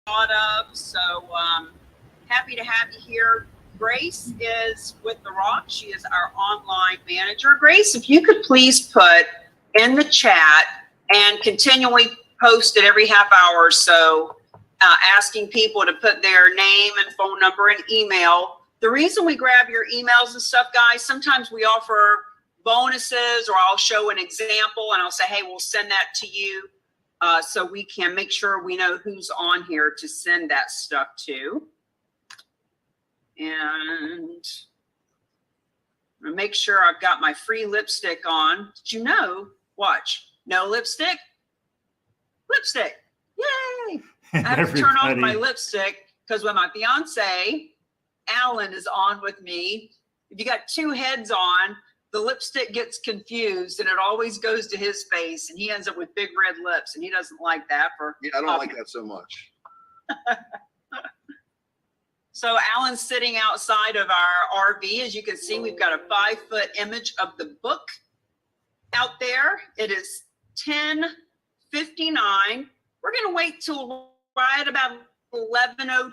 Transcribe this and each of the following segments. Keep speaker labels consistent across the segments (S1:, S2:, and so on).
S1: thought of. So happy to have you here. Grace is with The Rock. She is our online manager. Grace, if you could please put in the chat and continually post it every half hour or so, asking people to put their name and phone number and email. The reason we grab your emails and stuff, guys, sometimes we offer bonuses, or I'll show an example and I'll say, hey, we'll send that to you, so we can make sure we know who's on here to send that stuff to. And make sure I've got my free lipstick on. Did you know? Watch. No lipstick? Lipstick. Yay! I have to turn off my lipstick because when my fiance, Alan, is on with me, if you got two heads on, the lipstick gets confused and it always goes to his face and he ends up with big red lips, and he doesn't like that.
S2: Yeah, I don't like that so much.
S1: So Alan's sitting outside of our RV. As you can see, we've got a 5-foot image of the book out there. It is 10:59. We're going to wait till right about 11:02,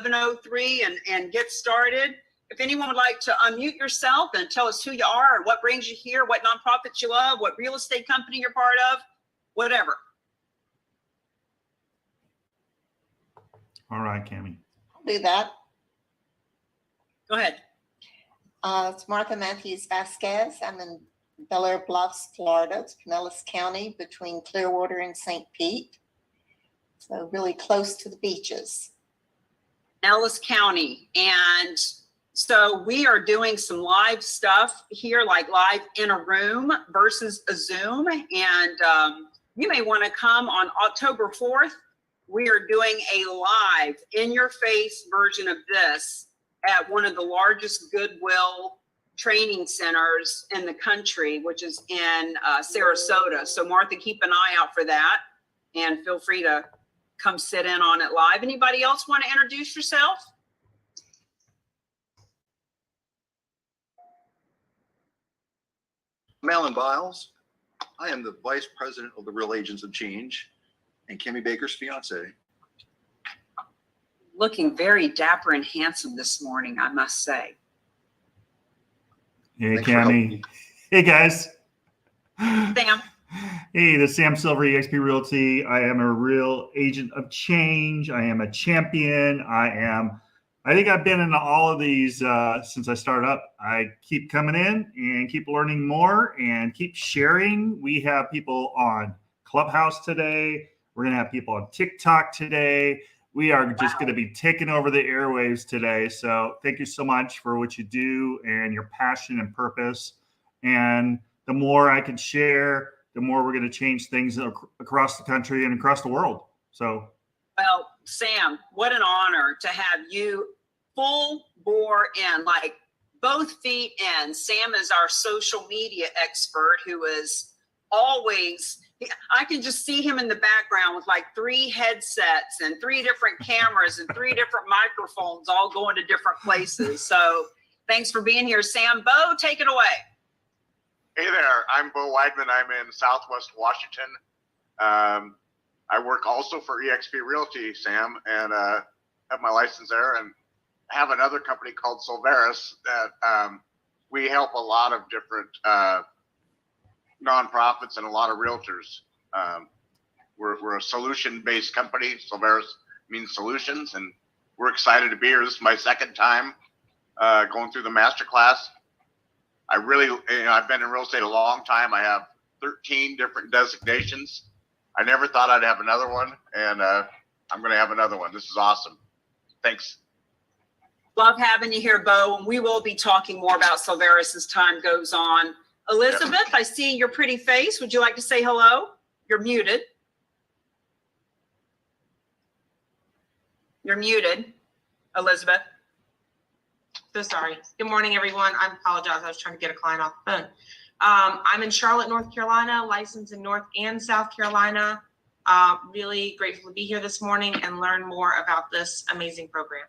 S1: 11:03 and get started. If anyone would like to unmute yourself and tell us who you are, or what brings you here, what nonprofits you love, what real estate company you're part of, whatever.
S3: All right, Cammie.
S4: Do that.
S1: Go ahead.
S4: It's Martha Matthews Vasquez. I'm in Bel Air Bluffs, Florida. It's Pinellas County, between Clearwater and St. Pete. So really close to the beaches.
S1: Pinellas County. And so we are doing some live stuff here, like live in a room versus a Zoom. And you may want to come on October 4th. We are doing a live in-your-face version of this at one of the largest Goodwill training centers in the country, which is in Sarasota. So Martha, keep an eye out for that and feel free to come sit in on it live. Anybody else want to introduce yourself?
S2: I'm Alan Biles. I am the Vice President of the Real Agents of Change and Cammie Baker's fiance.
S1: Looking very dapper and handsome this morning, I must say.
S3: Hey, Cammie. Hey, guys.
S1: Sam.
S3: Hey, this is Sam Silver, eXp Realty. I am a real agent of change. I am a champion. I think I've been in all of these since I started up. I keep coming in and keep learning more and keep sharing. We have people on Clubhouse today. We're going to have people on TikTok today. We are just going to be taking over the airwaves today. So thank you so much for what you do and your passion and purpose. And the more I can share, the more we're going to change things across the country and across the world. So,
S1: well, Sam, what an honor to have you full bore in, like both feet in. Sam is our social media expert who is always, I can just see him in the background with like 3 headsets and 3 different cameras and 3 different microphones all going to different places. So thanks for being here, Sam. Bo, take it away.
S5: Hey there, I'm Bo Weidman. I'm in Southwest Washington. I work also for eXp Realty, Sam, and have my license there, and have another company called Silveris that we help a lot of different nonprofits and a lot of realtors. We're a solution-based company. Silveris means solutions, and we're excited to be here. This is my second time going through the Masterclass. I've been in real estate a long time. I have 13 different designations. I never thought I'd have another one, and I'm going to have another one. This is awesome. Thanks.
S1: Love having you here, Bo, and we will be talking more about Silveris as time goes on. Elizabeth, I see your pretty face. Would you like to say hello? You're muted. You're muted, Elizabeth.
S6: So sorry. Good morning, everyone. I apologize. I was trying to get a client off the phone. I'm in Charlotte, North Carolina, licensed in North and South Carolina. Really grateful to be here this morning and learn more about this amazing program.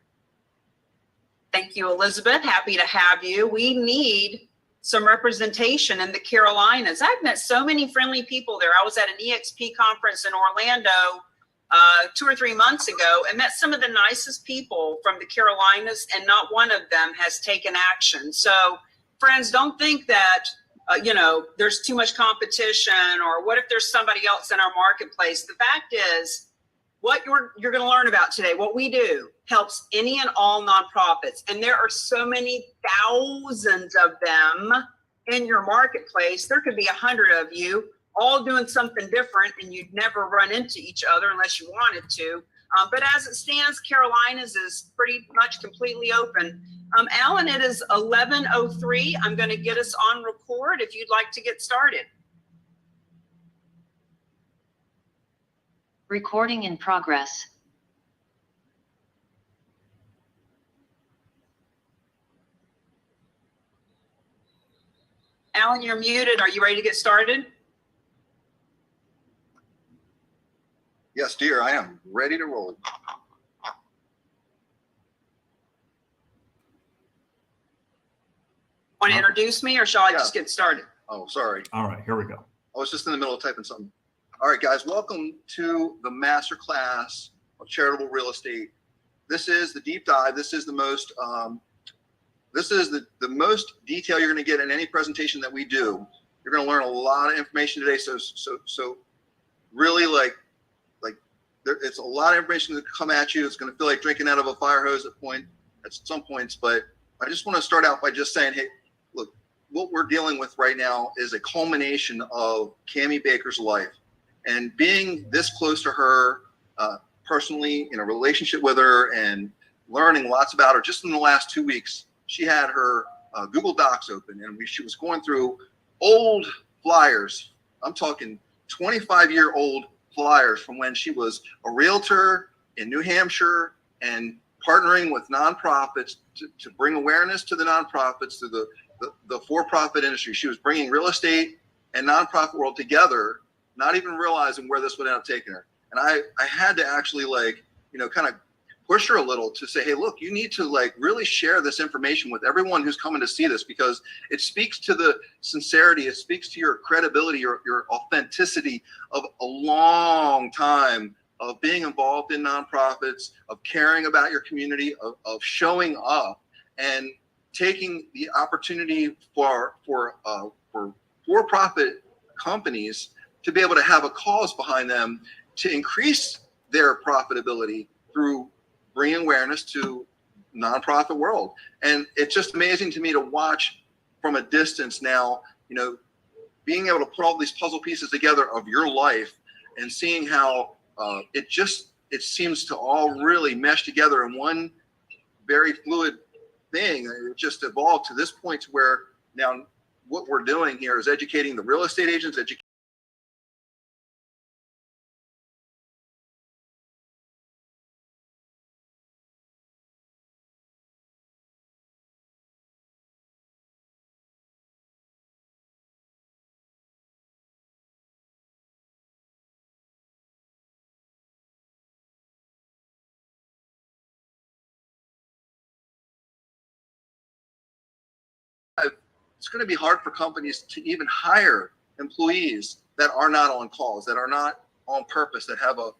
S1: Thank you, Elizabeth. Happy to have you. We need some representation in the Carolinas. I've met so many friendly people there. I was at an EXP conference in Orlando 2 or 3 months ago and met some of the nicest people from the Carolinas, and not one of them has taken action. So friends, don't think that, there's too much competition, or what if there's somebody else in our marketplace. The fact is, what you're going to learn about today, what we do, helps any and all nonprofits. And there are so many thousands of them in your marketplace. There could be 100 of you all doing something different, and you'd never run into each other unless you wanted to. But as it stands, Carolinas is pretty much completely open. Alan, it is 11:03. I'm going to get us on record if you'd like to get started.
S7: Recording in progress.
S1: Alan, you're muted. Are you ready to get started?
S2: Yes, dear, I am ready to roll.
S1: Want to introduce me, or shall I just
S2: Yeah.
S1: get started?
S2: Oh, sorry.
S3: All right, here we go.
S2: I was just in the middle of typing something. All right, guys, welcome to the Masterclass of Charitable Real Estate. This is the deep dive. This is the most, the most detail you're going to get in any presentation that we do. You're going to learn a lot of information today. So really it's a lot of information that come at you. It's going to feel like drinking out of a fire hose at some points. But I just want to start out by just saying, hey, look, what we're dealing with right now is a culmination of Cammie Baker's life. And being this close to her personally, in a relationship with her, and learning lots about her, just in the last 2 weeks, she had her Google Docs open, and she was going through old flyers. I'm talking 25-year-old flyers from when she was a realtor in New Hampshire and partnering with nonprofits to bring awareness to the nonprofits, to the for-profit industry. She was bringing real estate and nonprofit world together, not even realizing where this would end up taking her. And I had to actually kind of push her a little to say, hey, look, you need to really share this information with everyone who's coming to see this, because it speaks to the sincerity, it speaks to your credibility, your authenticity of a long time of being involved in nonprofits, of caring about your community, of showing up and taking the opportunity for for-profit companies to be able to have a cause behind them to increase their profitability through bringing awareness to nonprofit world. And it's just amazing to me to watch from a distance now, being able to put all these puzzle pieces together of your life and seeing how it seems to all really mesh together in one very fluid thing. It just evolved to this point where now what we're doing here is educating the real estate agents, it's going to be hard for companies to even hire employees that are not on calls, that are not on purpose, that have a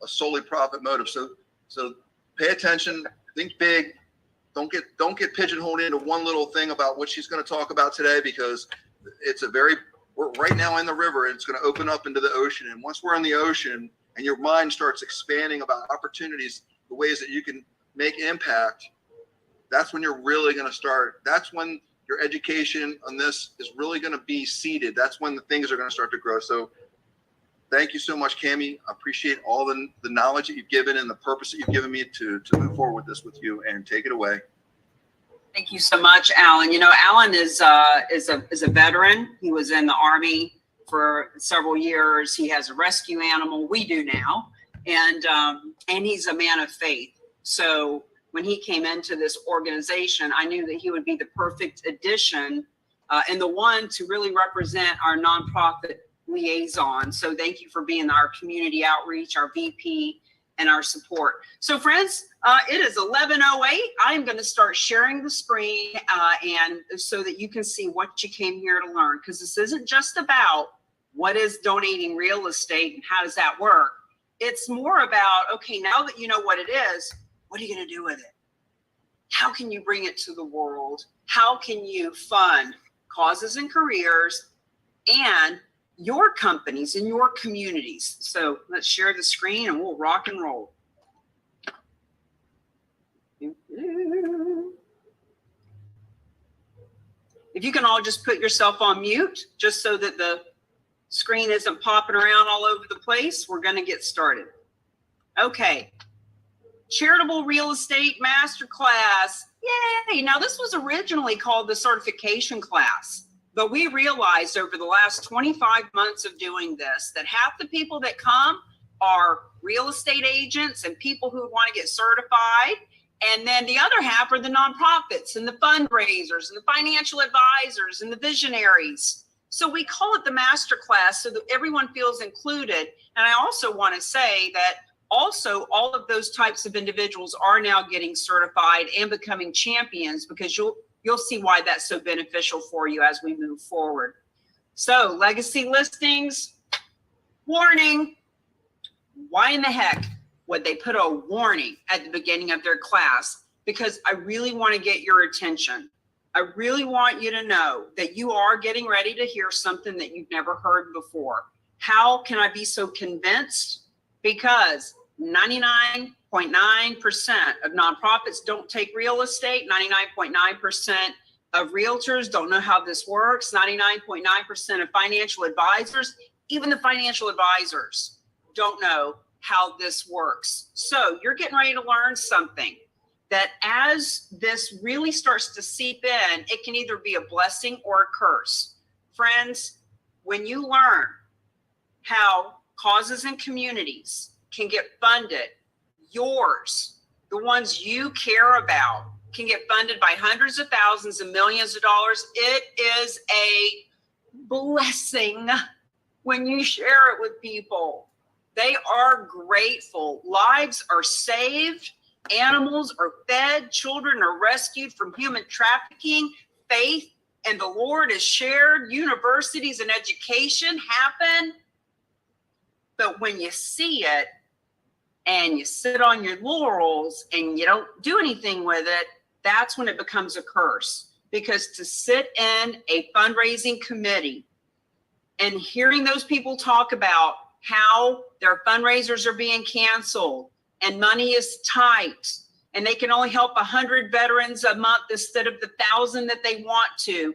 S2: solely profit motive. So pay attention, think big. Don't get pigeonholed into one little thing about what she's going to talk about today, because we're right now in the river, and it's going to open up into the ocean. And once we're in the ocean and your mind starts expanding about opportunities, the ways that you can make impact, that's when you're really going to start. That's when your education on this is really going to be seeded. That's when the things are going to start to grow. So thank you so much, Cammie. I appreciate all the knowledge that you've given and the purpose that you've given me to move forward with this with you, and take it away.
S1: Thank you so much, Alan. Alan is a veteran. He was in the Army for several years. He has a rescue animal. We do now. And he's a man of faith. So when he came into this organization, I knew that he would be the perfect addition and the one to really represent our nonprofit liaison. So thank you for being our community outreach, our VP, and our support. So friends, it is 11:08. I am going to start sharing the screen and so that you can see what you came here to learn, because this isn't just about what is donating real estate and how does that work. It's more about, okay, now that you know what it is, what are you going to do with it? How can you bring it to the world? How can you fund causes and careers and your companies and your communities? So let's share the screen and we'll rock and roll. If you can all just put yourself on mute, just so that the screen isn't popping around all over the place, we're going to get started. Okay. Charitable Real Estate Masterclass. Yay! Now, this was originally called the certification class, but we realized over the last 25 months of doing this that half the people that come are real estate agents and people who want to get certified. And then the other half are the nonprofits and the fundraisers and the financial advisors and the visionaries. So we call it the Masterclass so that everyone feels included. And I also want to say that also all of those types of individuals are now getting certified and becoming champions, because you'll see why that's so beneficial for you as we move forward. So legacy listings, warning. Why in the heck would they put a warning at the beginning of their class? Because I really want to get your attention. I really want you to know that you are getting ready to hear something that you've never heard before. How can I be so convinced? Because 99.9% of nonprofits don't take real estate. 99.9% of realtors don't know how this works. 99.9% of financial advisors, even the financial advisors, don't know how this works. So you're getting ready to learn something that as this really starts to seep in, it can either be a blessing or a curse. Friends, when you learn how causes and communities can get funded, yours, the ones you care about, can get funded by hundreds of thousands and millions of dollars, it is a blessing when you share it with people. They are grateful. Lives are saved. Animals are fed. Children are rescued from human trafficking. Faith and the Lord is shared. Universities and education happen. But when you see it and you sit on your laurels and you don't do anything with it, that's when it becomes a curse. Because to sit in a fundraising committee and hearing those people talk about how their fundraisers are being canceled and money is tight and they can only help 100 veterans a month instead of the 1,000 that they want to,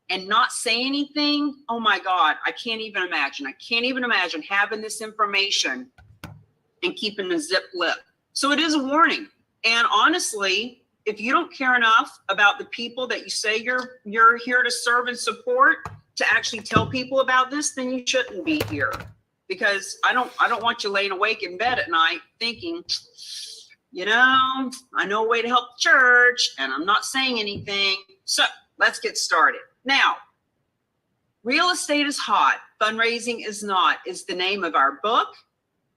S1: and not say anything, oh my God, I can't even imagine. I can't even imagine having this information and keeping a zip lip. So it is a warning. And honestly, if you don't care enough about the people that you say you're here to serve and support to actually tell people about this, then you shouldn't be here. Because I don't want you laying awake in bed at night thinking, you know, I know a way to help the church and I'm not saying anything. So let's get started. Now, real estate is hot, fundraising is not, is the name of our book.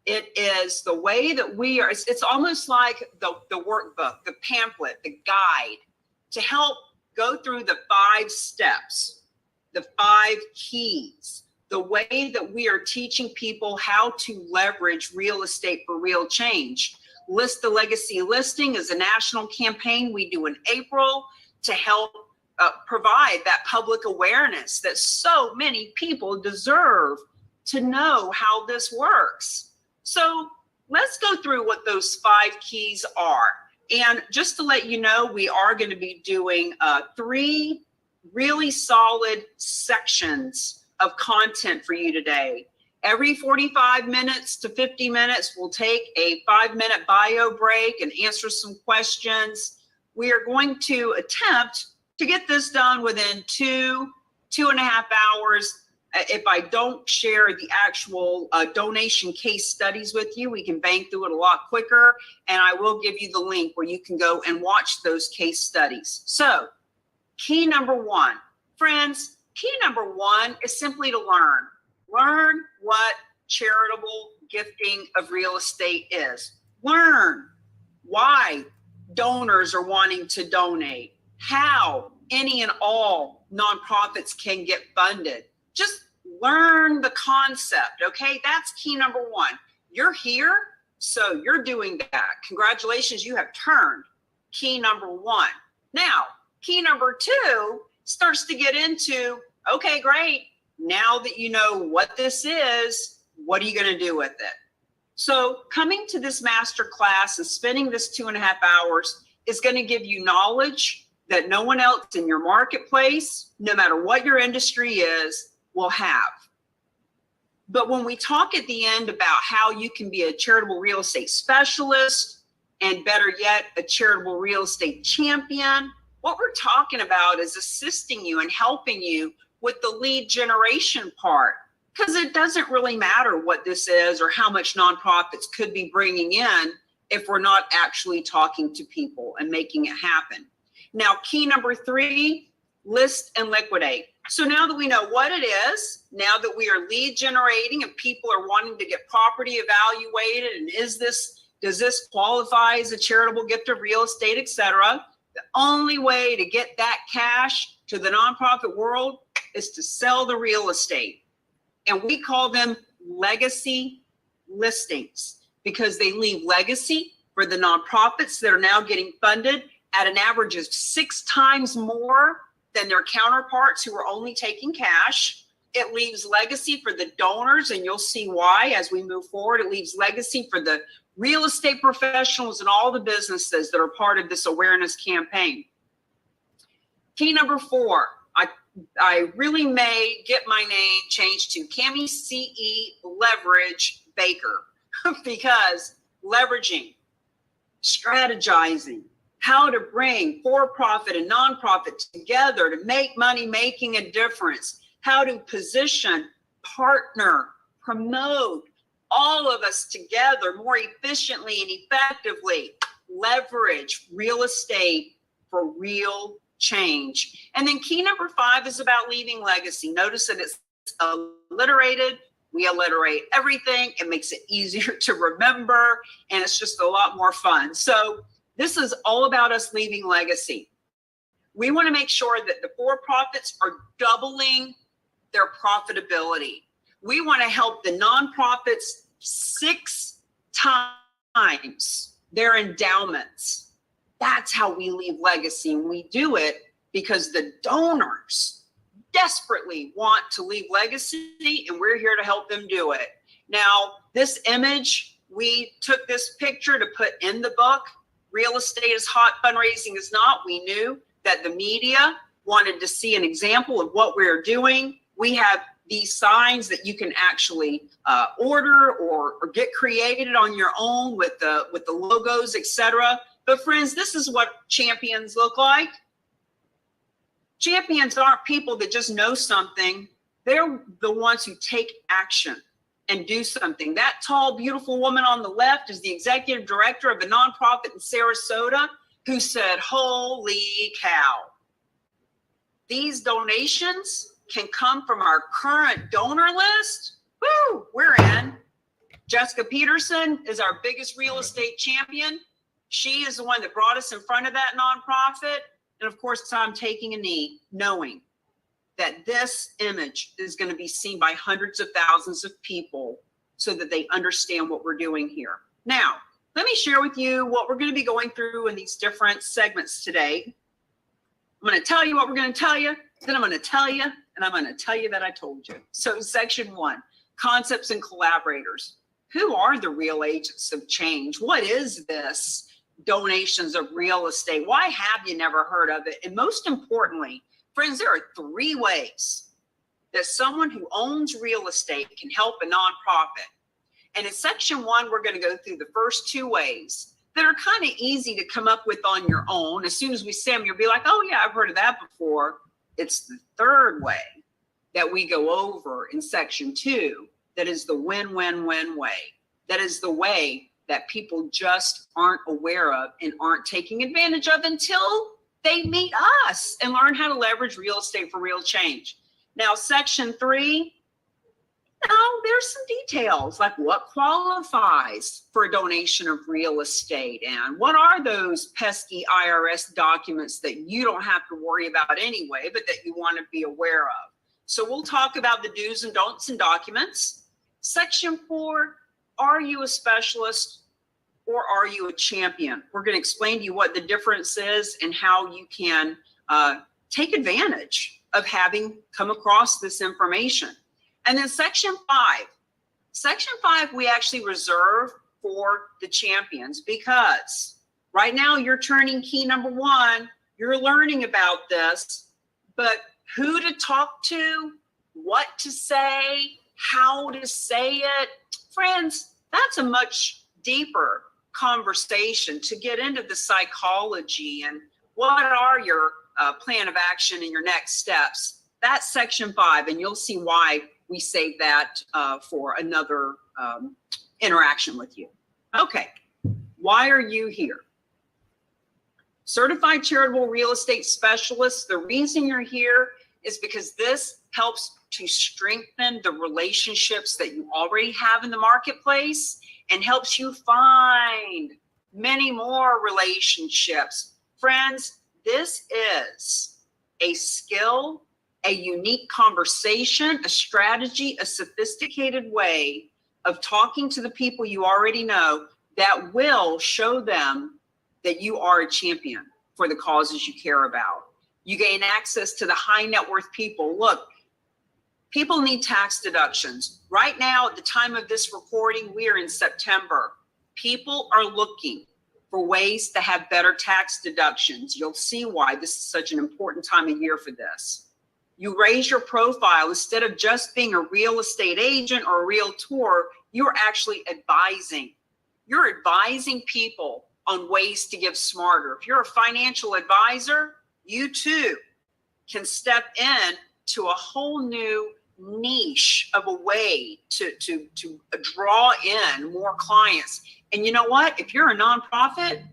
S1: It is the way that we are, it's almost like the workbook, the pamphlet, the guide to help go through the 5 steps, the 5 keys, the way that we are teaching people how to leverage real estate for real change. List the Legacy Listing is a national campaign we do in April to help provide that public awareness that so many people deserve to know how this works. So let's go through what those 5 keys are. And just to let you know, we are going to be doing 3 really solid sections of content for you today. Every 45 minutes to 50 minutes, we'll take a 5-minute bio break and answer some questions. We are going to attempt to get this done within 2.5 hours. If I don't share the actual donation case studies with you, we can bang through it a lot quicker. And I will give you the link where you can go and watch those case studies. So key number 1, friends, key number 1 is simply to learn. Learn what charitable gifting of real estate is. Learn why donors are wanting to donate, how any and all nonprofits can get funded. Just learn the concept, okay? That's key number 1. You're here, so you're doing that. Congratulations, you have turned key number 1. Now, key number 2 starts to get into, okay, great. Now that you know what this is, what are you going to do with it? So coming to this master class and spending this 2.5 hours is going to give you knowledge that no one else in your marketplace, no matter what your industry is, will have. But when we talk at the end about how you can be a charitable real estate specialist, and better yet, a charitable real estate champion, what we're talking about is assisting you and helping you with the lead generation part. Because it doesn't really matter what this is or how much nonprofits could be bringing in if we're not actually talking to people and making it happen. Now, key number 3, list and liquidate. So now that we know what it is, now that we are lead generating and people are wanting to get property evaluated, and does this qualify as a charitable gift of real estate, etc. The only way to get that cash to the nonprofit world is to sell the real estate. And we call them legacy listings because they leave legacy for the nonprofits that are now getting funded at an average of 6 times more than their counterparts who are only taking cash. It leaves legacy for the donors, and you'll see why as we move forward. It leaves legacy for the real estate professionals and all the businesses that are part of this awareness campaign. Key number 4, I really may get my name changed to Cami CE Leverage Baker because leveraging, strategizing, how to bring for-profit and nonprofit together to make money, making a difference, how to position, partner, promote all of us together more efficiently and effectively, leverage real estate for real change. And then key number 5 is about leaving legacy. Notice that it's alliterated. We alliterate everything. It makes it easier to remember, and it's just a lot more fun. So this is all about us leaving legacy. We want to make sure that the for-profits are doubling their profitability. We want to help the nonprofits 6 times their endowments. That's how we leave legacy. And we do it because the donors desperately want to leave legacy, and we're here to help them do it. Now, this image, we took this picture to put in the book. Real estate is hot, fundraising is not. We knew that the media wanted to see an example of what we're doing. We have these signs that you can actually order or get created on your own with the logos, etc. But friends, this is what champions look like. Champions aren't people that just know something. They're the ones who take action and do something. That tall, beautiful woman on the left is the executive director of a nonprofit in Sarasota who said, holy cow. These donations can come from our current donor list. Woo, we're in. Jessica Peterson is our biggest real estate champion. She is the one that brought us in front of that nonprofit. And of course, I'm taking a knee knowing that this image is going to be seen by hundreds of thousands of people so that they understand what we're doing here. Now, let me share with you what we're going to be going through in these different segments today. I'm going to tell you what we're going to tell you, then I'm going to tell you, and I'm going to tell you that I told you. So section 1, concepts and collaborators. Who are the real agents of change? What is this? Donations of real estate. Why have you never heard of it? And most importantly, friends, there are 3 ways that someone who owns real estate can help a nonprofit. And in section 1, we're going to go through the first 2 ways that are kind of easy to come up with on your own. As soon as we say them, you'll be like, oh yeah, I've heard of that before. It's the 3rd way that we go over in section 2 that is the win-win-win way. That is the way that people just aren't aware of and aren't taking advantage of until they meet us and learn how to leverage real estate for real change. Now, section 3, there's some details like what qualifies for a donation of real estate and what are those pesky IRS documents that you don't have to worry about anyway, but that you want to be aware of. So we'll talk about the do's and don'ts and documents. Section 4, are you a specialist or are you a champion? We're going to explain to you what the difference is and how you can take advantage of having come across this information. And then section 5. Section 5 we actually reserve for the champions, because right now you're turning key number 1. You're learning about this, but who to talk to, what to say, how to say it, friends, that's a much deeper conversation to get into the psychology and what are your plan of action and your next steps. That's section 5, and you'll see why we save that for another interaction with you. Okay, why are you here? Certified Charitable Real Estate Specialist, the reason you're here is because this helps to strengthen the relationships that you already have in the marketplace and helps you find many more relationships. Friends, this is a skill, a unique conversation, a strategy, a sophisticated way of talking to the people you already know that will show them that you are a champion for the causes you care about. You gain access to the high net worth people. Look, people need tax deductions. Right now, at the time of this recording, we are in September. People are looking for ways to have better tax deductions. You'll see why this is such an important time of year for this. You raise your profile. Instead of just being a real estate agent or a realtor, you're actually advising. You're advising people on ways to give smarter. If you're a financial advisor, you too can step in to a whole new niche of a way to draw in more clients. And you know what? If you're a nonprofit,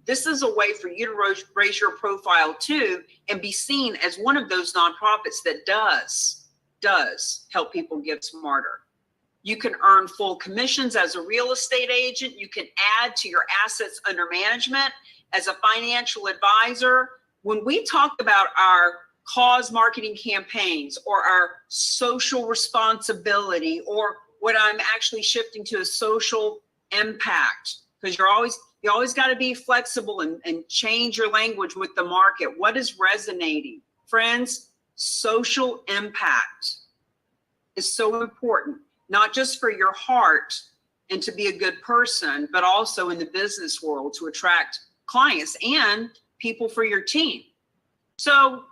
S1: this is a way for you to raise your profile too and be seen as one of those nonprofits that does help people give smarter. You can earn full commissions as a real estate agent. You can add to your assets under management as a financial advisor. When we talk about our cause marketing campaigns or our social responsibility, or what I'm actually shifting to is social impact, because you always got to be flexible and change your language with the market. What is resonating? Friends, social impact is so important, not just for your heart and to be a good person, but also in the business world to attract clients and people for your team. So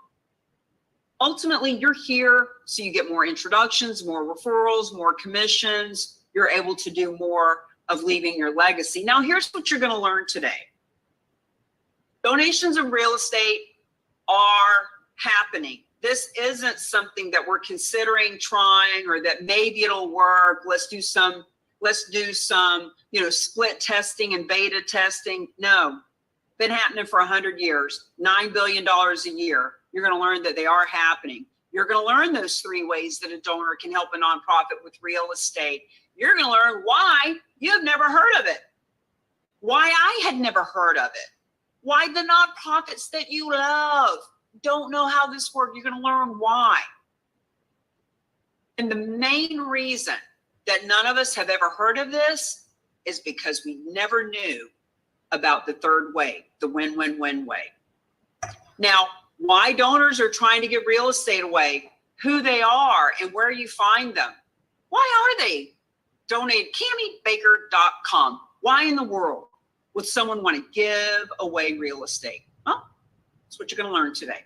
S1: ultimately, you're here so you get more introductions, more referrals, more commissions. You're able to do more of leaving your legacy. Now, here's what you're going to learn today. Donations of real estate are happening. This isn't something that we're considering trying or that maybe it'll work. Let's do some, split testing and beta testing. No, been happening for 100 years, $9 billion a year. You're going to learn that they are happening. You're going to learn those 3 ways that a donor can help a nonprofit with real estate. You're going to learn why you have never heard of it, why I had never heard of it, why the nonprofits that you love don't know how this works. You're going to learn why. And the main reason that none of us have ever heard of this is because we never knew about the third way, the win-win-win way. Now, why donors are trying to give real estate away, who they are, and where you find them. Why are they? Donate CammieBaker.com. Why in the world would someone want to give away real estate? Well, that's what you're going to learn today.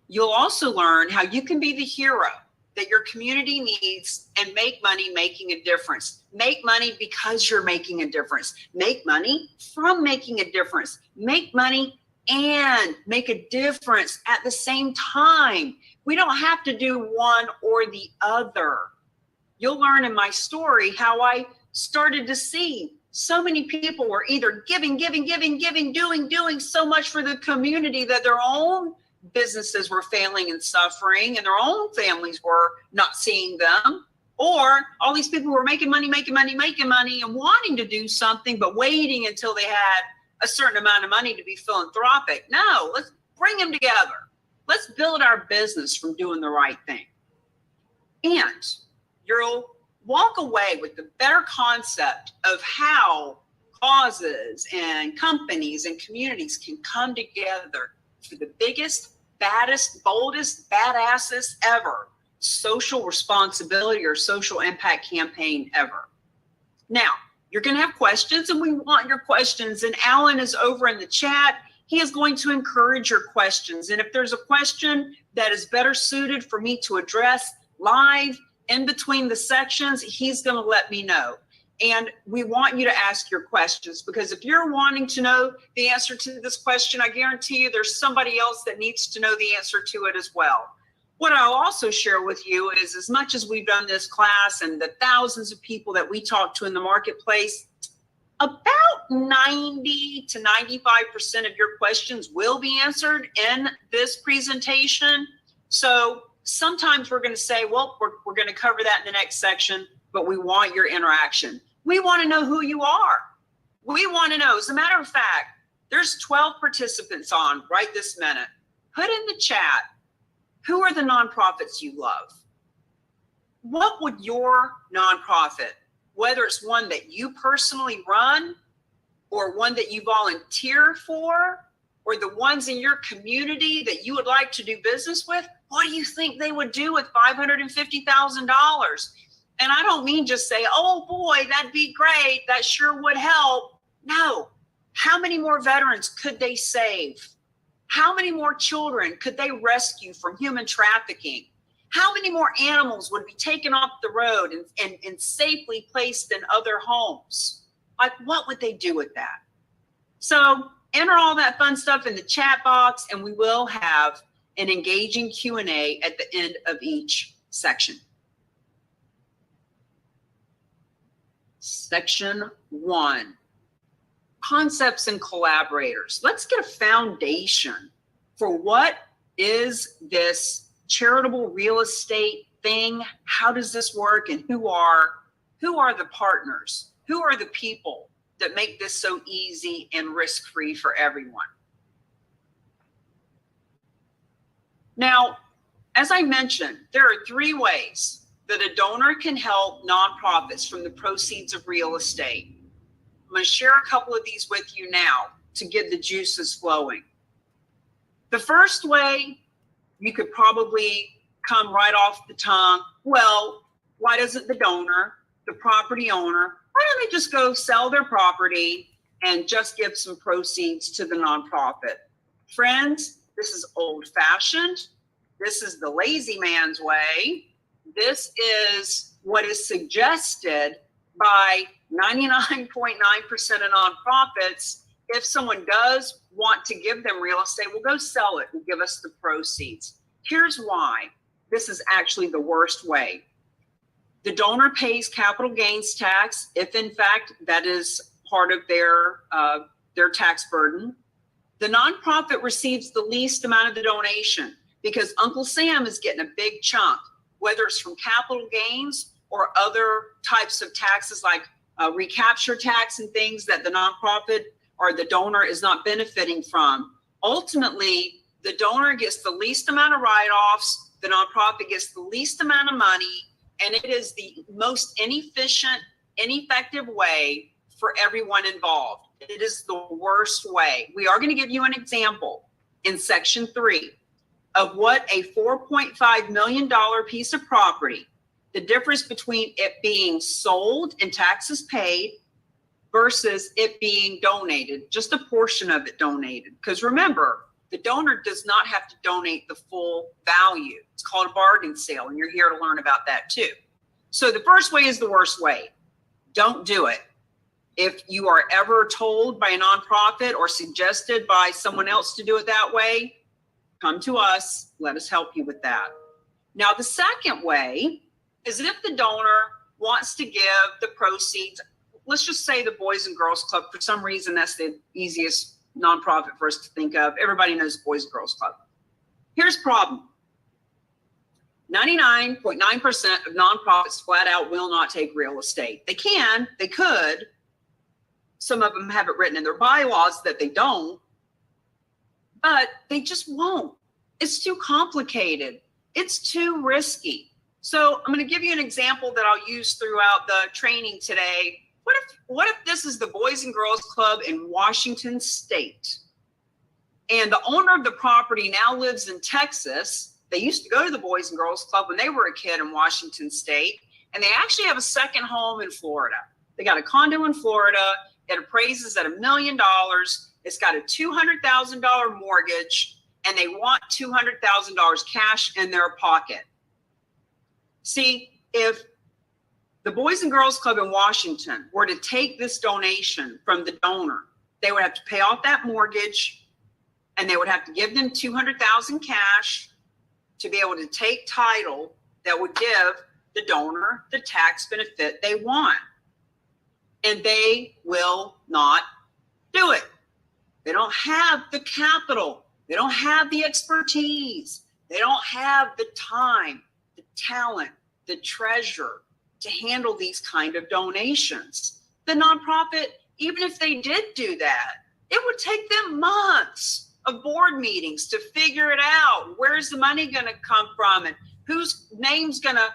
S1: You'll also learn how you can be the hero that your community needs and make money making a difference. Make money because you're making a difference. Make money from making a difference. Make money and make a difference at the same time. We don't have to do one or the other. You'll learn in my story how I started to see so many people were either giving, doing so much for the community that their own businesses were failing and suffering and their own families were not seeing them. Or all these people were making money and wanting to do something, but waiting until they had a certain amount of money to be philanthropic. No, let's bring them together. Let's build our business from doing the right thing. And you'll walk away with the better concept of how causes and companies and communities can come together for the biggest, baddest, boldest, badassest ever social responsibility or social impact campaign ever. Now, you're going to have questions, and we want your questions. And Alan is over in the chat. He is going to encourage your questions. And if there's a question that is better suited for me to address live in between the sections, he's going to let me know. And we want you to ask your questions, because if you're wanting to know the answer to this question, I guarantee you there's somebody else that needs to know the answer to it as well. What I'll also share with you is, as much as we've done this class and the thousands of people that we talk to in the marketplace, about 90 to 95% of your questions will be answered in this presentation. So sometimes we're going to say, well, we're going to cover that in the next section, but we want your interaction. We want to know who you are. We want to know. As a matter of fact, there's 12 participants on right this minute. Put in the chat, who are the nonprofits you love? What would your nonprofit, whether it's one that you personally run or one that you volunteer for, or the ones in your community that you would like to do business with, what do you think they would do with $550,000? And I don't mean just say, oh boy, that'd be great, that sure would help. No. How many more veterans could they save? How many more children could they rescue from human trafficking? How many more animals would be taken off the road and safely placed in other homes? Like, what would they do with that? So enter all that fun stuff in the chat box, and we will have an engaging Q&A at the end of each section. Section 1, concepts and collaborators. Let's get a foundation for what is this charitable real estate thing? How does this work? And who are the partners? Who are the people that make this so easy and risk-free for everyone? Now, as I mentioned, there are 3 ways that a donor can help nonprofits from the proceeds of real estate. I'm going to share a couple of these with you now to get the juices flowing. The first way, you could probably come right off the tongue, well, why doesn't the donor, the property owner, why don't they just go sell their property and just give some proceeds to the nonprofit? Friends, this is old-fashioned. This is the lazy man's way. This is what is suggested by 99.9% of nonprofits. If someone does want to give them real estate, well, go sell it and give us the proceeds. Here's why this is actually the worst way. The donor pays capital gains tax, if in fact that is part of their tax burden. The nonprofit receives the least amount of the donation because Uncle Sam is getting a big chunk, whether it's from capital gains or other types of taxes like recapture tax and things that the nonprofit or the donor is not benefiting from. Ultimately, the donor gets the least amount of write-offs, the nonprofit gets the least amount of money, and it is the most inefficient, ineffective way for everyone involved. It is the worst way. We are going to give you an example in section 3 of what a $4.5 million piece of property, the difference between it being sold and taxes paid versus it being donated, just a portion of it donated. Because remember, the donor does not have to donate the full value. It's called a bargain sale, and you're here to learn about that too. So the first way is the worst way. Don't do it. If you are ever told by a nonprofit or suggested by someone else to do it that way, come to us, let us help you with that. Now, the second way is that if the donor wants to give the proceeds, let's just say the Boys and Girls Club, for some reason, that's the easiest nonprofit for us to think of. Everybody knows Boys and Girls Club. Here's the problem. 99.9% of nonprofits flat out will not take real estate. They can, they could. Some of them have it written in their bylaws that they don't, but they just won't. It's too complicated. It's too risky. So I'm going to give you an example that I'll use throughout the training today. What if this is the Boys and Girls Club in Washington State, and the owner of the property now lives in Texas? They used to go to the Boys and Girls Club when they were a kid in Washington State, and they actually have a second home in Florida. They got a condo in Florida. It appraises at $1 million. It's got a $200,000 mortgage, and they want $200,000 cash in their pocket. See, if the Boys and Girls Club in Washington were to take this donation from the donor, they would have to pay off that mortgage, and they would have to give them $200,000 cash to be able to take title that would give the donor the tax benefit they want. And they will not do it. They don't have the capital. They don't have the expertise. They don't have the time, the talent, the treasure to handle these kind of donations. The nonprofit, even if they did do that, it would take them months of board meetings to figure it out. Where's the money going to come from, and whose name's going to,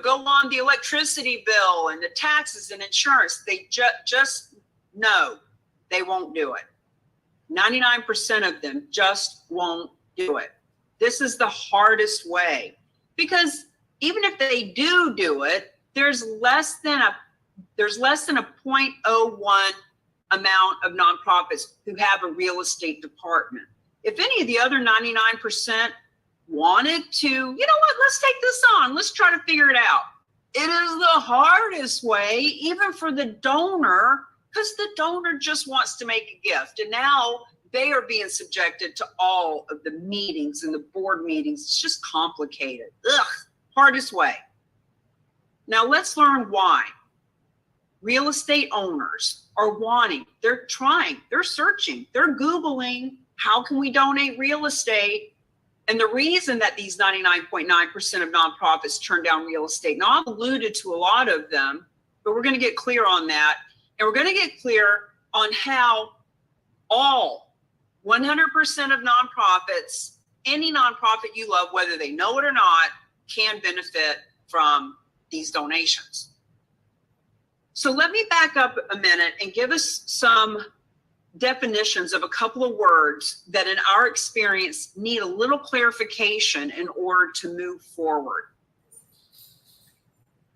S1: go on the electricity bill and the taxes and insurance? They just know they won't do it. 99% of them just won't do it. This is the hardest way, because even if they do it, there's less than a 0.01 amount of nonprofits who have a real estate department. If any of the other 99% wanted to, let's take this on, let's try to figure it out. It is the hardest way, even for the donor, because the donor just wants to make a gift. And now they are being subjected to all of the meetings and the board meetings. It's just complicated. Hardest way. Now let's learn why. Real estate owners are wanting, they're trying, they're searching, they're Googling, how can we donate real estate? And the reason that these 99.9% of nonprofits turn down real estate, now I've alluded to a lot of them, but we're going to get clear on that. And we're going to get clear on how all 100% of nonprofits, any nonprofit you love, whether they know it or not, can benefit from these donations. So let me back up a minute and give us some definitions of a couple of words that in our experience need a little clarification in order to move forward.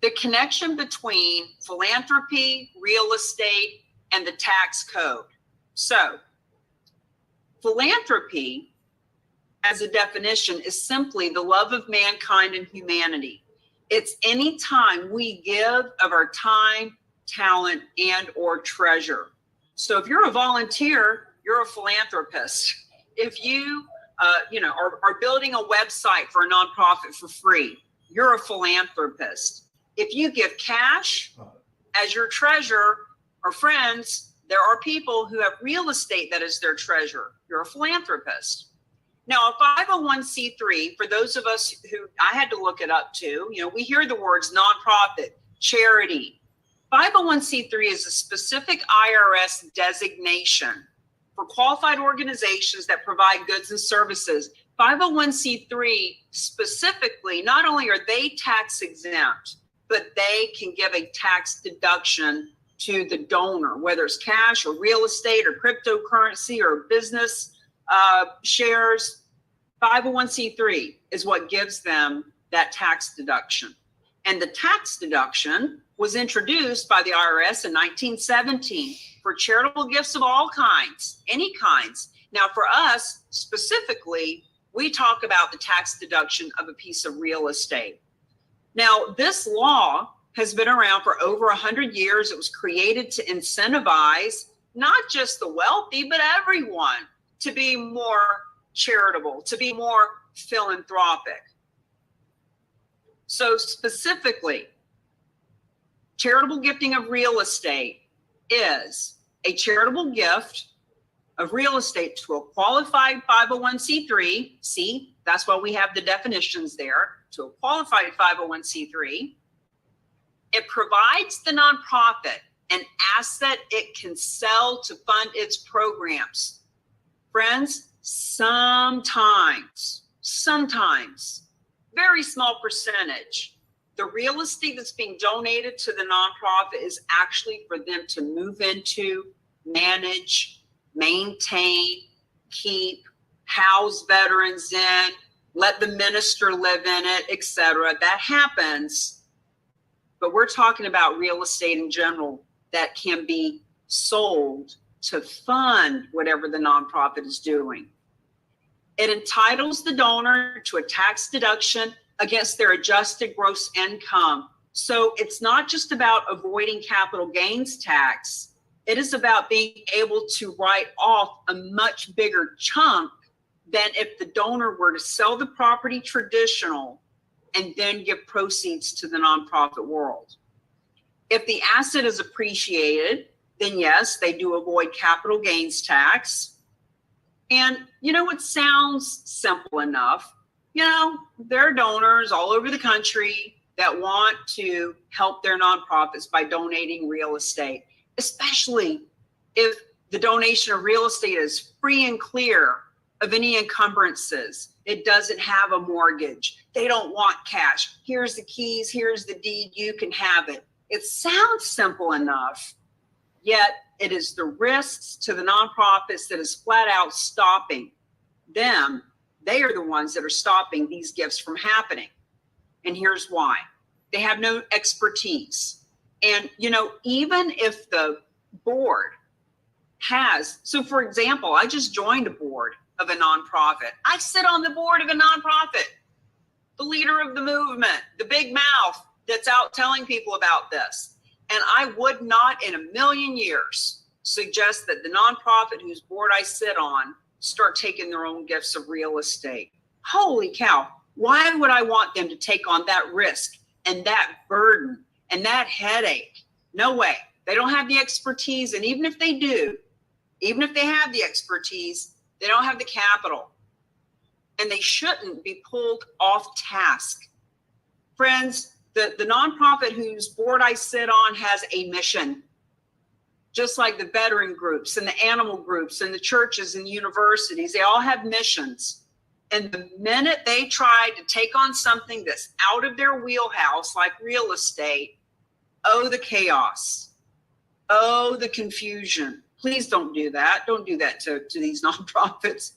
S1: The connection between philanthropy, real estate, and the tax code. So, philanthropy, as a definition, is simply the love of mankind and humanity. It's any time we give of our time, talent, and or treasure. So if you're a volunteer, you're a philanthropist. If you, are building a website for a nonprofit for free, you're a philanthropist. If you give cash as your treasure, or friends, there are people who have real estate that is their treasure. You're a philanthropist. Now, a 501c3, for those of us who, I had to look it up too, we hear the words nonprofit, charity. 501c3 is a specific IRS designation for qualified organizations that provide goods and services. 501c3 specifically, not only are they tax exempt, but they can give a tax deduction to the donor, whether it's cash or real estate or cryptocurrency or business shares. 501c3 is what gives them that tax deduction. And the tax deduction was introduced by the IRS in 1917 for charitable gifts of all kinds, any kinds. Now for us specifically, we talk about the tax deduction of a piece of real estate. Now this law has been around for over 100 years. It was created to incentivize not just the wealthy, but everyone to be more charitable, to be more philanthropic. So specifically, charitable gifting of real estate is a charitable gift of real estate to a qualified 501c3. See, that's why we have the definitions there, to a qualified 501c3. It provides the nonprofit an asset it can sell to fund its programs. Friends, sometimes very small percentage. The real estate that's being donated to the nonprofit is actually for them to move into, manage, maintain, keep, house veterans in, let the minister live in it, etc. That happens. But we're talking about real estate in general that can be sold to fund whatever the nonprofit is doing. It entitles the donor to a tax deduction against their adjusted gross income. So it's not just about avoiding capital gains tax. It is about being able to write off a much bigger chunk than if the donor were to sell the property traditional and then give proceeds to the nonprofit world. If the asset is appreciated, then yes, they do avoid capital gains tax. And you know, it sounds simple enough. You know, there are donors all over the country that want to help their nonprofits by donating real estate, especially if the donation of real estate is free and clear of any encumbrances. It doesn't have a mortgage. They don't want cash. Here's the keys, here's the deed, you can have it. It sounds simple enough, yet it is the risks to the nonprofits that is flat out stopping them. They are the ones that are stopping these gifts from happening. And here's why. They have no expertise. And, you know, even if the board has, so for example, I just joined a board of a nonprofit. I sit on the board of a nonprofit, the leader of the movement, the big mouth that's out telling people about this. And I would not in a million years suggest that the nonprofit whose board I sit on start taking their own gifts of real estate. Holy cow. Why would I want them to take on that risk and that burden and that headache? No way. They don't have the expertise. And even if they do, even if they have the expertise, they don't have the capital. And they shouldn't be pulled off task. Friends, the nonprofit whose board I sit on has a mission. Just like the veteran groups and the animal groups and the churches and universities, they all have missions. And the minute they try to take on something that's out of their wheelhouse, like real estate, oh, the chaos, oh, the confusion. Please don't do that. Don't do that to these nonprofits.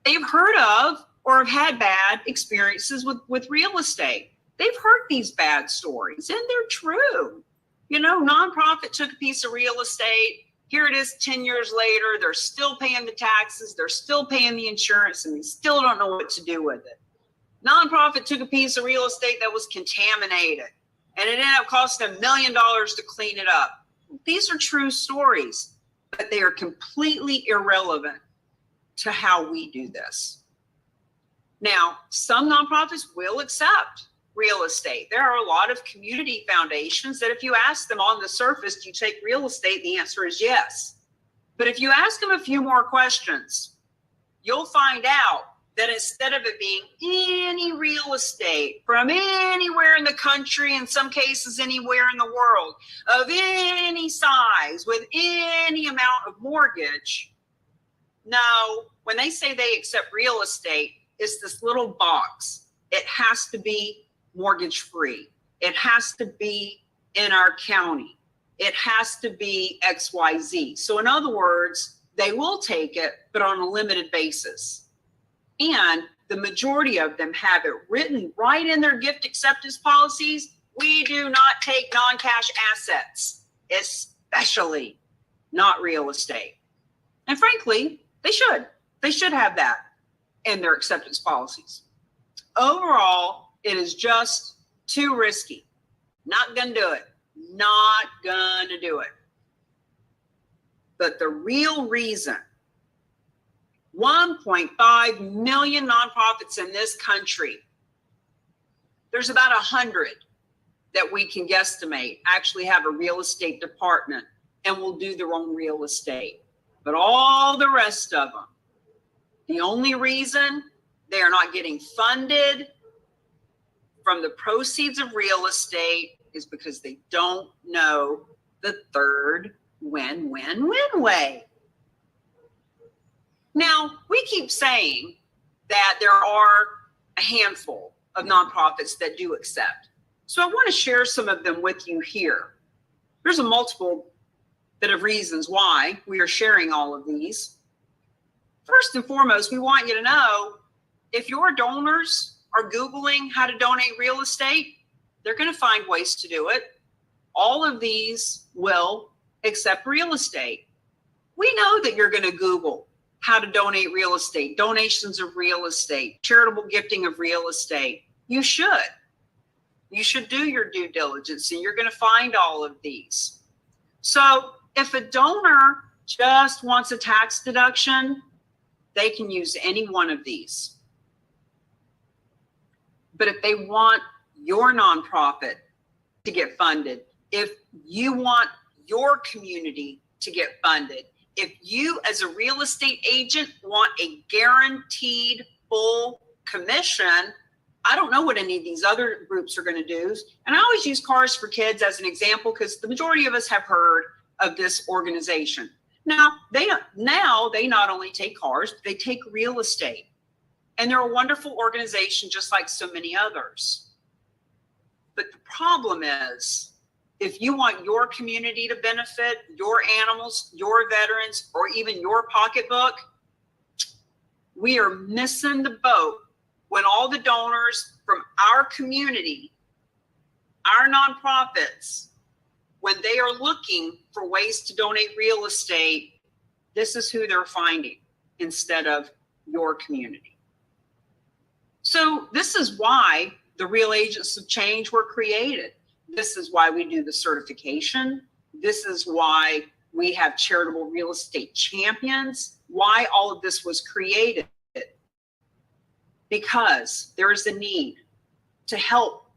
S1: They've heard of or have had bad experiences with real estate. They've heard these bad stories, and they're true. You know, nonprofit took a piece of real estate. Here it is 10 years later. They're still paying the taxes. They're still paying the insurance, and they still don't know what to do with it. Nonprofit took a piece of real estate that was contaminated, and it ended up costing $1 million to clean it up. These are true stories, but they are completely irrelevant to how we do this. Now, some nonprofits will accept real estate. There are a lot of community foundations that if you ask them on the surface, do you take real estate? The answer is yes. But if you ask them a few more questions, you'll find out that instead of it being any real estate from anywhere in the country, in some cases anywhere in the world, of any size, with any amount of mortgage, no, when they say they accept real estate, it's this little box. It has to be mortgage free. It has to be in our county. It has to be XYZ. So in other words, they will take it, but on a limited basis. And the majority of them have it written right in their gift acceptance policies. We do not take non-cash assets, especially not real estate. And frankly, they should. They should have that in their acceptance policies. Overall, it is just too risky. Not gonna do it. Not gonna do it. But the real reason 1.5 million nonprofits in this country, there's about 100 that we can guesstimate actually have a real estate department and will do their own real estate. But all the rest of them, the only reason they are not getting funded from the proceeds of real estate is because they don't know the third win-win-win way. Now, we keep saying that there are a handful of nonprofits that do accept. So I want to share some of them with you here. There's a multiple bit of reasons why we are sharing all of these. First and foremost, we want you to know if your donors are Googling how to donate real estate, they're going to find ways to do it. All of these will accept real estate. We know that you're going to Google how to donate real estate, donations of real estate, charitable gifting of real estate. You should. You should do your due diligence, and you're going to find all of these. So if a donor just wants a tax deduction, they can use any one of these. But if they want your nonprofit to get funded, if you want your community to get funded, if you as a real estate agent want a guaranteed full commission, I don't know what any of these other groups are going to do. And I always use Cars for Kids as an example because the majority of us have heard of this organization. Now, they not only take cars, but they take real estate. And they're a wonderful organization just like so many others. But the problem is, if you want your community to benefit, your animals, your veterans, or even your pocketbook, we are missing the boat when all the donors from our community, our nonprofits, when they are looking for ways to donate real estate, this is who they're finding instead of your community. So this is why the Real Agents of Change were created. This is why we do the certification. This is why we have charitable real estate champions, why all of this was created. Because there is a need to help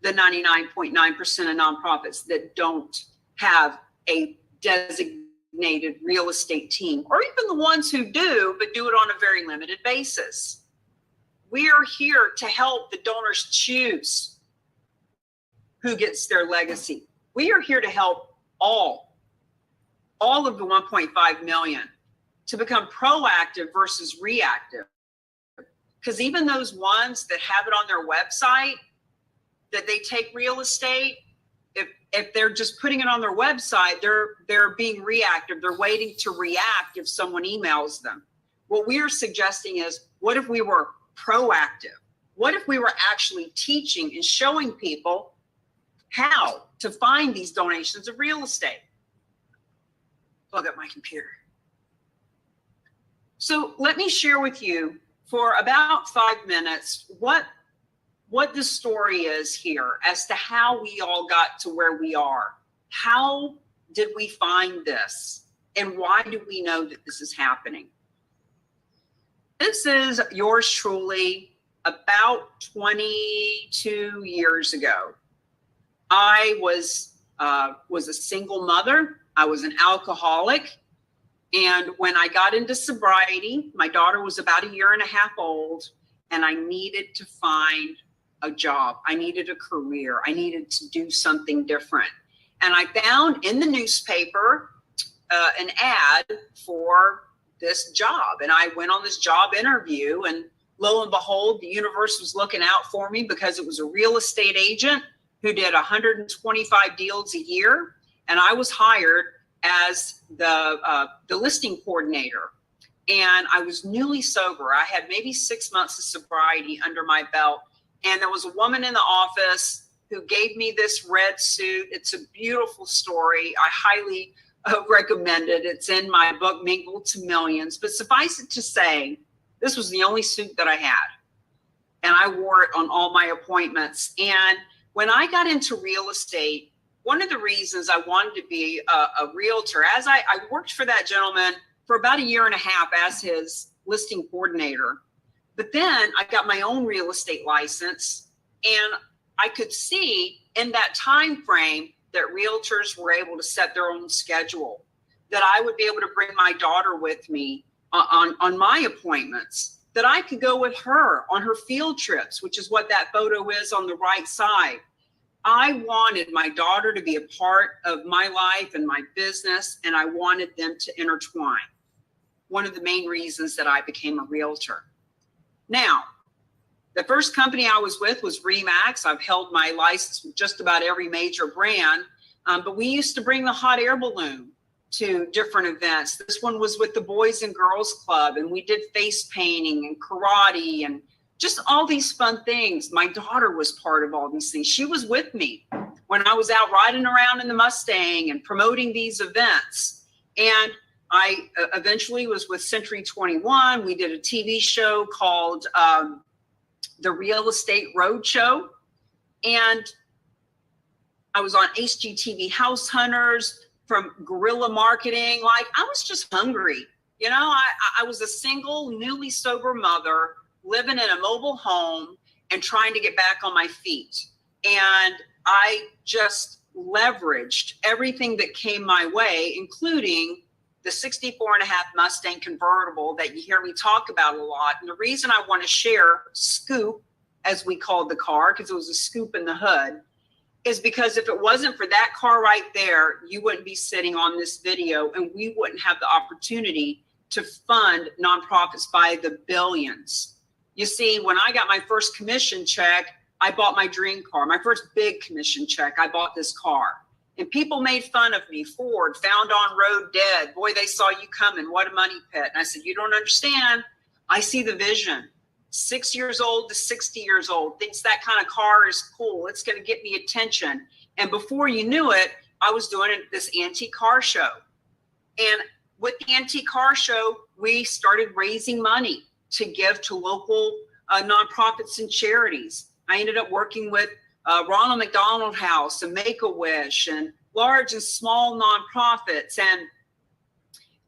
S1: the 99.9% of nonprofits that don't have a designated real estate team, or even the ones who do, but do it on a very limited basis. We are here to help the donors choose who gets their legacy. We are here to help all of the 1.5 million to become proactive versus reactive. Because even those ones that have it on their website, that they take real estate, if they're just putting it on their website, they're being reactive. They're waiting to react if someone emails them. What we are suggesting is, what if we were proactive? What if we were actually teaching and showing people how to find these donations of real estate? Plug up my computer. So let me share with you for about 5 minutes what the story is here as to how we all got to where we are. How did we find this? And why do we know that this is happening? This is yours truly about 22 years ago. I was a single mother. I was an alcoholic. And when I got into sobriety, my daughter was about 1.5 years old, and I needed to find a job. I needed a career. I needed to do something different. And I found in the newspaper an ad for this job. And I went on this job interview, and lo and behold, the universe was looking out for me because it was a real estate agent who did 125 deals a year. And I was hired as the listing coordinator. And I was newly sober. I had maybe 6 months of sobriety under my belt. And there was a woman in the office who gave me this red suit. It's a beautiful story. I highly recommend it. It's in my book, Mingled to Millions. But suffice it to say, this was the only suit that I had. And I wore it on all my appointments. And when I got into real estate, one of the reasons I wanted to be a realtor, as I worked for that gentleman for about 1.5 years as his listing coordinator. But then I got my own real estate license, and I could see in that time frame that realtors were able to set their own schedule, that I would be able to bring my daughter with me on my appointments, that I could go with her on her field trips, which is what that photo is on the right side. I wanted my daughter to be a part of my life and my business, and I wanted them to intertwine. One of the main reasons that I became a realtor. Now, The first company I was with was Remax. I've held my license with just about every major brand, but we used to bring the hot air balloon to different events. This one was with the Boys and Girls Club, and we did face painting and karate and just all these fun things. My daughter was part of all these things. She was with me when I was out riding around in the Mustang and promoting these events. And I eventually was with Century 21. We did a TV show called The Real Estate Roadshow. And I was on HGTV House Hunters, from guerrilla marketing. Like, I was just hungry. You know, I was a single, newly sober mother living in a mobile home and trying to get back on my feet. And I just leveraged everything that came my way, including the 64 and a half Mustang convertible that you hear me talk about a lot. And the reason I want to share Scoop, as we called the car, because it was a scoop in the hood, is because if it wasn't for that car right there, you wouldn't be sitting on this video, and we wouldn't have the opportunity to fund nonprofits by the billions. You see, when I got my first commission check, I bought my dream car. My first big commission check, I bought this car. And people made fun of me. Ford, found on road dead. Boy, they saw you coming. What a money pit. And I said, you don't understand. I see the vision. 6 years old to 60 years old, thinks that kind of car is cool. It's going to get me attention. And before you knew it, I was doing this antique car show. And with the antique car show, we started raising money to give to local nonprofits and charities. I ended up working with Ronald McDonald House and Make-A-Wish and large and small nonprofits. And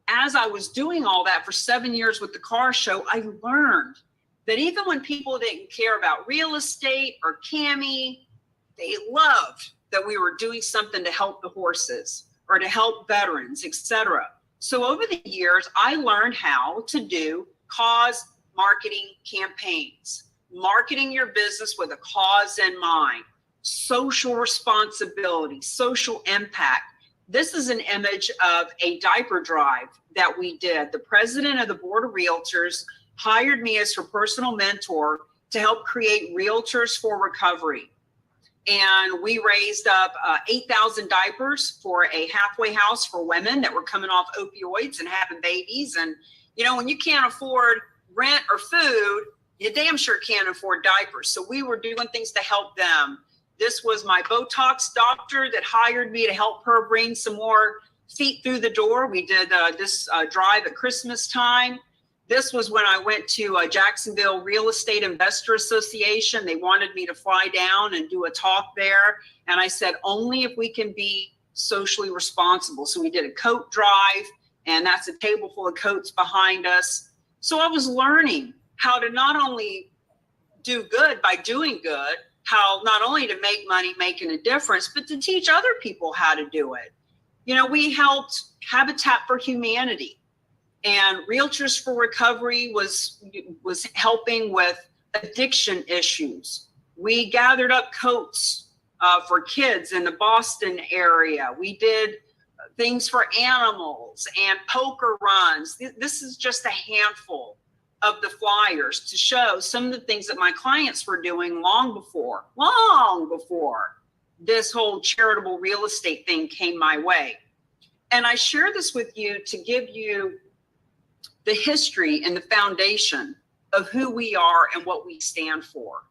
S1: as I was doing all that for 7 years with the car show, I learned that even when people didn't care about real estate or Cami, they loved that we were doing something to help the horses or to help veterans, etc. So over the years, I learned how to do cause marketing campaigns, marketing your business with a cause in mind, social responsibility, social impact. This is an image of a diaper drive that we did. The president of the Board of Realtors hired me as her personal mentor to help create Realtors for Recovery. And we raised up 8,000 diapers for a halfway house for women that were coming off opioids and having babies. And, you know, when you can't afford rent or food, you damn sure can't afford diapers. So we were doing things to help them. This was my Botox doctor that hired me to help her bring some more feet through the door. We did this drive at Christmas time. This was when I went to Jacksonville Real Estate Investor Association. They wanted me to fly down and do a talk there. And I said, only if we can be socially responsible. So we did a coat drive, and that's a table full of coats behind us. So I was learning how to not only do good by doing good, how not only to make money making a difference, but to teach other people how to do it. You know, we helped Habitat for Humanity. And Realtors for Recovery was helping with addiction issues. We gathered up coats for kids in the Boston area. We did things for animals and poker runs. This is just a handful of the flyers to show some of the things that my clients were doing long before this whole charitable real estate thing came my way. And I share this with you to give you the history and the foundation of who we are and what we stand for.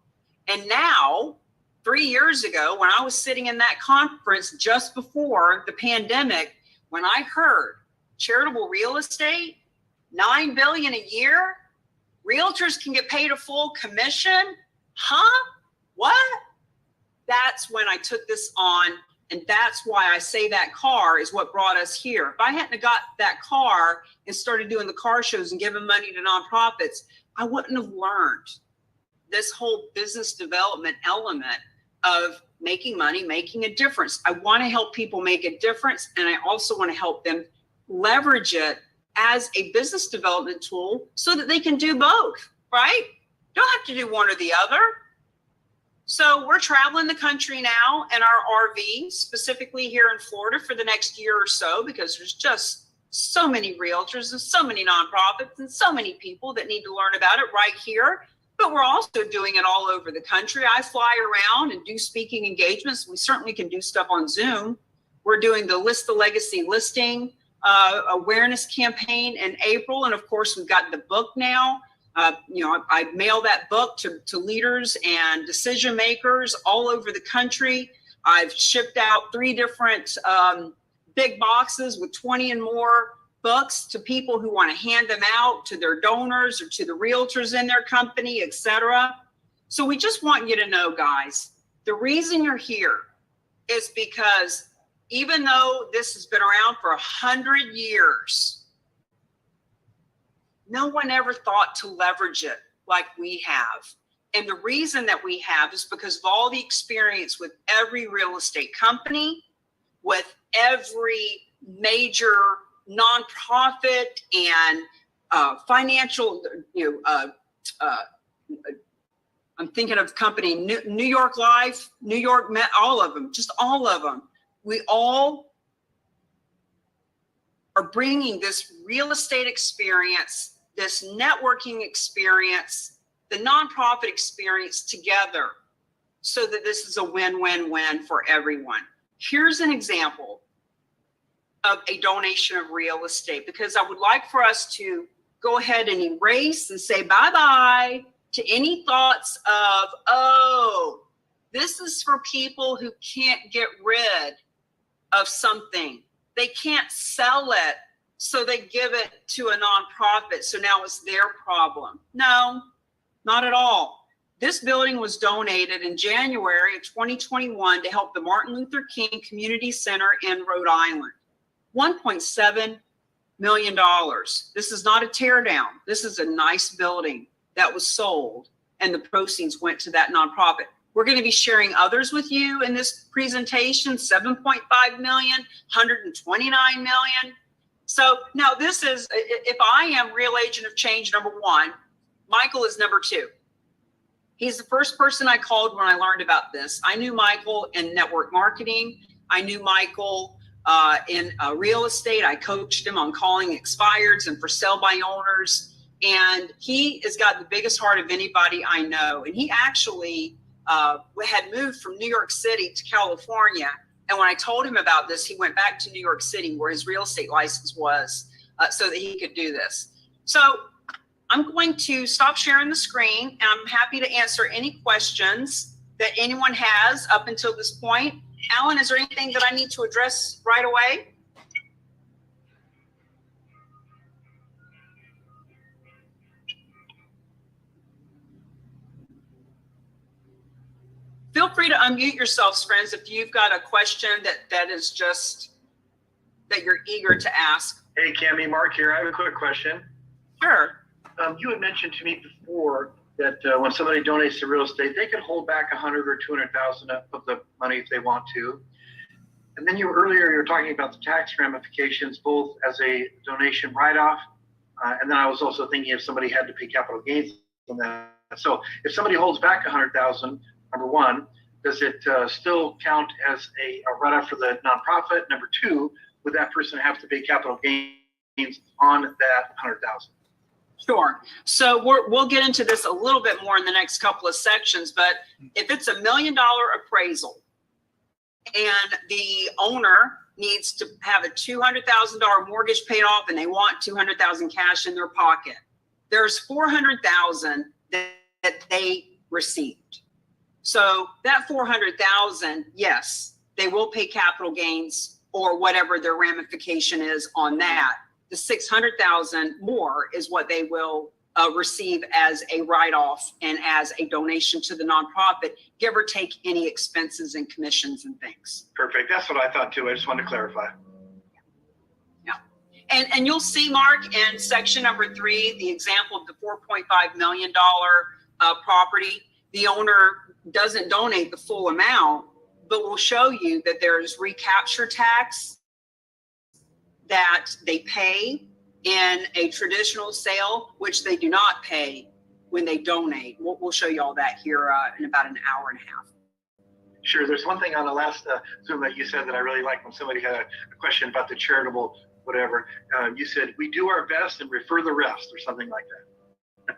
S1: And now, 3 years ago, when I was sitting in that conference just before the pandemic, when I heard charitable real estate, $9 billion a year, realtors can get paid a full commission, huh? What? That's when I took this on. And that's why I say that car is what brought us here. If I hadn't have got that car and started doing the car shows and giving money to nonprofits, I wouldn't have learned this whole business development element of making money, making a difference. I want to help people make a difference. And I also want to help them leverage it as a business development tool so that they can do both, right? Don't have to do one or the other. So we're traveling the country now in our RV, specifically here in Florida for the next year or so, because there's just so many realtors and so many nonprofits and so many people that need to learn about it right here but we're also doing it all over the country. I fly around and do speaking engagements. We certainly can do stuff on Zoom. We're doing the List the Legacy listing awareness campaign in April. And of course, we've got the book now. I mail that book to leaders and decision makers all over the country. I've shipped out 3 different big boxes with 20 and more books to people who want to hand them out to their donors or to the realtors in their company, etc. So we just want you to know, guys, the reason you're here is because even though this has been around for 100 years, no one ever thought to leverage it like we have. And the reason that we have is because of all the experience with every real estate company, with every major nonprofit and financial, I'm thinking of company, New York Life, New York Met, all of them, just all of them. We all are bringing this real estate experience, this networking experience, the nonprofit experience together so that this is a win-win-win for everyone. Here's an example of a donation of real estate, because I would like for us to go ahead and erase and say bye-bye to any thoughts of, oh, this is for people who can't get rid of something. They can't sell it, so they give it to a nonprofit, so now it's their problem. No, not at all. This building was donated in January of 2021 to help the Martin Luther King Community Center in Rhode Island. $1.7 million. This is not a tear down. This is a nice building that was sold, and the proceeds went to that nonprofit. We're going to be sharing others with you in this presentation, 7.5 million, 129 million. So now this is, if I am Real Agent of Change #1, Michael is #2. He's the first person I called when I learned about this. I knew Michael in network marketing. I knew Michael in real estate. I coached him on calling expireds and for sale by owners. And he has got the biggest heart of anybody I know. And he actually had moved from New York City to California. And when I told him about this, he went back to New York City where his real estate license was so that he could do this. So I'm going to stop sharing the screen, and I'm happy to answer any questions that anyone has up until this point. Alan, is there anything that I need to address right away? Feel free to unmute yourselves, friends, if you've got a question that is just, that you're eager to ask.
S7: Hey, Cammie, Mark here. I have a quick question.
S1: Sure.
S7: You had mentioned to me before that when somebody donates to real estate, they can hold back 100 or 200,000 of the money if they want to. And then earlier you were talking about the tax ramifications, both as a donation write-off, and then I was also thinking if somebody had to pay capital gains on that. So if somebody holds back 100,000, #1, does it still count as a write-off for the nonprofit? #2, would that person have to pay capital gains on that 100,000?
S1: Sure. So we'll get into this a little bit more in the next couple of sections, but if it's $1 million appraisal and the owner needs to have a $200,000 mortgage paid off and they want $200,000 cash in their pocket, there's $400,000 that they received. So that $400,000, yes, they will pay capital gains or whatever their ramification is on that. The $600,000 more is what they will receive as a write-off and as a donation to the nonprofit, give or take any expenses and commissions and things.
S7: Perfect. That's what I thought too. I just wanted to clarify.
S1: Yeah. And you'll see, Mark, in section #3, the example of the $4.5 million property. The owner doesn't donate the full amount, but will show you that there's recapture tax that they pay in a traditional sale, which they do not pay when they donate. We'll show you all that here in about an hour and a half.
S7: Sure. There's one thing on the last Zoom that you said that I really liked when somebody had a question about the charitable whatever. You said, we do our best and refer the rest or something like that.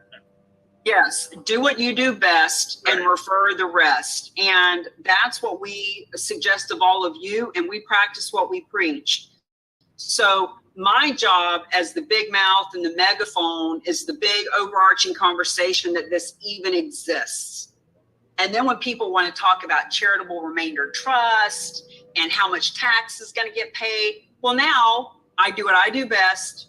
S1: Yes, do what you do best and refer the rest. And that's what we suggest of all of you. And we practice what we preach. So my job as the big mouth and the megaphone is the big overarching conversation that this even exists. And then when people want to talk about charitable remainder trust and how much tax is going to get paid, well, now I do what I do best.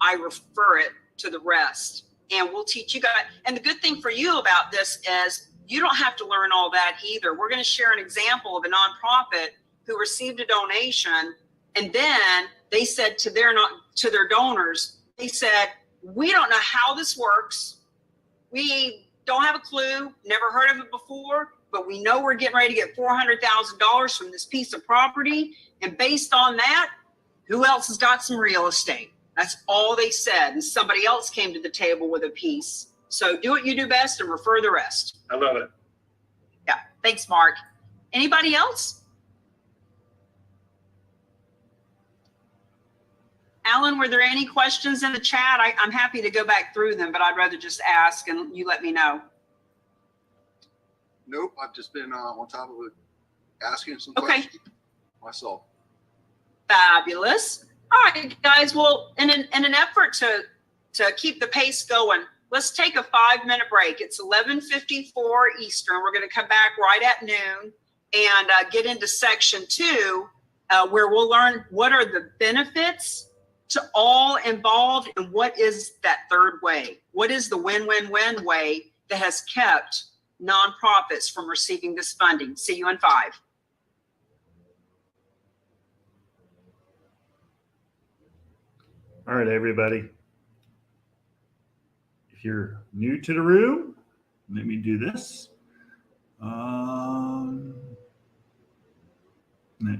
S1: I refer it to the rest. And we'll teach you guys. And the good thing for you about this is you don't have to learn all that either. We're going to share an example of a nonprofit who received a donation, and then they said to their donors, they said, we don't know how this works. We don't have a clue, never heard of it before, but we know we're getting ready to get $400,000 from this piece of property. And based on that, who else has got some real estate? That's all they said. And somebody else came to the table with a piece. So do what you do best and refer the rest.
S7: I love it.
S1: Yeah. Thanks, Mark. Anybody else? Alan, were there any questions in the chat? I'm happy to go back through them, but I'd rather just ask and you let me know.
S2: Nope, I've just been on top of it, asking some
S1: Okay.
S2: questions myself.
S1: Fabulous. All right, guys. Well, in an effort to keep the pace going, let's take a 5-minute break. It's 11:54 Eastern. We're going to come back right at noon and get into section 2, where we'll learn what are the benefits to all involved and what is that third way. What is the win-win-win way that has kept nonprofits from receiving this funding? See you in 5.
S3: All right, everybody. If you're new to the room, let me do this. Give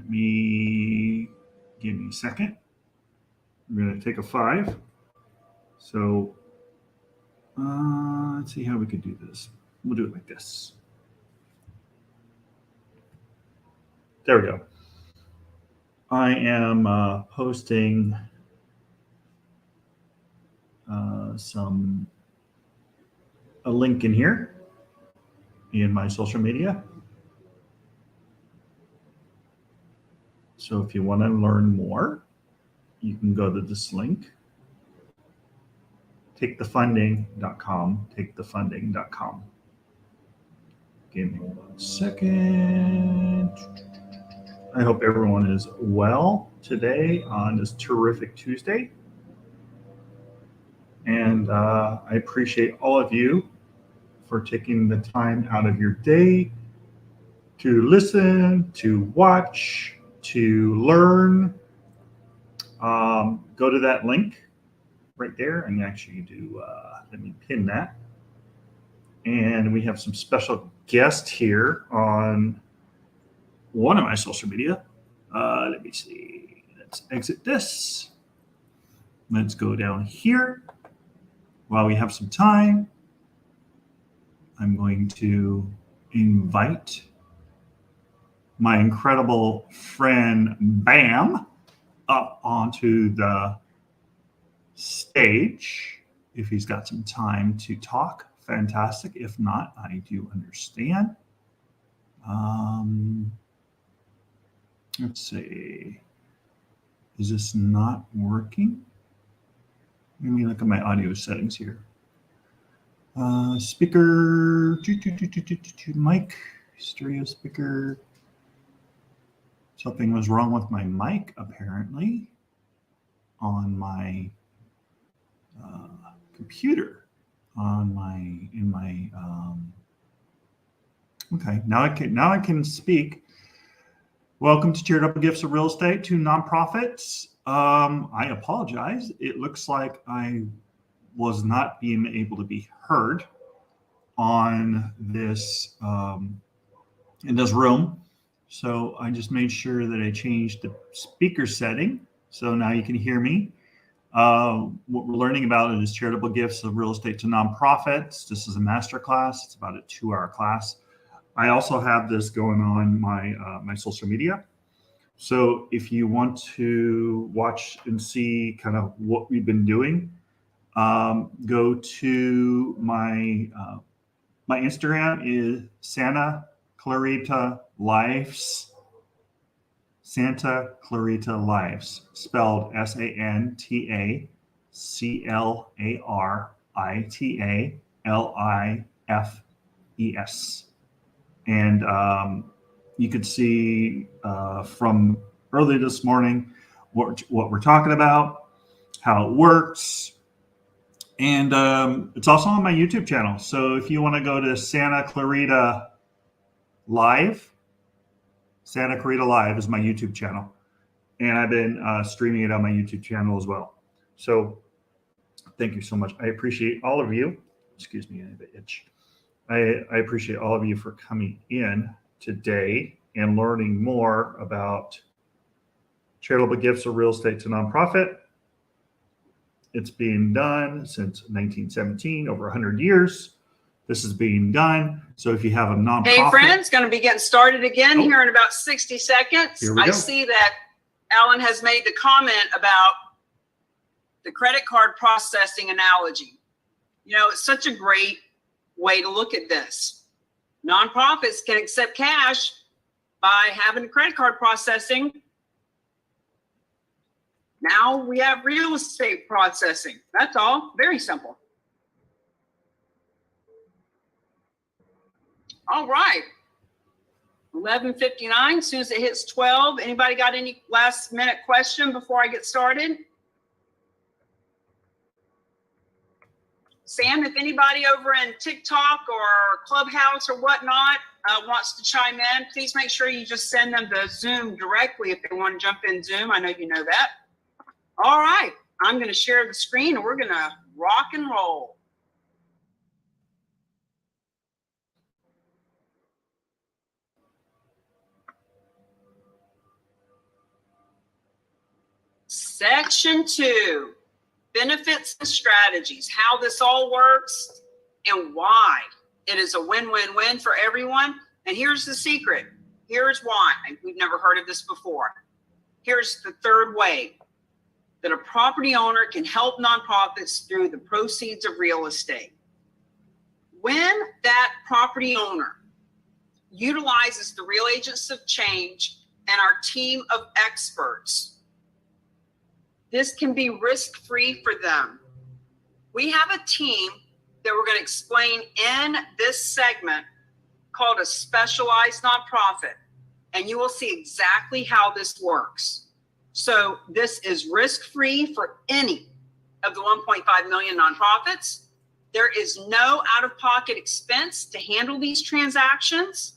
S3: me a second. I'm going to take a 5. So let's see how we could do this. We'll do it like this. There we go. I am posting a link in here in my social media. So if you want to learn more, you can go to this link, takethefunding.com, takethefunding.com. Give me 1 second. I hope everyone is well today on this terrific Tuesday. And I appreciate all of you for taking the time out of your day to listen, to watch, to learn. Go to that link right there and actually do, let me pin that. And we have some special guests here on one of my social media. Let me see. Let's exit this. Let's go down here. While we have some time, I'm going to invite my incredible friend Bam up onto the stage. If he's got some time to talk, fantastic. If not, I do understand. Let's see. Is this not working? Let me look at my audio settings here. Speaker, mic, stereo speaker. Something was wrong with my mic, apparently, on my computer. Okay, now I can speak. Welcome to Charitable Gifts of Real Estate to Nonprofits. I apologize. It looks like I was not being able to be heard on this in this room. So I just made sure that I changed the speaker setting. So now you can hear me. What we're learning about is Charitable Gifts of Real Estate to Nonprofits. This is a masterclass. It's about a 2-hour class. I also have this going on my social media. So if you want to watch and see kind of what we've been doing, Go to my my Instagram is Santa Clarita Lives. Santa Clarita Lives, spelled Santaclaritalifes. And you could see from early this morning what we're talking about, how it works. And it's also on my YouTube channel. So if you want to go to Santa Clarita Live, Santa Clarita Live is my YouTube channel. And I've been streaming it on my YouTube channel as well. So thank you so much. I appreciate all of you. Excuse me, I have an itch. I appreciate all of you for coming in today and learning more about charitable gifts of real estate to nonprofit. It's being done since 1917, over 100 years. This is being done. So if you have a nonprofit.
S1: Hey, friends, going to be getting started again here in about 60 seconds.
S3: Here we
S1: I
S3: go.
S1: see that Alan has made the comment about the credit card processing analogy. You know, it's such a great way to look at this. Nonprofits can accept cash by having credit card processing. Now we have real estate processing. That's all. Very simple. All right. 11:59. As soon as it hits 12, anybody got any last minute question before I get started? Sam, if anybody over in TikTok or Clubhouse or whatnot wants to chime in, please make sure you just send them the Zoom directly if they want to jump in Zoom. I know you know that. All right. I'm going to share the screen and we're going to rock and roll. Section 2, benefits and strategies, how this all works and why it is a win-win-win for everyone. And here's the secret. Here's why. We've never heard of this before. Here's the third way that a property owner can help nonprofits through the proceeds of real estate. When that property owner utilizes the Real Agents of Change and our team of experts, this can be risk-free for them. We have a team that we're going to explain in this segment called a specialized nonprofit, and you will see exactly how this works. So this is risk-free for any of the 1.5 million nonprofits. There is no out-of-pocket expense to handle these transactions.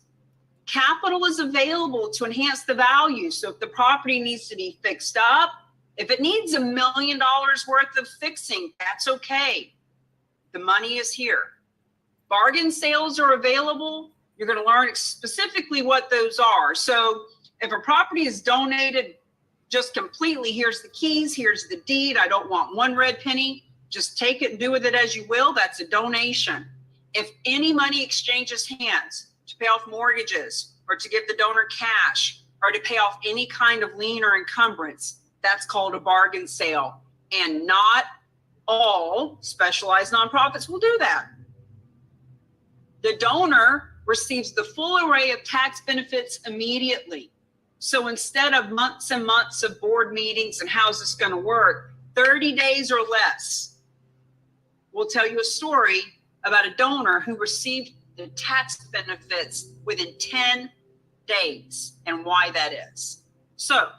S1: Capital is available to enhance the value. So if the property needs to be fixed up, if it needs $1 million worth of fixing, that's okay. The money is here. Bargain sales are available. You're going to learn specifically what those are. So if a property is donated just completely, here's the keys, here's the deed. I don't want one red penny. Just take it and do with it as you will. That's a donation. If any money exchanges hands to pay off mortgages or to give the donor cash or to pay off any kind of lien or encumbrance, that's called a bargain sale. And not all specialized nonprofits will do that. The donor receives the full array of tax benefits immediately. So instead of months and months of board meetings and how's this going to work, 30 days or less, we'll tell you a story about a donor who received the tax benefits within 10 days and why that is. So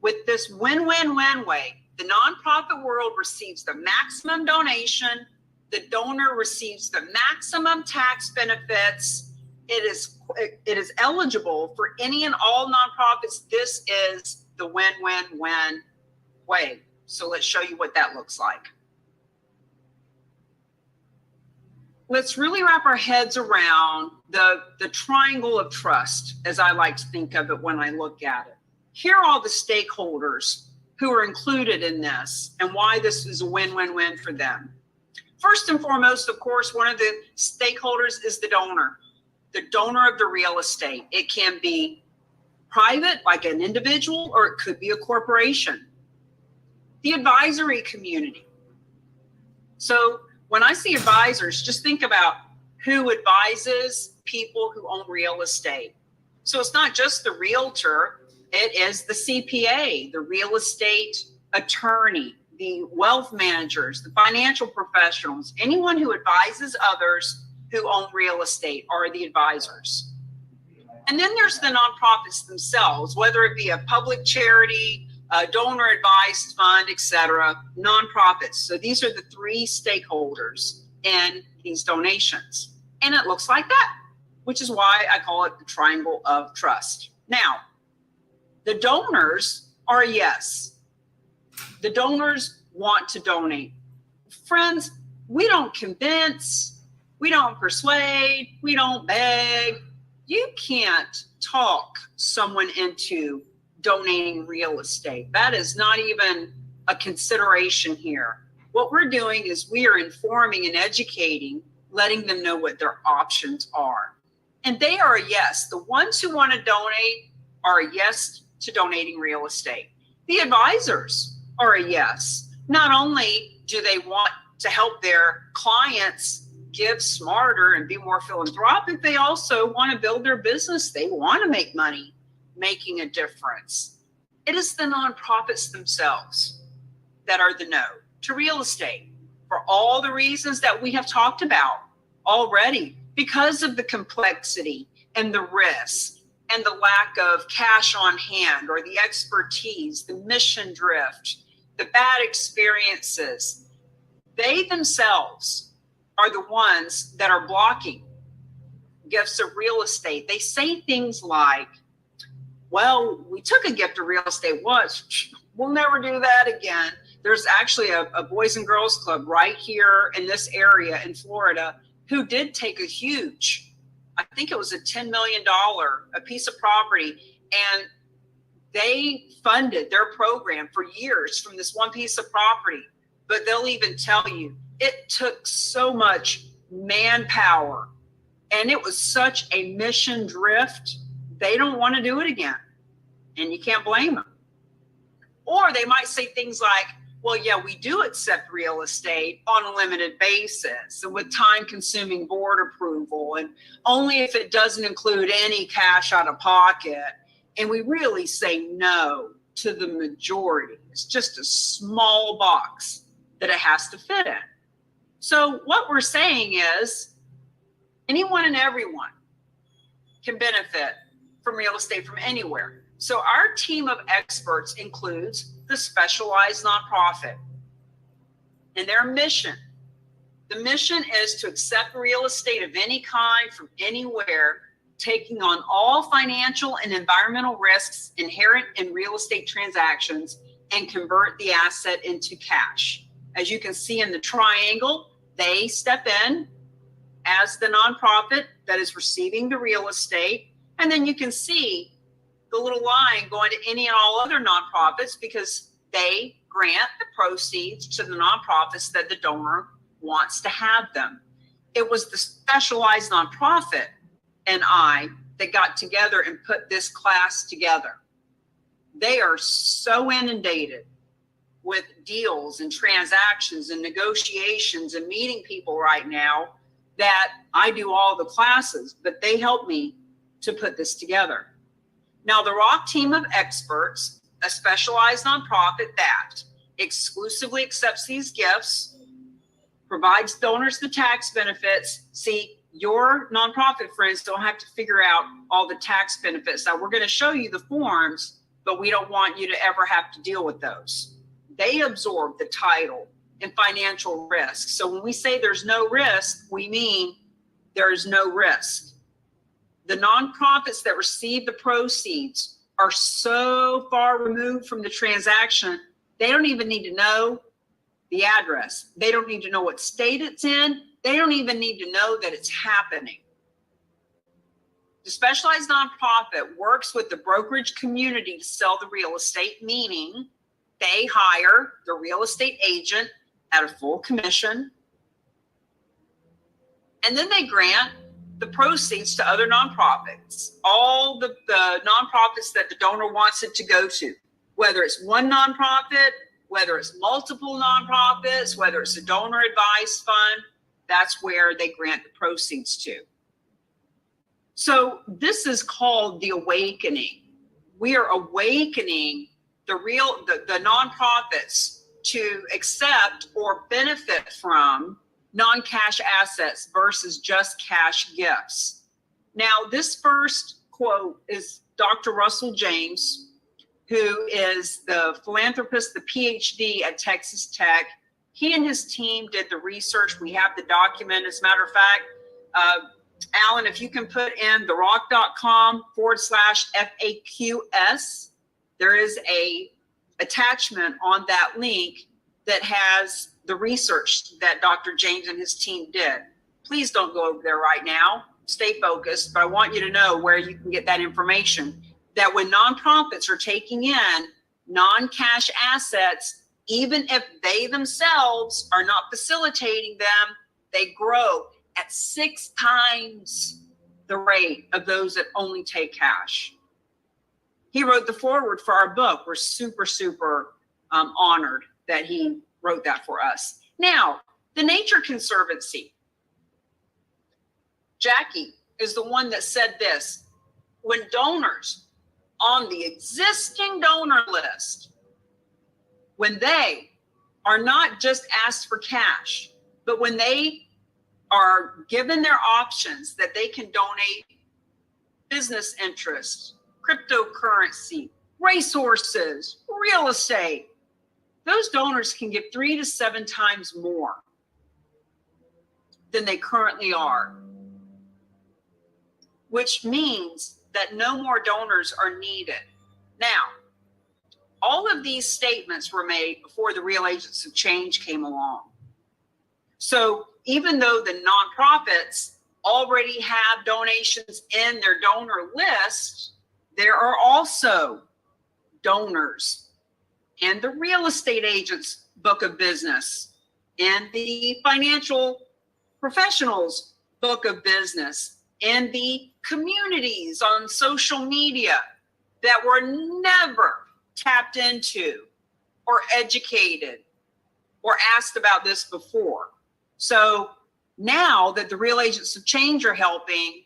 S1: with this win-win-win way, the nonprofit world receives the maximum donation, the donor receives the maximum tax benefits. It is eligible for any and all nonprofits. This is the win-win-win way. So let's show you what that looks like. Let's really wrap our heads around the triangle of trust, as I like to think of it when I look at it. Here are all the stakeholders who are included in this and why this is a win-win-win for them. First and foremost, of course, one of the stakeholders is the donor of the real estate. It can be private, like an individual, or it could be a corporation. The advisory community. So when I see advisors, just think about who advises people who own real estate. So it's not just the realtor, it is the CPA, the real estate attorney, the wealth managers, the financial professionals, anyone who advises others who own real estate are the advisors. And then there's the nonprofits themselves, whether it be a public charity, a donor advised fund, etc., nonprofits. So these are the three stakeholders in these donations. And it looks like that, which is why I call it the triangle of trust. Now, the donors are a yes. The donors want to donate. Friends, we don't convince, we don't persuade, we don't beg. You can't talk someone into donating real estate. That is not even a consideration here. What we're doing is we are informing and educating, letting them know what their options are. And they are a yes. The ones who want to donate are a yes to donating real estate. The advisors are a yes. Not only do they want to help their clients give smarter and be more philanthropic, they also want to build their business. They want to make money making a difference. It is the nonprofits themselves that are the no to real estate for all the reasons that we have talked about already, because of the complexity and the risk and the lack of cash on hand or the expertise, the mission drift, the bad experiences. They themselves are the ones that are blocking gifts of real estate. They say things like, well, we took a gift of real estate once, we'll never do that again. There's actually a Boys and Girls Club right here in this area in Florida who did take a huge, I think it was a $10 million, a piece of property, and they funded their program for years from this one piece of property. But they'll even tell you, it took so much manpower and it was such a mission drift, they don't want to do it again. And you can't blame them. Or they might say things like, well, yeah, we do accept real estate on a limited basis and with time-consuming board approval, and only if it doesn't include any cash out of pocket. And we really say no to the majority. It's just a small box that it has to fit in. So what we're saying is anyone and everyone can benefit from real estate from anywhere. So our team of experts includes the specialized nonprofit and their mission. The mission is to accept real estate of any kind from anywhere, taking on all financial and environmental risks inherent in real estate transactions and convert the asset into cash. As you can see in the triangle, they step in as the nonprofit that is receiving the real estate. And then you can see the little line going to any and all other nonprofits because they grant the proceeds to the nonprofits that the donor wants to have them. It was the specialized nonprofit and I that got together and put this class together. They are so inundated with deals and transactions and negotiations and meeting people right now that I do all the classes, but they help me to put this together. Now, the Rock team of experts, a specialized nonprofit that exclusively accepts these gifts, provides donors the tax benefits. See, your nonprofit friends don't have to figure out all the tax benefits. Now, we're going to show you the forms, but we don't want you to ever have to deal with those. They absorb the title and financial risk. So when we say there's no risk, we mean there's no risk. The nonprofits that receive the proceeds are so far removed from the transaction, they don't even need to know the address. They don't need to know what state it's in. They don't even need to know that it's happening. The specialized nonprofit works with the brokerage community to sell the real estate, meaning they hire the real estate agent at a full commission, and then they grant the proceeds to other nonprofits, all the nonprofits that the donor wants it to go to, whether it's one nonprofit whether it's multiple nonprofits, whether it's a donor advised fund, that's where they grant the proceeds to. So this is called the awakening. We are awakening the nonprofits to accept or benefit from non-cash assets versus just cash gifts. Now, this first quote is Dr. Russell James, who is the philanthropist, the PhD at Texas Tech. He and his team did the research. We have the document. As a matter of fact, Alan, if you can put in therock.com/FAQS, there is a attachment on that link that has the research that Dr. James and his team did. Please don't go over there right now. Stay focused, but I want you to know where you can get that information. That when nonprofits are taking in non-cash assets, even if they themselves are not facilitating them, they grow at 6 times the rate of those that only take cash. He wrote the foreword for our book. We're super, super honored that he wrote that for us. Now, the Nature Conservancy. Jackie is the one that said this: when donors on the existing donor list, when they are not just asked for cash, but when they are given their options that they can donate business interests, cryptocurrency, racehorses, real estate, those donors can give 3 to 7 times more than they currently are, which means that no more donors are needed. Now, all of these statements were made before the Real Agents of Change came along. So even though the nonprofits already have donations in their donor list, there are also donors in the real estate agent's book of business, in the financial professionals' book of business, in the communities on social media that were never tapped into or educated or asked about this before. So now that the Real Agents of Change are helping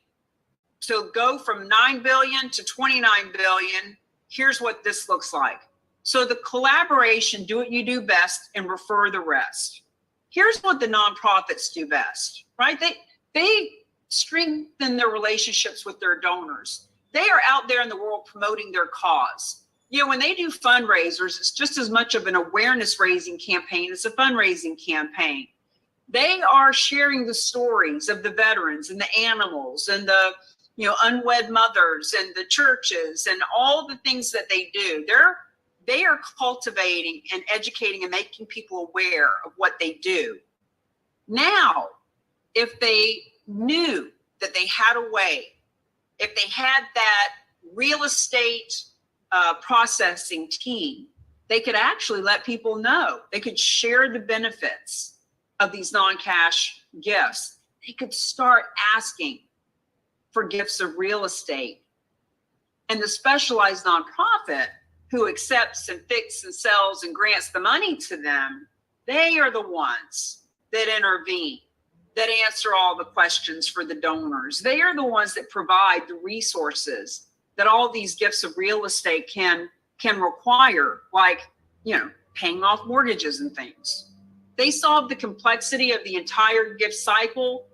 S1: to go from 9 billion to 29 billion, here's what this looks like. So the collaboration, do what you do best and refer the rest. Here's what the nonprofits do best, right? They strengthen their relationships with their donors. They are out there in the world promoting their cause. You know, when they do fundraisers, it's just as much of an awareness raising campaign as a fundraising campaign. They are sharing the stories of the veterans and the animals and the, you know, unwed mothers and the churches and all the things that they do. They are cultivating and educating and making people aware of what they do. Now, if they knew that they had a way, if they had that real estate processing team, they could actually let people know. They could share the benefits of these non-cash gifts. They could start asking for gifts of real estate. And the specialized nonprofit who accepts and fixes and sells and grants the money to them, they are the ones that intervene, that answer all the questions for the donors. They are the ones that provide the resources that all these gifts of real estate can require, like, you know, paying off mortgages and things. They solve the complexity of the entire gift cycle.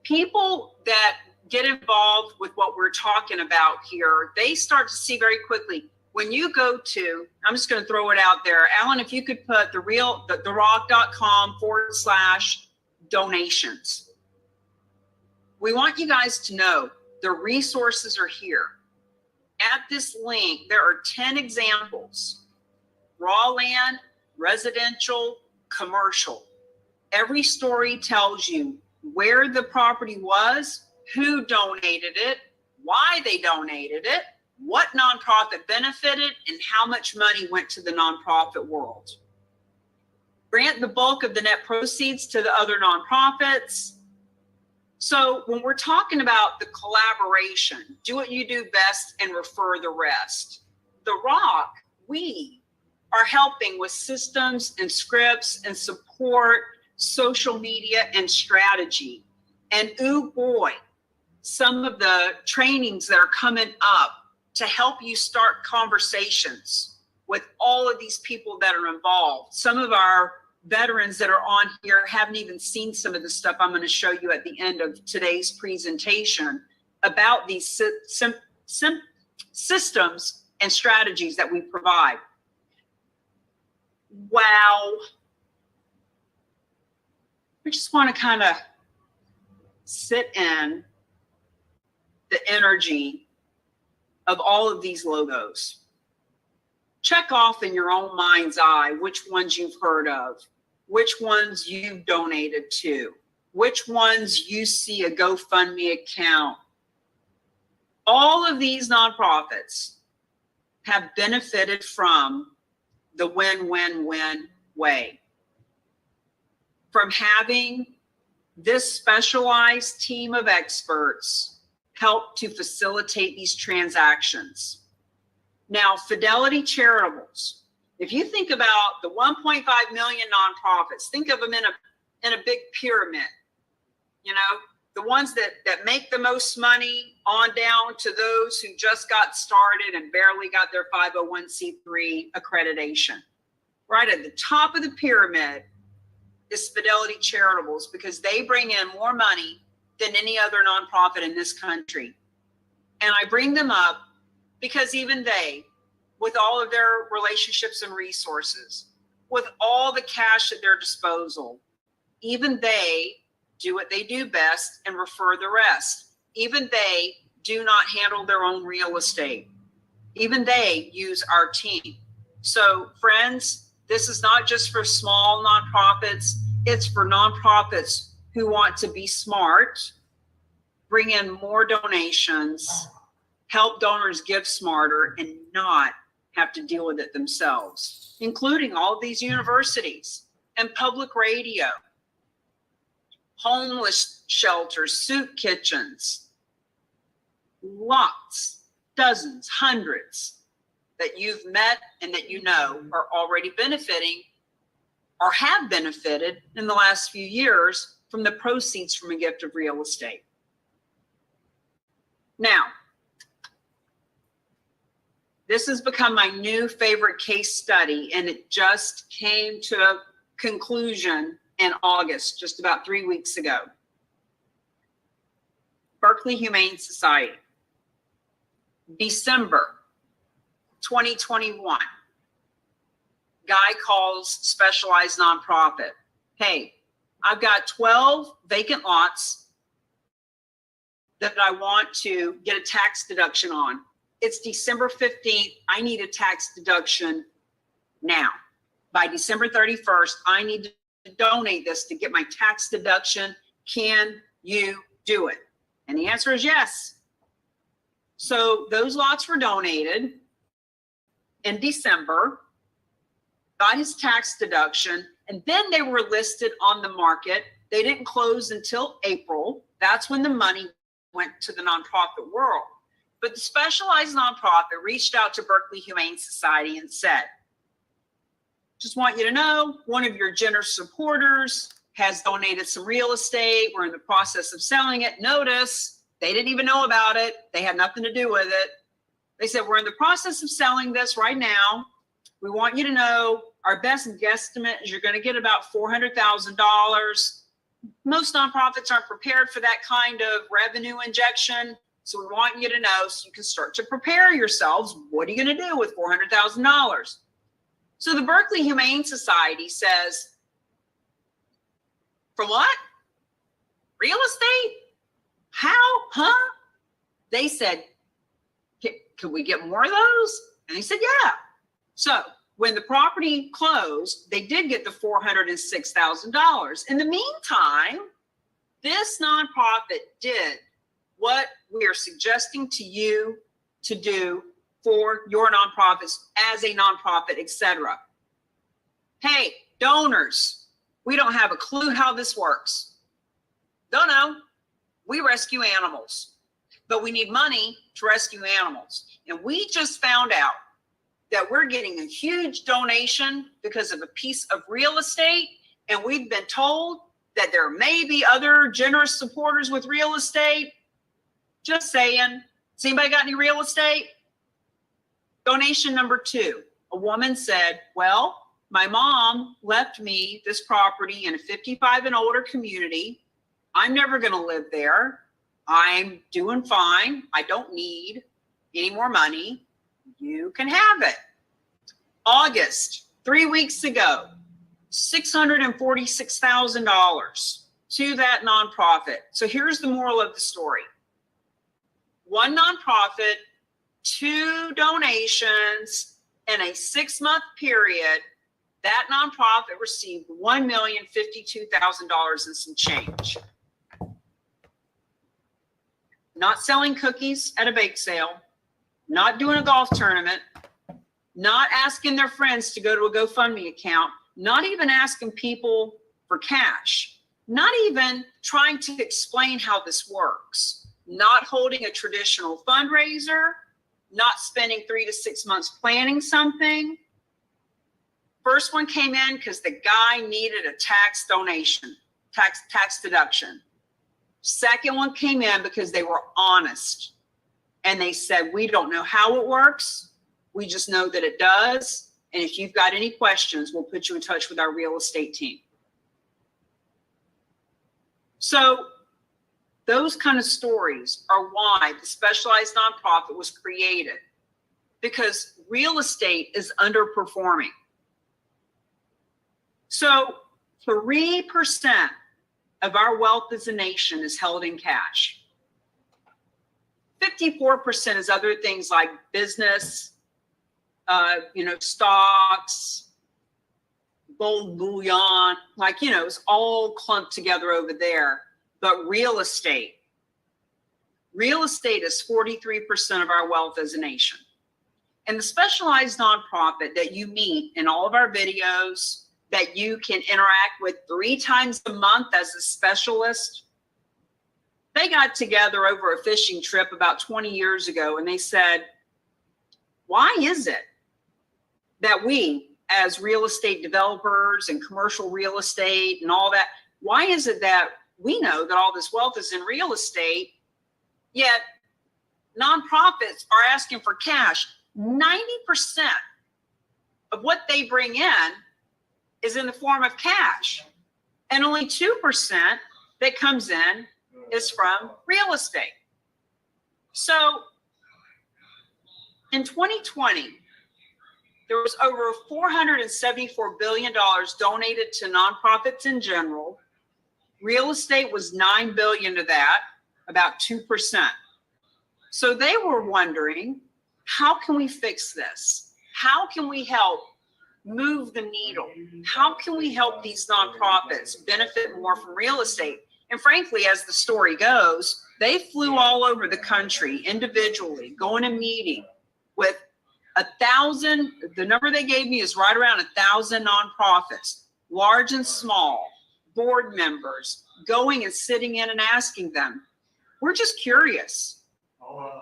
S1: People that get involved with what we're talking about here, they start to see very quickly. When you go to, I'm just going to throw it out there, Alan, if you could put therock.com/donations. We want you guys to know the resources are here. At this link, there are 10 examples: raw land, residential, commercial. Every story tells you where the property was, who donated it, why they donated it, what nonprofit benefited, and how much money went to the nonprofit world. Grant the bulk of the net proceeds to the other nonprofits. So when we're talking about the collaboration, do what you do best and refer the rest. The Rock, we are helping with systems and scripts and support, social media and strategy. And ooh boy, some of the trainings that are coming up to help you start conversations with all of these people that are involved. Some of our veterans that are on here haven't even seen some of the stuff I'm going to show you at the end of today's presentation about these systems and strategies that we provide. Wow. I just want to kind of sit in the energy of all of these logos. Check off in your own mind's eye which ones you've heard of, which ones you've donated to, which ones you see a GoFundMe account. All of these nonprofits have benefited from the win-win-win way. From having this specialized team of experts help to facilitate these transactions. Now, Fidelity Charitables, if you think about the 1.5 million nonprofits, think of them in a big pyramid, you know, the ones that make the most money on down to those who just got started and barely got their 501c3 accreditation. Right at the top of the pyramid is Fidelity Charitables, because they bring in more money than any other nonprofit in this country. And I bring them up because even they, with all of their relationships and resources, with all the cash at their disposal, even they do what they do best and refer the rest. Even they do not handle their own real estate. Even they use our team. So friends, this is not just for small nonprofits. It's for nonprofits who want to be smart, bring in more donations, help donors give smarter, and not have to deal with it themselves, including all of these universities and public radio, homeless shelters, soup kitchens, lots, dozens, hundreds that you've met and that you know are already benefiting or have benefited in the last few years from the proceeds from a gift of real estate. Now, this has become my new favorite case study, and it just came to a conclusion in August, just about 3 weeks ago. Berkeley Humane Society, December 2021. Guy calls specialized nonprofit. Hey, I've got 12 vacant lots that I want to get a tax deduction on. It's December 15th. I need a tax deduction now. By December 31st, I need to donate this to get my tax deduction. Can you do it? And the answer is yes. So those lots were donated in December, got his tax deduction, and then they were listed on the market. They didn't close until April. That's when the money went to the nonprofit world. But the specialized nonprofit reached out to Berkeley Humane Society and said, just want you to know, one of your generous supporters has donated some real estate. We're in the process of selling it. Notice, they didn't even know about it. They had nothing to do with it. They said, we're in the process of selling this right now. We want you to know our best guesstimate is you're going to get about $400,000. Most nonprofits aren't prepared for that kind of revenue injection. So we want you to know so you can start to prepare yourselves. What are you going to do with $400,000? So the Berkeley Humane Society says, for what? Real estate? How? Huh? They said, could we get more of those? And they said, yeah. So when the property closed, they did get the $406,000. In the meantime, this nonprofit did what we are suggesting to you to do for your nonprofits as a nonprofit, etc. Hey, donors, we don't have a clue how this works. Don't know. We rescue animals, but we need money to rescue animals. And we just found out that we're getting a huge donation because of a piece of real estate, and we've been told that there may be other generous supporters with real estate. Just saying. Has anybody got any real estate? Donation number 2. A woman said, well, my mom left me this property in a 55 and older community. I'm never going to live there. I'm doing fine. I don't need any more money. You can have it. August, 3 weeks ago, $646,000 to that nonprofit. So here's the moral of the story. One nonprofit, 2 donations in a 6-month period. That nonprofit received $1,052,000 and some change. Not selling cookies at a bake sale, not doing a golf tournament, not asking their friends to go to a GoFundMe account, not even asking people for cash, not even trying to explain how this works, not holding a traditional fundraiser, not spending 3 to 6 months planning something. First one came in because the guy needed a tax donation, tax deduction. Second one came in because they were honest. And they said, we don't know how it works. We just know that it does. And if you've got any questions, we'll put you in touch with our real estate team. So those kind of stories are why the specialized nonprofit was created, because real estate is underperforming. So 3% of our wealth as a nation is held in cash. 54% is other things like business, stocks, gold bullion, it's all clumped together over there. But real estate is 43% of our wealth as a nation. And the specialized nonprofit that you meet in all of our videos, that you can interact with 3 times a month as a specialist, they got together over a fishing trip about 20 years ago, and they said, why is it that we, as real estate developers and commercial real estate and all that, why is it that we know that all this wealth is in real estate, yet nonprofits are asking for cash? 90% of what they bring in is in the form of cash, and only 2% that comes in is from real estate. So in 2020, there was over $474 billion donated to nonprofits in general. Real estate was $9 billion of that, about 2%. So they were wondering, how can we fix this? How can we help move the needle? How can we help these nonprofits benefit more from real estate? And frankly, as the story goes, they flew all over the country individually, going to meeting with 1,000. The number they gave me is right around 1,000 nonprofits, large and small, board members, going and sitting in and asking them, we're just curious.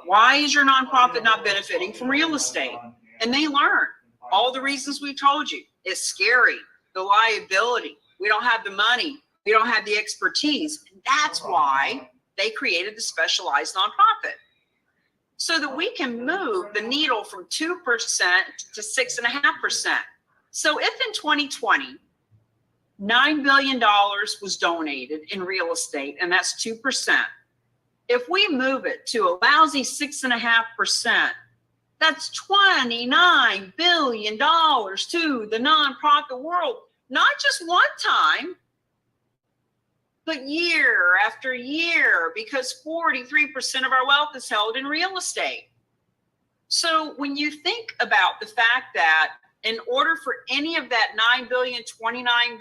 S1: Why is your nonprofit not benefiting from real estate? And they learn all the reasons we told you. It's scary, the liability. We don't have the money. We don't have the expertise. And that's why they created the specialized nonprofit, so that we can move the needle from 2% to 6.5%. So if in 2020, $9 billion was donated in real estate, and that's 2%. If we move it to a lousy 6.5%, that's $29 billion to the nonprofit world, not just one time, but year after year, because 43% of our wealth is held in real estate. So when you think about the fact that in order for any of that 9 billion, 29 billion,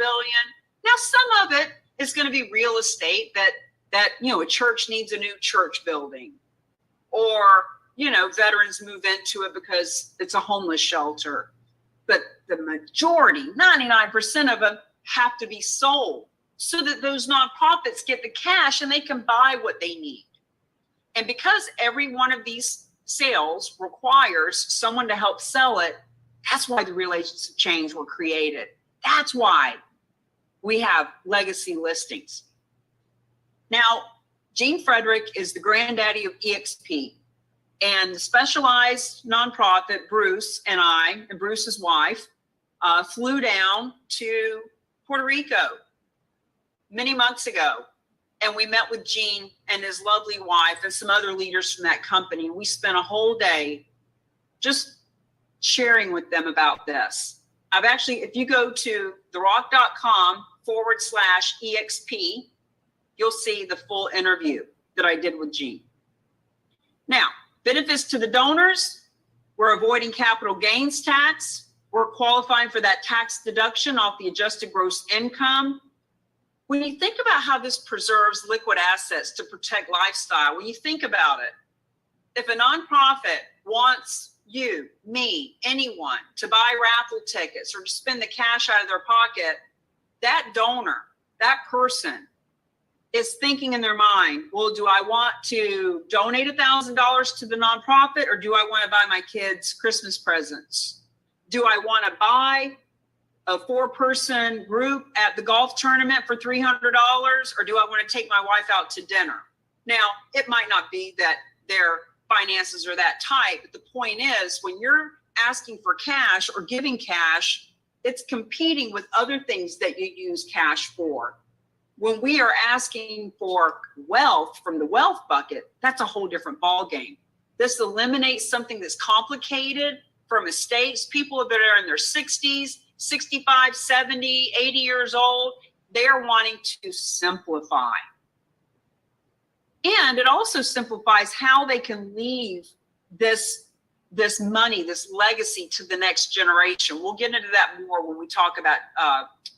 S1: now some of it is going to be real estate that a church needs a new church building, or veterans move into it because it's a homeless shelter. But the majority, 99% of them, have to be sold so that those nonprofits get the cash and they can buy what they need. And because every one of these sales requires someone to help sell it, That's why the Real Agents of Change were created. That's why we have legacy listings. Now, Gene Frederick is the granddaddy of EXP, and the specialized nonprofit, Bruce and I, and Bruce's wife, flew down to Puerto Rico many months ago. And we met with Gene and his lovely wife and some other leaders from that company. We spent a whole day just sharing with them about this. I've actually, if you go to therock.com/EXP, you'll see the full interview that I did with Gene. Now, benefits to the donors, we're avoiding capital gains tax. We're qualifying for that tax deduction off the adjusted gross income. When you think about how this preserves liquid assets to protect lifestyle, when you think about it, if a nonprofit wants you, me, anyone to buy raffle tickets or to spend the cash out of their pocket, that donor, that person is thinking in their mind, well, do I want to donate $1,000 to the nonprofit, or do I want to buy my kids Christmas presents? Do I want to buy a 4-person group at the golf tournament for $300, or do I want to take my wife out to dinner? Now, it might not be that their finances are that tight, but the point is, when you're asking for cash or giving cash, it's competing with other things that you use cash for. When we are asking for wealth from the wealth bucket, that's a whole different ballgame. This eliminates something that's complicated from estates. People that are in their 60s, 65, 70, 80 years old, they're wanting to simplify. And it also simplifies how they can leave this money, this legacy to the next generation. We'll get into that more when we talk about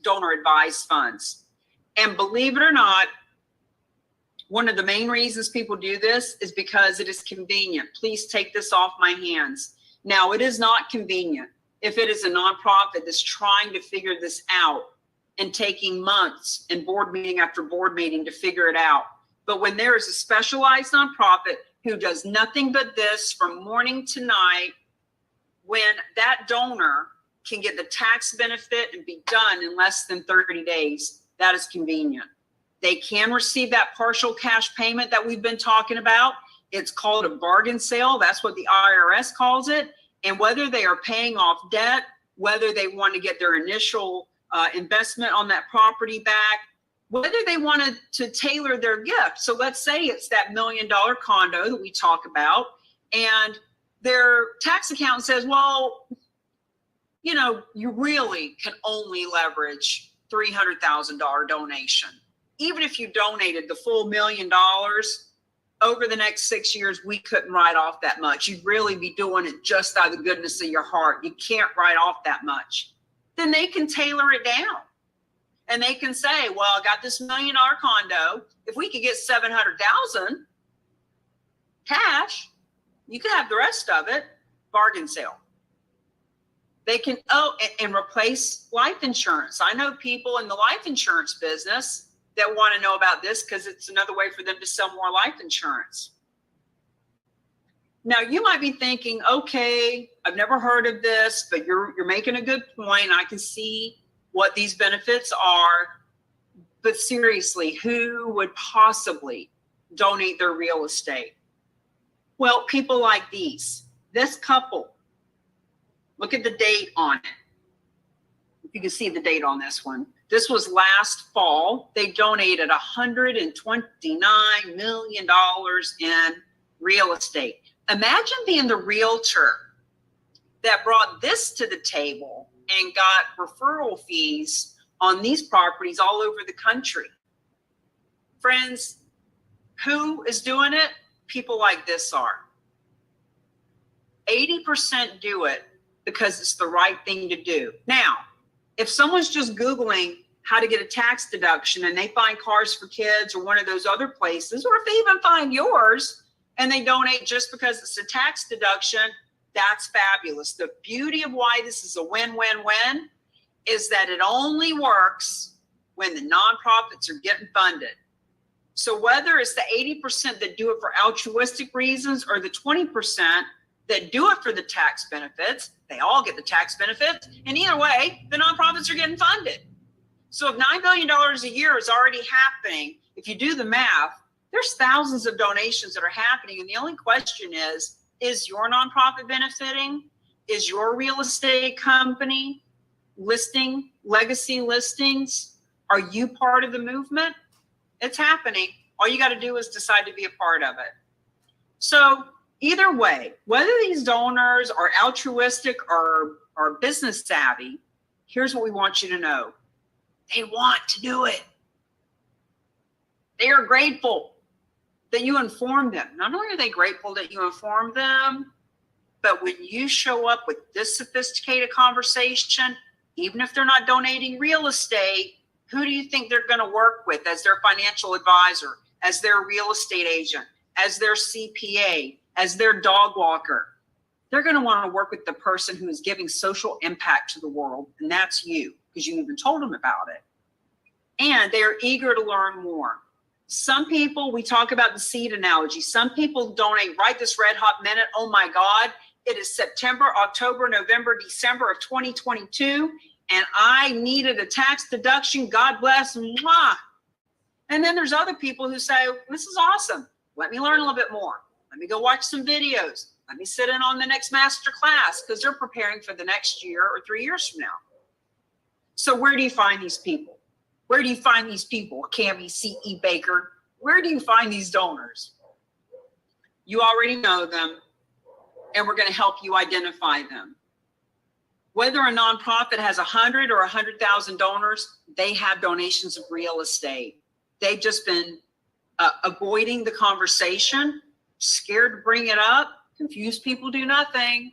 S1: donor advised funds. And believe it or not, one of the main reasons people do this is because it is convenient. Please take this off my hands. Now, it is not convenient if it is a nonprofit that's trying to figure this out and taking months and board meeting after board meeting to figure it out. But when there is a specialized nonprofit who does nothing but this from morning to night, when that donor can get the tax benefit and be done in less than 30 days, that is convenient. They can receive that partial cash payment that we've been talking about. It's called a bargain sale. That's what the IRS calls it. And whether they are paying off debt, whether they want to get their initial investment on that property back, whether they wanted to tailor their gift. So let's say it's that $1 million condo that we talk about, and their tax accountant says, well, you know, you really can only leverage $300,000 donation. Even if you donated the full $1 million over the next 6 years, we couldn't write off that much. You'd really be doing it just out of the goodness of your heart. You can't write off that much. Then they can tailor it down. And they can say, well, I got this $1 million condo. If we could get $700,000 cash, you can have the rest of it, bargain sale. They can, and replace life insurance. I know people in the life insurance business that want to know about this because it's another way for them to sell more life insurance. Now, you might be thinking, okay, I've never heard of this, but you're making a good point. I can see what these benefits are, but seriously, who would possibly donate their real estate? Well, people like these. This couple, look at the date on it. You can see the date on this one. This was last fall. They donated $129 million in real estate. Imagine being the realtor that brought this to the table and got referral fees on these properties all over the country. Friends, who is doing it? People like this are. 80% do it because it's the right thing to do. Now, if someone's just Googling how to get a tax deduction and they find Cars for Kids or one of those other places, or if they even find yours and they donate just because it's a tax deduction, that's fabulous. The beauty of why this is a win-win-win is that it only works when the nonprofits are getting funded. So whether it's the 80% that do it for altruistic reasons or the 20%, that do it for the tax benefits. They all get the tax benefits. And either way, the nonprofits are getting funded. So if $9 billion a year is already happening, if you do the math, there's thousands of donations that are happening. And the only question is your nonprofit benefiting? Is your real estate company listing legacy listings? Are you part of the movement? It's happening. All you got to do is decide to be a part of it. So either way, whether these donors are altruistic or business savvy, here's what we want you to know. They want to do it. They are grateful that you informed them. Not only are they grateful that you informed them, but when you show up with this sophisticated conversation, even if they're not donating real estate, who do you think they're going to work with as their financial advisor, as their real estate agent, as their CPA, as their dog walker? They're going to want to work with the person who is giving social impact to the world, and that's you, because you even told them about it. And they are eager to learn more. Some people, we talk about the seed analogy. Some people donate right this red hot minute. Oh my God, it is September, October, November, December of 2022, and I needed a tax deduction. God bless. Mwah. And then there's other people who say, this is awesome. Let me learn a little bit more. Let me go watch some videos. Let me sit in on the next master class, because they're preparing for the next year or 3 years from now. So where do you find these people? Where do you find these people? Cammie, C.E. Baker. Where do you find these donors? You already know them, and we're going to help you identify them. Whether a nonprofit has 100 or 100,000 donors, they have donations of real estate. They've just been avoiding the conversation, scared to bring it up. Confused people do nothing.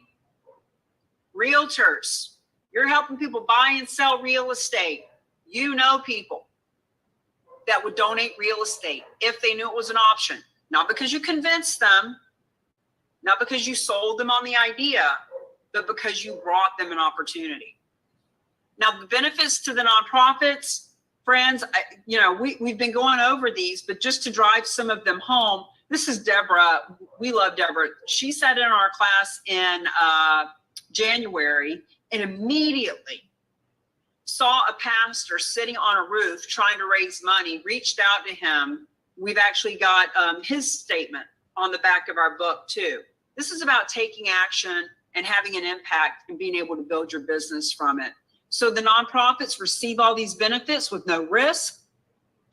S1: Realtors, you're helping people buy and sell real estate. You know people that would donate real estate if they knew it was an option. Not because you convinced them, not because you sold them on the idea, but because you brought them an opportunity. Now, the benefits to the nonprofits, friends, we've been going over these, but just to drive some of them home, this is Deborah. We love Deborah. She sat in our class in January and immediately saw a pastor sitting on a roof trying to raise money, reached out to him. We've actually got his statement on the back of our book too. This is about taking action and having an impact and being able to build your business from it. So the nonprofits receive all these benefits with no risk,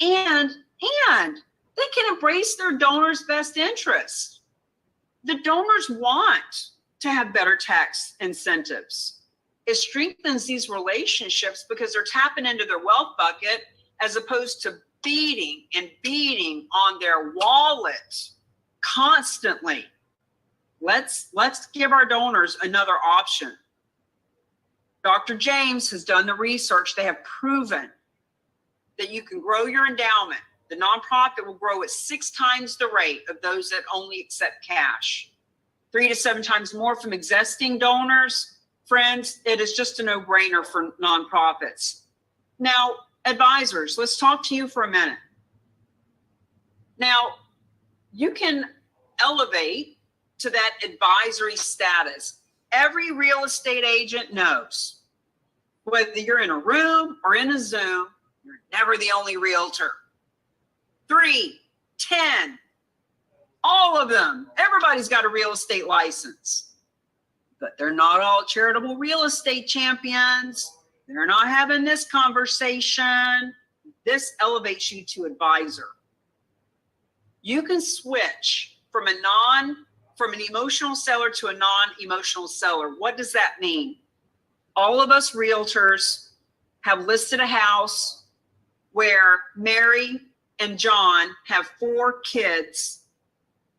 S1: and they can embrace their donors' best interests. The donors want to have better tax incentives. It strengthens these relationships because they're tapping into their wealth bucket as opposed to beating on their wallet constantly. Let's give our donors another option. Dr. James has done the research. They have proven that you can grow your endowment. The nonprofit will grow at 6 times the rate of those that only accept cash. 3 to 7 times more from existing donors. Friends, it is just a no-brainer for nonprofits. Now, advisors, let's talk to you for a minute. Now, you can elevate to that advisory status. Every real estate agent knows, whether you're in a room or in a Zoom, you're never the only realtor. 3, 10, all of them. Everybody's got a real estate license, but they're not all charitable real estate champions. They're not having this conversation. This elevates you to advisor. You can switch from an emotional seller to a non-emotional seller. What does that mean? All of us realtors have listed a house where Mary and John have 4 kids,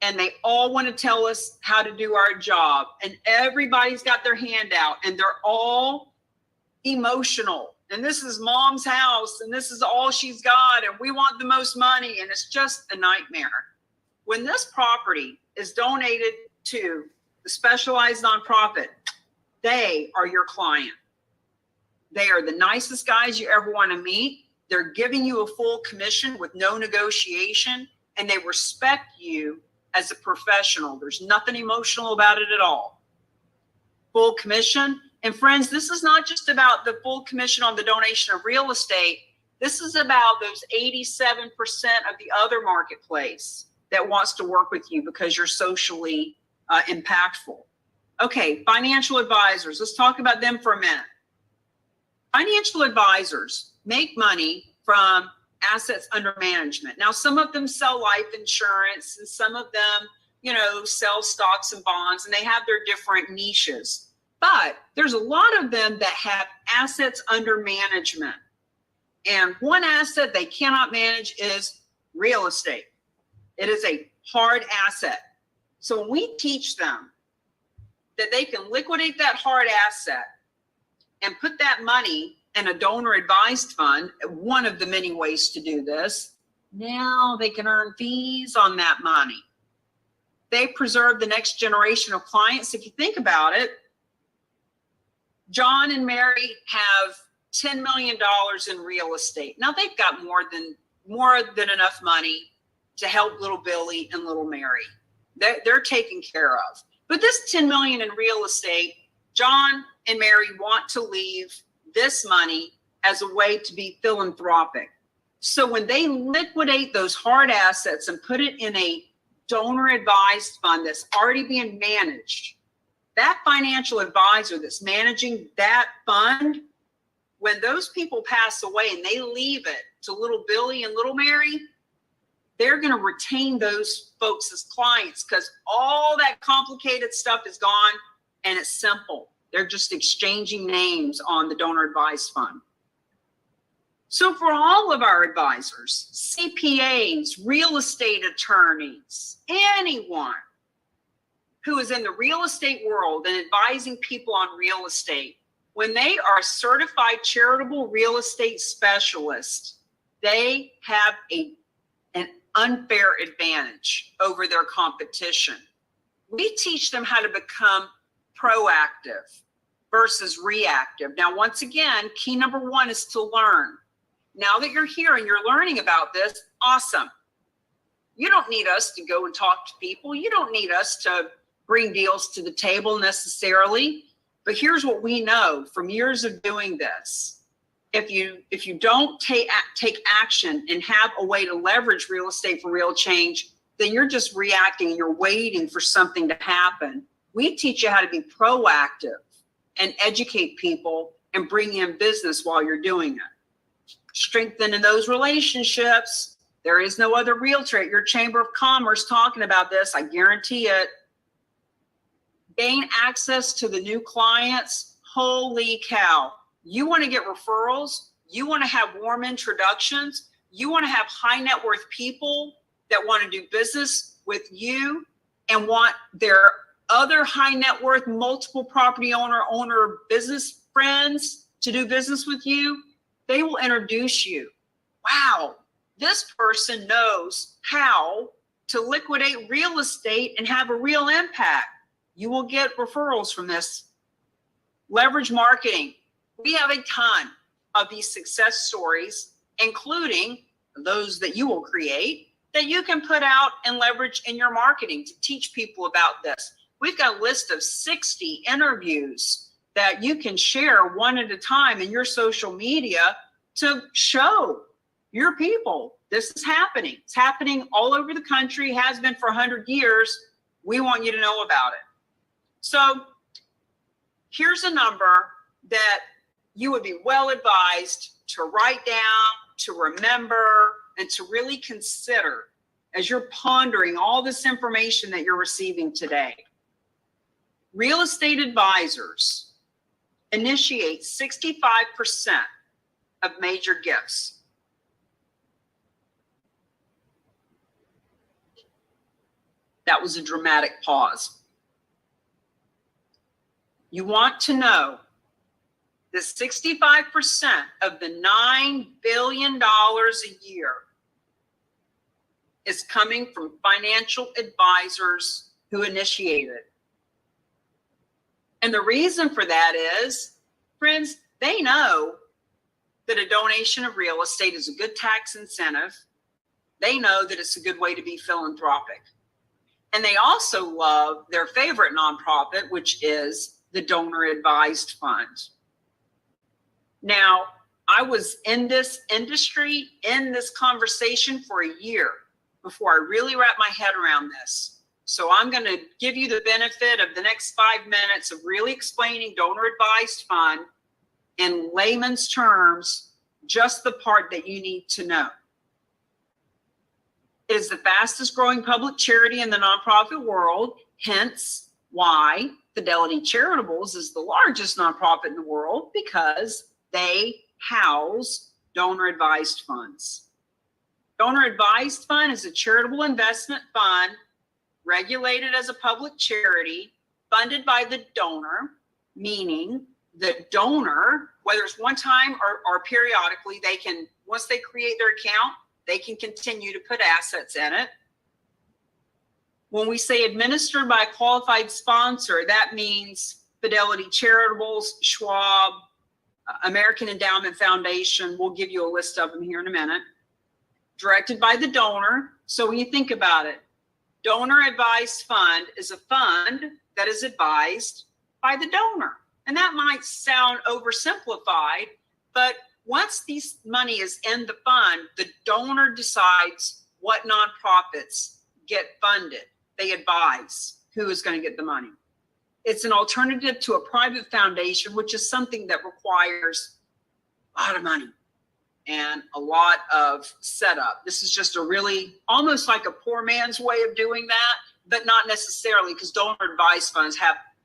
S1: and they all want to tell us how to do our job. And everybody's got their hand out, and they're all emotional. And this is mom's house, and this is all she's got, and we want the most money, and it's just a nightmare. When this property is donated to the specialized nonprofit, they are your client. They are the nicest guys you ever want to meet. They're giving you a full commission with no negotiation, and they respect you as a professional. There's nothing emotional about it at all. Full commission. And friends, this is not just about the full commission on the donation of real estate. This is about those 87% of the other marketplace that wants to work with you because you're socially impactful. Okay, financial advisors. Let's talk about them for a minute. Financial advisors make money from assets under management. Now, some of them sell life insurance and some of them, you know, sell stocks and bonds, and they have their different niches. But there's a lot of them that have assets under management. And one asset they cannot manage is real estate. It is a hard asset. So when we teach them that they can liquidate that hard asset and put that money in a donor advised fund, one of the many ways to do this, now they can earn fees on that money. They preserve the next generation of clients. If you think about it, John and Mary have $10 million in real estate. Now they've got more than enough money to help little Billy and little Mary. They're taken care of. But this 10 million in real estate, John and Mary want to leave this money as a way to be philanthropic. So when they liquidate those hard assets and put it in a donor advised fund that's already being managed, that financial advisor that's managing that fund, when those people pass away and they leave it to little Billy and little Mary, they're going to retain those folks as clients because all that complicated stuff is gone and it's simple. They're just exchanging names on the donor advised fund. So for all of our advisors, CPAs, real estate attorneys, anyone who is in the real estate world and advising people on real estate, when they are a certified charitable real estate specialist, they have an unfair advantage over their competition. We teach them how to become proactive versus reactive. Now, once again, key number one is to learn. Now that you're here and you're learning about this, awesome. You don't need us to go and talk to people. You don't need us to bring deals to the table necessarily. But here's what we know from years of doing this. If you don't take action and have a way to leverage real estate for real change, then you're just reacting and you're waiting for something to happen. We teach you how to be proactive and educate people and bring in business while you're doing it. Strengthening those relationships. There is no other realtor at your Chamber of Commerce talking about this. I guarantee it. Gain access to the new clients. Holy cow. You want to get referrals. You want to have warm introductions. You want to have high net worth people that want to do business with you and want their other high net worth, multiple property owner business friends to do business with you. They will introduce you. Wow, this person knows how to liquidate real estate and have a real impact. You will get referrals from this. Leverage marketing. We have a ton of these success stories, including those that you will create, that you can put out and leverage in your marketing to teach people about this. We've got a list of 60 interviews that you can share one at a time in your social media to show your people this is happening. It's happening all over the country, has been for 100 years. We want you to know about it. So here's a number that you would be well advised to write down, to remember, and to really consider as you're pondering all this information that you're receiving today. Real estate advisors initiate 65% of major gifts. That was a dramatic pause. You want to know that 65% of the $9 billion a year is coming from financial advisors who initiate it. And the reason for that is, friends, they know that a donation of real estate is a good tax incentive. They know that it's a good way to be philanthropic. And they also love their favorite nonprofit, which is the Donor Advised Fund. Now, I was in this industry, in this conversation for a year before I really wrapped my head around this. So I'm going to give you the benefit of the next 5 minutes of really explaining Donor Advised Fund in layman's terms, just the part that you need to know. It is the fastest growing public charity in the nonprofit world, hence why Fidelity Charitables is the largest nonprofit in the world, because they house donor advised funds. Donor Advised Fund is a charitable investment fund regulated as a public charity, funded by the donor, meaning the donor, whether it's one time or periodically, they can, once they create their account, they can continue to put assets in it. When we say administered by a qualified sponsor, that means Fidelity Charitables, Schwab, American Endowment Foundation. We'll give you a list of them here in a minute. Directed by the donor. So when you think about it, Donor Advised Fund is a fund that is advised by the donor. And that might sound oversimplified, but once this money is in the fund, the donor decides what nonprofits get funded. They advise who is going to get the money. It's an alternative to a private foundation, which is something that requires a lot of money and a lot of setup. This is just a really, almost like a poor man's way of doing that, but not necessarily, because donor advised funds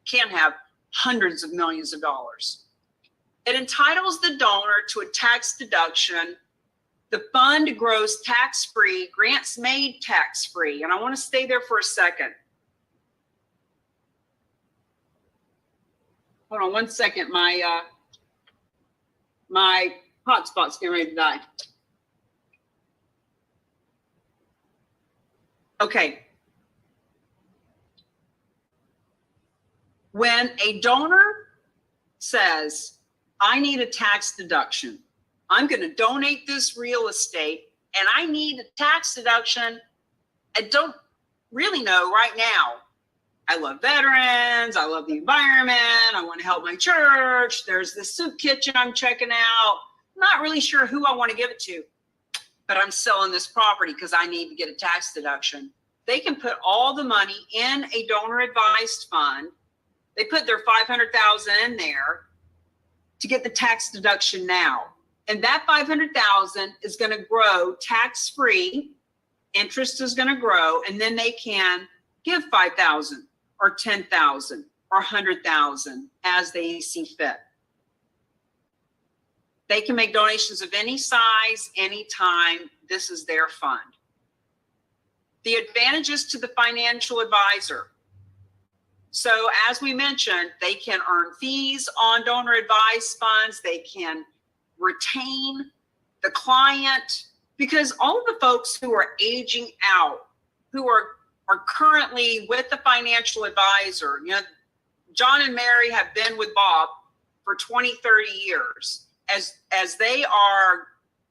S1: can have hundreds of millions of dollars. It entitles the donor to a tax deduction. The fund grows tax-free, grants made tax-free. And I want to stay there for a second. Hold on one second. My hotspot's getting ready to die. Okay. When a donor says, I need a tax deduction, I'm going to donate this real estate and I need a tax deduction, I don't really know right now. I love veterans. I love the environment. I want to help my church. There's this soup kitchen I'm checking out. I'm not really sure who I want to give it to, but I'm selling this property because I need to get a tax deduction. They can put all the money in a donor advised fund. They put their $500,000 in there to get the tax deduction now. And that $500,000 is going to grow tax-free. Interest is going to grow, and then they can give $5,000 or $10,000 or $100,000 as they see fit. They can make donations of any size, anytime. This is their fund. The advantages to the financial advisor. So as we mentioned, they can earn fees on donor advised funds. They can retain the client, because all of the folks who are aging out, who are currently with the financial advisor, you know, John and Mary have been with Bob for 20, 30 years. As they are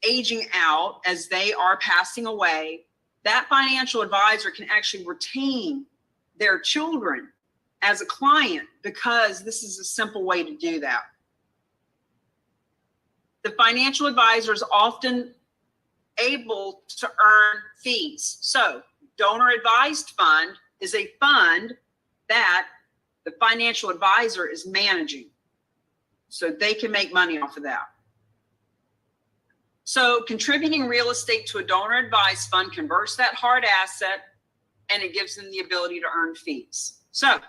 S1: aging out, as they are passing away, that financial advisor can actually retain their children as a client, because this is a simple way to do that. The financial advisor is often able to earn fees. So donor advised fund is a fund that the financial advisor is managing, so they can make money off of that. So contributing real estate to a donor advised fund converts that hard asset, and it gives them the ability to earn fees. So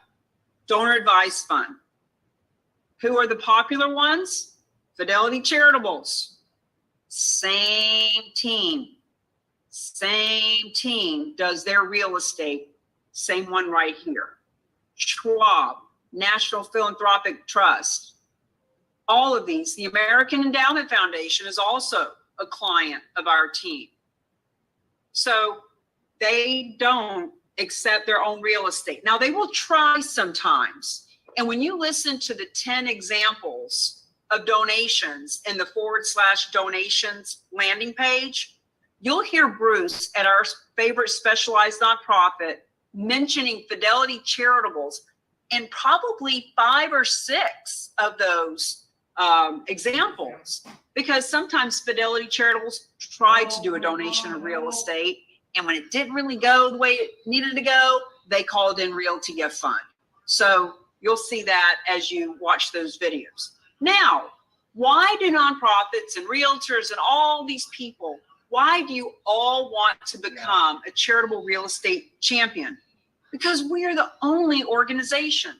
S1: donor advised fund. Who are the popular ones? Fidelity Charitables. Same team does their real estate. Same one right here. Schwab, National Philanthropic Trust. All of these. The American Endowment Foundation is also a client of our team. So they don't accept their own real estate. Now, they will try sometimes. And when you listen to the 10 examples of donations in the /donations landing page, you'll hear Bruce at our favorite specialized nonprofit mentioning Fidelity Charitables in probably 5 or 6 of those examples, because sometimes Fidelity Charitables tried to do a donation of real estate, and when it didn't really go the way it needed to go, they called in Realty Gift Fund. So you'll see that as you watch those videos. Now, why do nonprofits and realtors and all these people, why do you all want to become a charitable real estate champion? Because we are the only organization.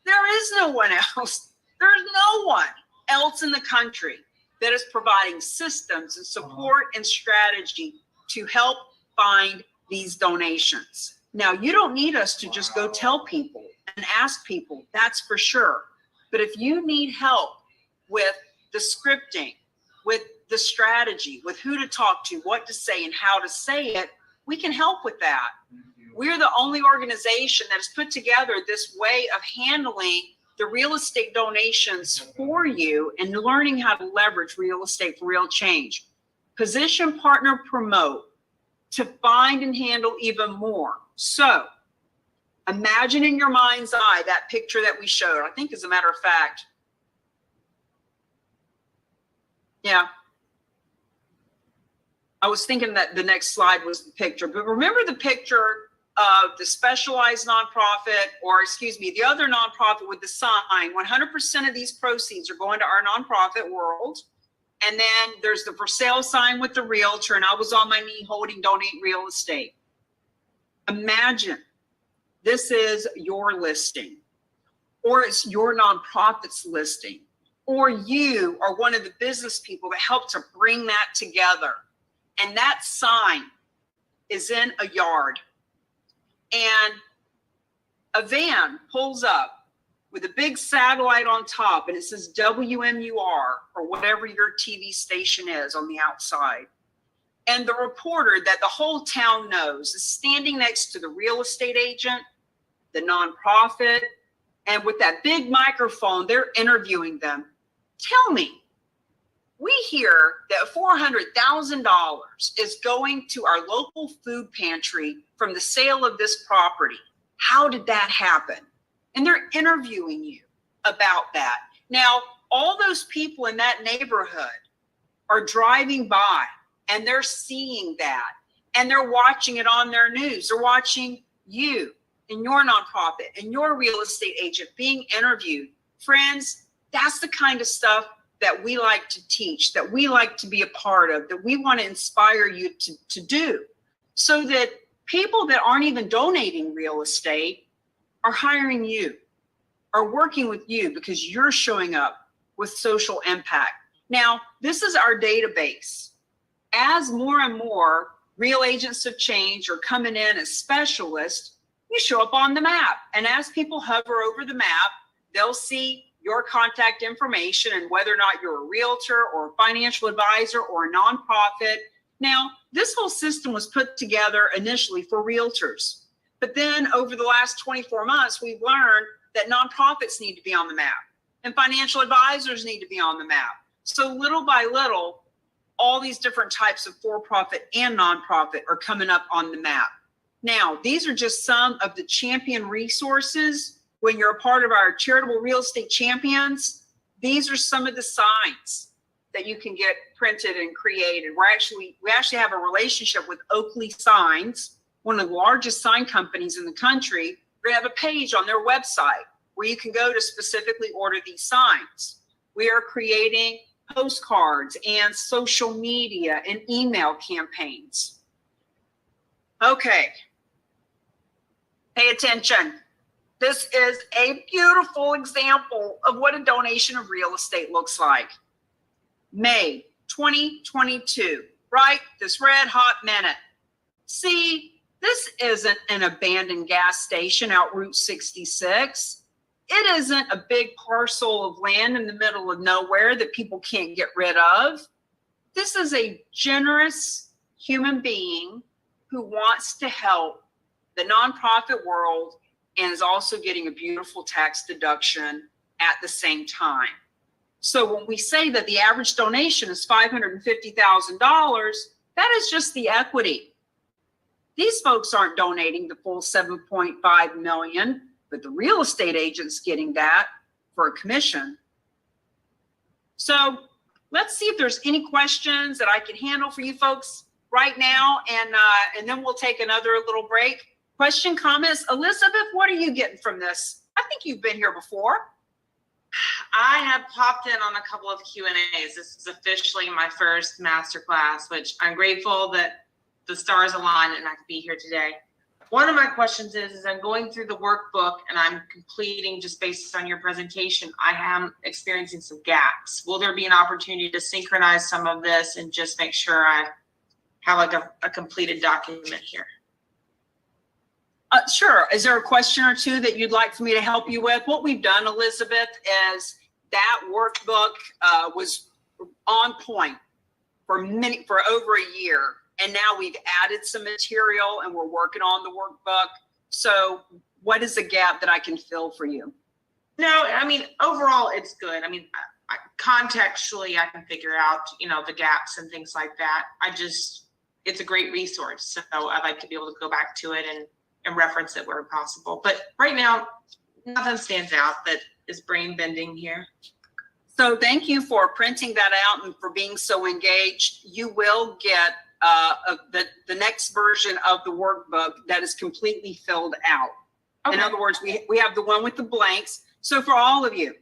S1: There is no one else. There's no one else in the country that is providing systems and support and strategy to help find these donations. Now, you don't need us to just go tell people and ask people, that's for sure. But if you need help with the scripting, with the strategy, with who to talk to, what to say, and how to say it, we can help with that. We're the only organization that has put together this way of handling the real estate donations for you and learning how to leverage real estate for real change. Position, partner, promote to find and handle even more. So imagine in your mind's eye that picture that we showed. I think, as a matter of fact, yeah, I was thinking that the next slide was the picture, but remember the picture of the specialized nonprofit, or excuse me, the other nonprofit with the sign, 100% of these proceeds are going to our nonprofit world. And then there's the for sale sign with the realtor, and I was on my knee holding donate real estate. Imagine this is your listing, or it's your nonprofit's listing, or you are one of the business people that helped to bring that together. And that sign is in a yard, and a van pulls up with a big satellite on top, and it says WMUR, or whatever your TV station is on the outside. And the reporter that the whole town knows is standing next to the real estate agent, the nonprofit, and with that big microphone, they're interviewing them. Tell me, we hear that $400,000 is going to our local food pantry from the sale of this property. How did that happen? And they're interviewing you about that. Now, all those people in that neighborhood are driving by, and they're seeing that, and they're watching it on their news. They're watching you and your nonprofit and your real estate agent being interviewed. Friends, that's the kind of stuff that we like to teach, that we like to be a part of, that we want to inspire you to do, so that people that aren't even donating real estate are hiring you, are working with you, because you're showing up with social impact. Now, this is our database. As more and more real agents of change are coming in as specialists, you show up on the map. And as people hover over the map, they'll see your contact information and whether or not you're a realtor or a financial advisor or a nonprofit. Now, this whole system was put together initially for realtors. But then over the last 24 months, we've learned that nonprofits need to be on the map and financial advisors need to be on the map. So little by little, all these different types of for-profit and nonprofit are coming up on the map. Now, these are just some of the champion resources. When you're a part of our charitable real estate champions, these are some of the signs that you can get printed and created. We actually have a relationship with Oakley Signs, one of the largest sign companies in the country. We're gonna have a page on their website where you can go to specifically order these signs. We are creating postcards and social media and email campaigns. Okay, pay attention. This is a beautiful example of what a donation of real estate looks like. May 2022, right? This red hot minute. See, this isn't an abandoned gas station out Route 66. It isn't a big parcel of land in the middle of nowhere that people can't get rid of. This is a generous human being who wants to help the nonprofit world and is also getting a beautiful tax deduction at the same time. So when we say that the average donation is $550,000, that is just the equity. These folks aren't donating the full 7.5 million, but the real estate agent's getting that for a commission. So let's see if there's any questions that I can handle for you folks right now, and then we'll take another little break. Question, comments? Elizabeth, what are you getting from this? I think you've been here before.
S6: I have popped in on a couple of Q&As. This is officially my first masterclass, which I'm grateful that the stars aligned and I could be here today. One of my questions is I'm going through the workbook and I'm completing, just based on your presentation, I am experiencing some gaps. Will there be an opportunity to synchronize some of this and just make sure I have like a completed document here?
S1: Sure. Is there a question or two that you'd like for me to help you with? What we've done, Elizabeth, is that workbook was on point for over a year. And now we've added some material and we're working on the workbook. So what is the gap that I can fill for you?
S6: No, I mean, overall, it's good. I mean, contextually, I can figure out, the gaps and things like that. It's a great resource. So I'd like to be able to go back to it and reference it where possible. But right now, nothing stands out that is brain bending here.
S1: So thank you for printing that out and for being so engaged. You will get the next version of the workbook that is completely filled out. Okay. In other words, we have the one with the blanks. So for all of you,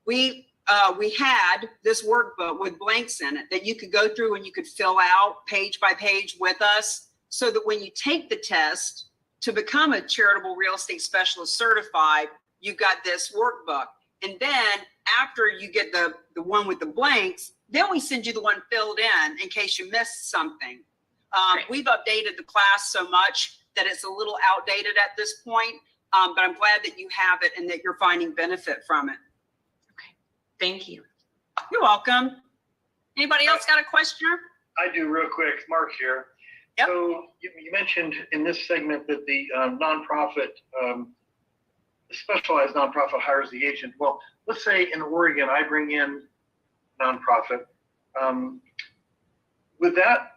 S1: we had this workbook with blanks in it that you could go through and you could fill out page by page with us, so that when you take the test to become a charitable real estate specialist certified, you've got this workbook. And then after you get the one with the blanks, then we send you the one filled in case you missed something. We've updated the class so much that it's a little outdated at this point, but I'm glad that you have it and that you're finding benefit from it.
S6: Okay, thank you.
S1: You're welcome. Anybody else got a question?
S7: I do, real quick. Mark here.
S1: Yep.
S7: So you mentioned in this segment that the nonprofit, the specialized nonprofit hires the agent. Well, let's say in Oregon, I bring in nonprofit. Would I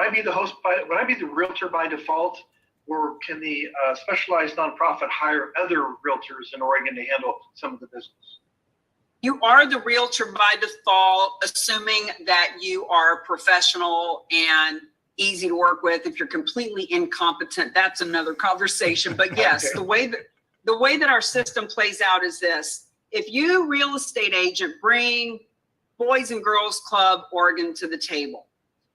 S7: be the host would I be the realtor by default, or can the specialized nonprofit hire other realtors in Oregon to handle some of the business?
S1: You are the realtor by default, assuming that you are professional and easy to work with. If you're completely incompetent, that's another conversation. But yes, okay. the way that our system plays out is this: if you, real estate agent, bring Boys and Girls Club Oregon to the table,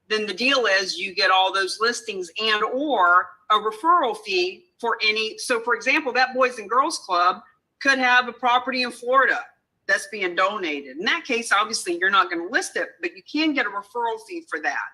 S1: then the deal is you get all those listings and or a referral fee for any. So for example, that Boys and Girls Club could have a property in Florida that's being donated. In that case, obviously you're not going to list it, but you can get a referral fee for that.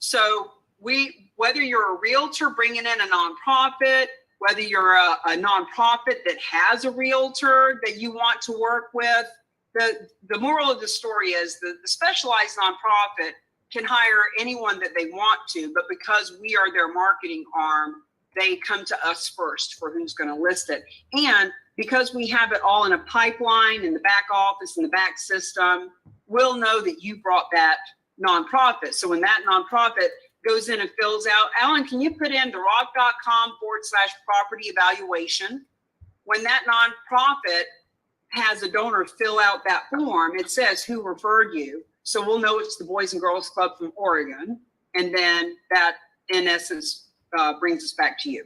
S1: So whether you're a realtor bringing in a nonprofit, whether you're a nonprofit that has a realtor that you want to work with, the moral of the story is that the specialized nonprofit can hire anyone that they want to, but because we are their marketing arm, they come to us first for who's going to list it. And because we have it all in a pipeline in the back office, in the back system, we'll know that you brought that nonprofit. So when that nonprofit goes in and fills out, Alan, can you put in therock.com/property evaluation? When that nonprofit has a donor fill out that form, it says who referred you. So we'll know it's the Boys and Girls Club from Oregon. And then that, in essence, brings us back to you.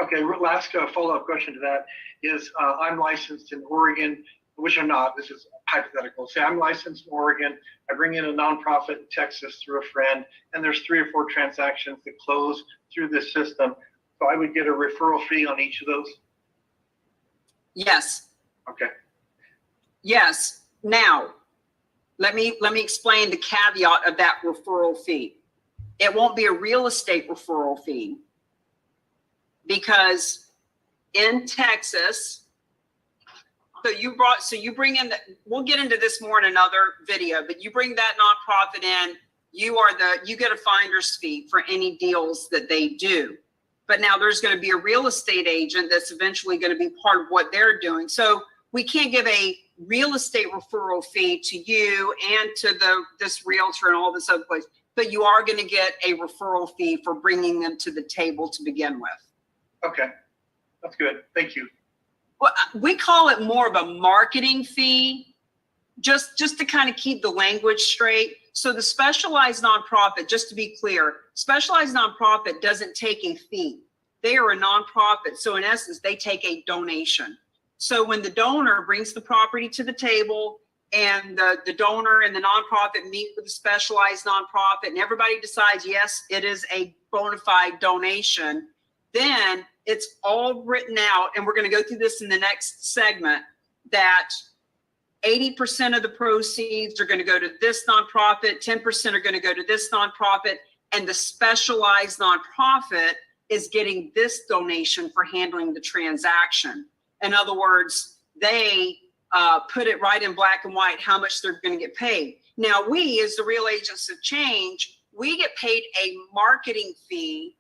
S7: Okay, last follow-up question to that is I'm licensed in Oregon, which I'm not. This is hypothetical. Say I'm licensed in Oregon. I bring in a nonprofit in Texas through a friend, and there's 3 or 4 transactions that close through this system. So I would get a referral fee on each of those?
S1: Yes.
S7: Okay.
S1: Yes. Now, let me explain the caveat of that referral fee. It won't be a real estate referral fee because in Texas, so you bring in we'll get into this more in another video, but you bring that nonprofit in, you get a finder's fee for any deals that they do. But now there's going to be a real estate agent that's eventually going to be part of what they're doing. So we can't give a real estate referral fee to you and to this realtor and all this other place. but you are going to get a referral fee for bringing them to the table to begin with.
S7: Okay, that's good. Thank you.
S1: Well, we call it more of a marketing fee, just to kind of keep the language straight. So the specialized nonprofit, just to be clear, specialized nonprofit doesn't take a fee. They are a nonprofit. So in essence, they take a donation. So when the donor brings the property to the table and the donor and the nonprofit meet with the specialized nonprofit and everybody decides, yes, it is a bona fide donation, then it's all written out. And we're going to go through this in the next segment, that 80% of the proceeds are going to go to this nonprofit, 10% are going to go to this nonprofit, and the specialized nonprofit is getting this donation for handling the transaction. In other words, they put it right in black and white how much they're going to get paid. Now, we, as the Real Agents of Change, we get paid a marketing fee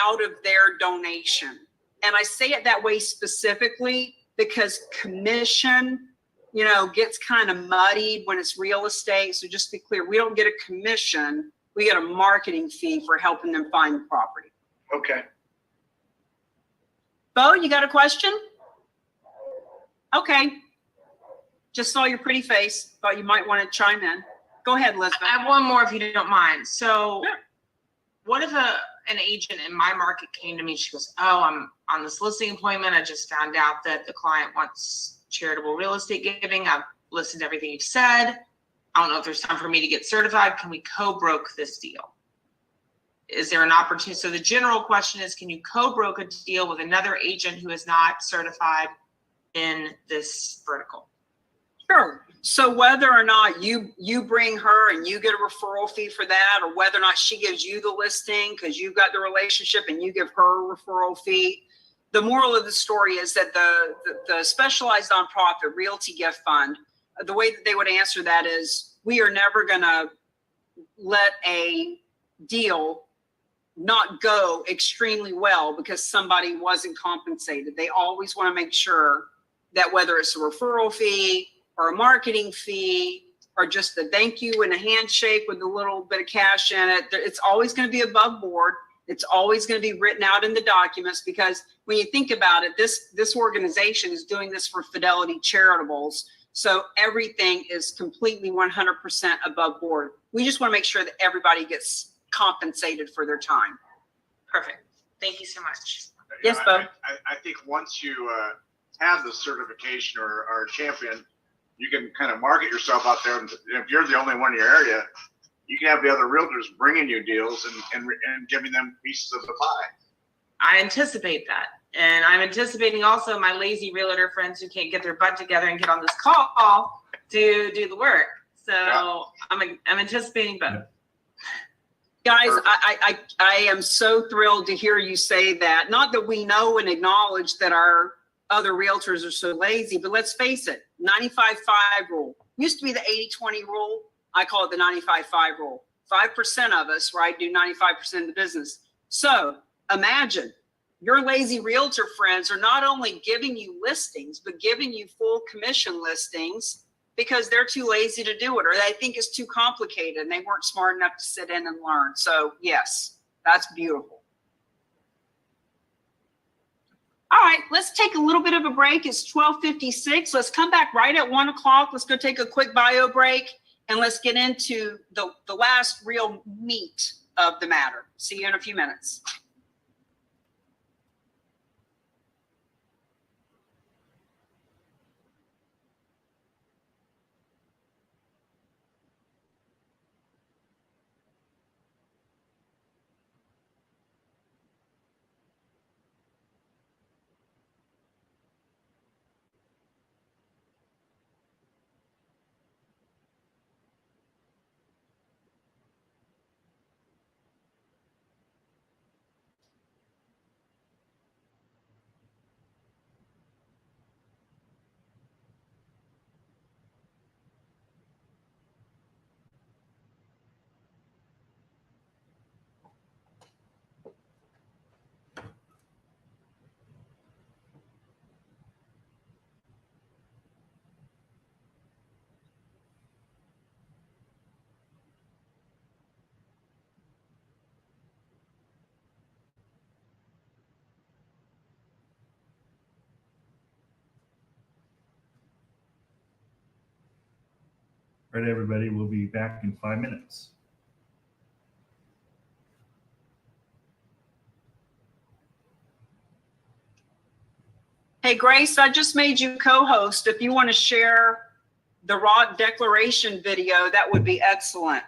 S1: out of their donation. And I say it that way specifically because commission, you know, gets kind of muddied when it's real estate. So just to be clear, we don't get a commission. We get a marketing fee for helping them find the property.
S7: Okay.
S1: Bo, you got a question? Okay. Just saw your pretty face. Thought you might want to chime in. Go ahead, Elizabeth.
S6: I have one more if you don't mind. So
S1: Sure.
S6: what if an agent in my market came to me, she goes, oh, I'm on this listing appointment. I just found out that the client wants charitable real estate giving. I've listened to everything you've said. I don't know if there's time for me to get certified. Can we co-broke this deal? Is there an opportunity? So the general question is, can you co-broke a deal with another agent who is not certified in this vertical?
S1: Sure. So whether or not you bring her and you get a referral fee for that, or whether or not she gives you the listing because you've got the relationship and you give her a referral fee, the moral of the story is that the specialized nonprofit Realty Gift Fund, the way that they would answer that is, we are never going to let a deal not go extremely well because somebody wasn't compensated. They always want to make sure that whether it's a referral fee or a marketing fee or just a thank you and a handshake with a little bit of cash in it, it's always going to be above board. It's always going to be written out in the documents, because when you think about it, this organization is doing this for Fidelity Charitables. So everything is completely 100% above board. We just want to make sure that everybody gets compensated for their time.
S6: Perfect. Thank you so much.
S1: Yes, Bo.
S5: I think once you have the certification or a champion, you can kind of market yourself out there. And if you're the only one in your area, you can have the other realtors bringing you deals and giving them pieces of the pie.
S6: I anticipate that. And I'm anticipating also my lazy realtor friends who can't get their butt together and get on this call to do the work. So yeah. I'm anticipating both.
S1: Guys, I am so thrilled to hear you say that. Not that we know and acknowledge that our other realtors are so lazy, but let's face it, 95-5 rule. Used to be the 80-20 rule. I call it the 95-5 rule. 5% of us, right, do 95% of the business. So imagine your lazy realtor friends are not only giving you listings, but giving you full commission listings because they're too lazy to do it, or they think it's too complicated and they weren't smart enough to sit in and learn. So yes, that's beautiful. All right, let's take a little bit of a break. It's 12:56. Let's come back right at 1 o'clock. Let's go take a quick bio break and let's get into the last real meat of the matter. See you in a few minutes.
S3: All right, everybody, we'll be back in 5 minutes.
S1: Hey, Grace, I just made you co-host. If you want to share the Rock Declaration video, that would be excellent.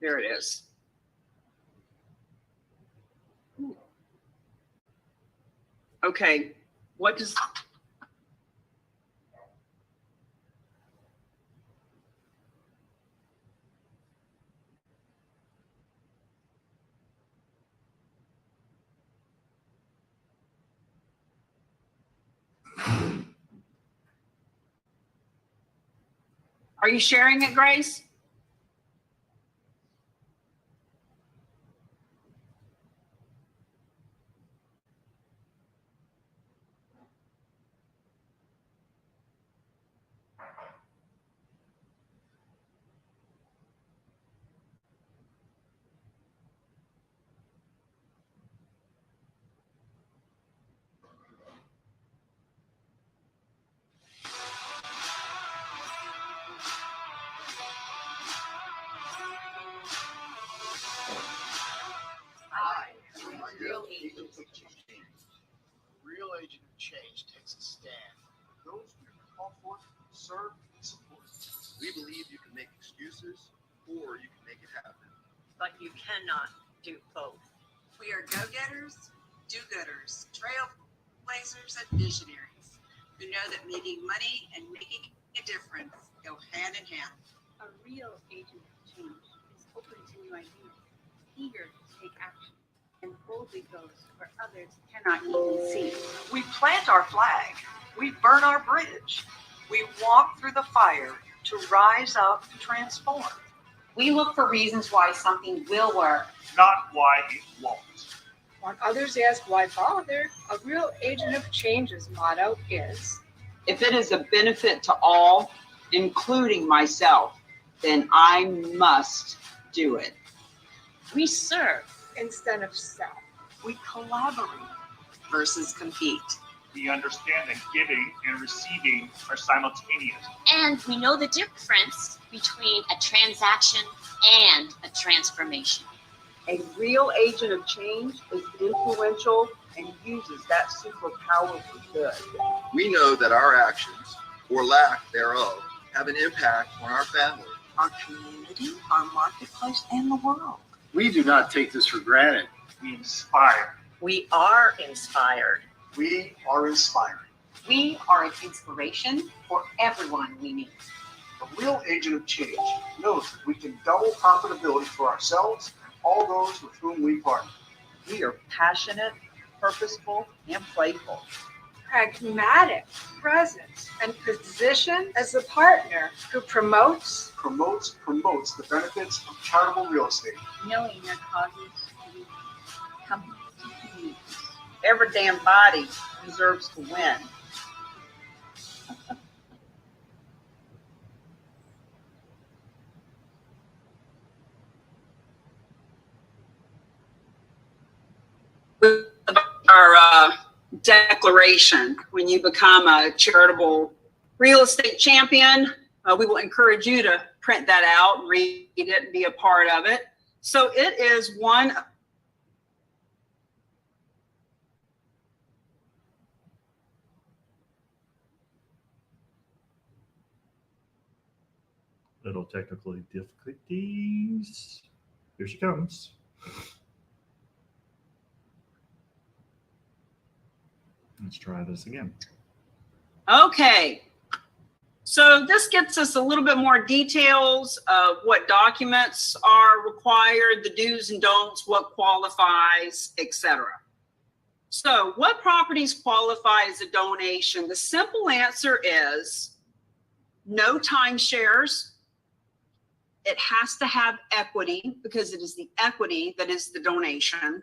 S1: There it is. Okay, what does... Are you sharing it, Grace?
S8: Real agents of change. Real agent of change takes a stand. Those we call for, serve, and support.
S2: We believe you can make excuses or you can make it happen.
S9: But you cannot do both. We are go-getters, do-gooders, trailblazers, and visionaries who know that making money and making a difference go hand in hand.
S10: A real agent of change is open to new ideas, eager to take action, and boldly goes where others cannot even see.
S11: We plant our flag. We burn our bridge. We walk through the fire to rise up and transform.
S12: We look for reasons why something will work,
S3: Not why it won't.
S13: When others ask why bother, a real agent of change's motto is,
S1: If it is a benefit to all, including myself, then I must do it.
S10: We serve
S13: instead of self.
S11: We collaborate
S9: Versus compete.
S3: We understand that giving and receiving are simultaneous.
S10: and we know the difference between a transaction and a transformation.
S1: A real agent of change is influential and uses that superpower for good.
S2: We know that our actions, or lack thereof, have an impact on our family,
S11: our community, our marketplace, and the world.
S8: We do not take this for granted.
S3: We inspire.
S9: We are inspired.
S8: We are inspiring.
S12: we are an inspiration for everyone we meet.
S8: A real agent of change knows that we can double profitability for ourselves and all those with whom we partner.
S1: We are passionate, purposeful, and playful.
S13: Pragmatic, present, and positioned as a partner who promotes
S8: Promotes the benefits of charitable real estate.
S10: Knowing their causes to be companies to communities.
S1: Every damn body deserves to win. Our declaration, when you become a charitable real estate champion, we will encourage you to print that out, read it, and be a part of it. So it is one.
S3: Little technical difficulties. Here she comes. Let's try this again.
S1: Okay. So this gets us a little bit more details of what documents are required, the do's and don'ts, what qualifies, etc. So what properties qualify as a donation? The simple answer is no timeshares. It has to have equity because it is the equity that is the donation,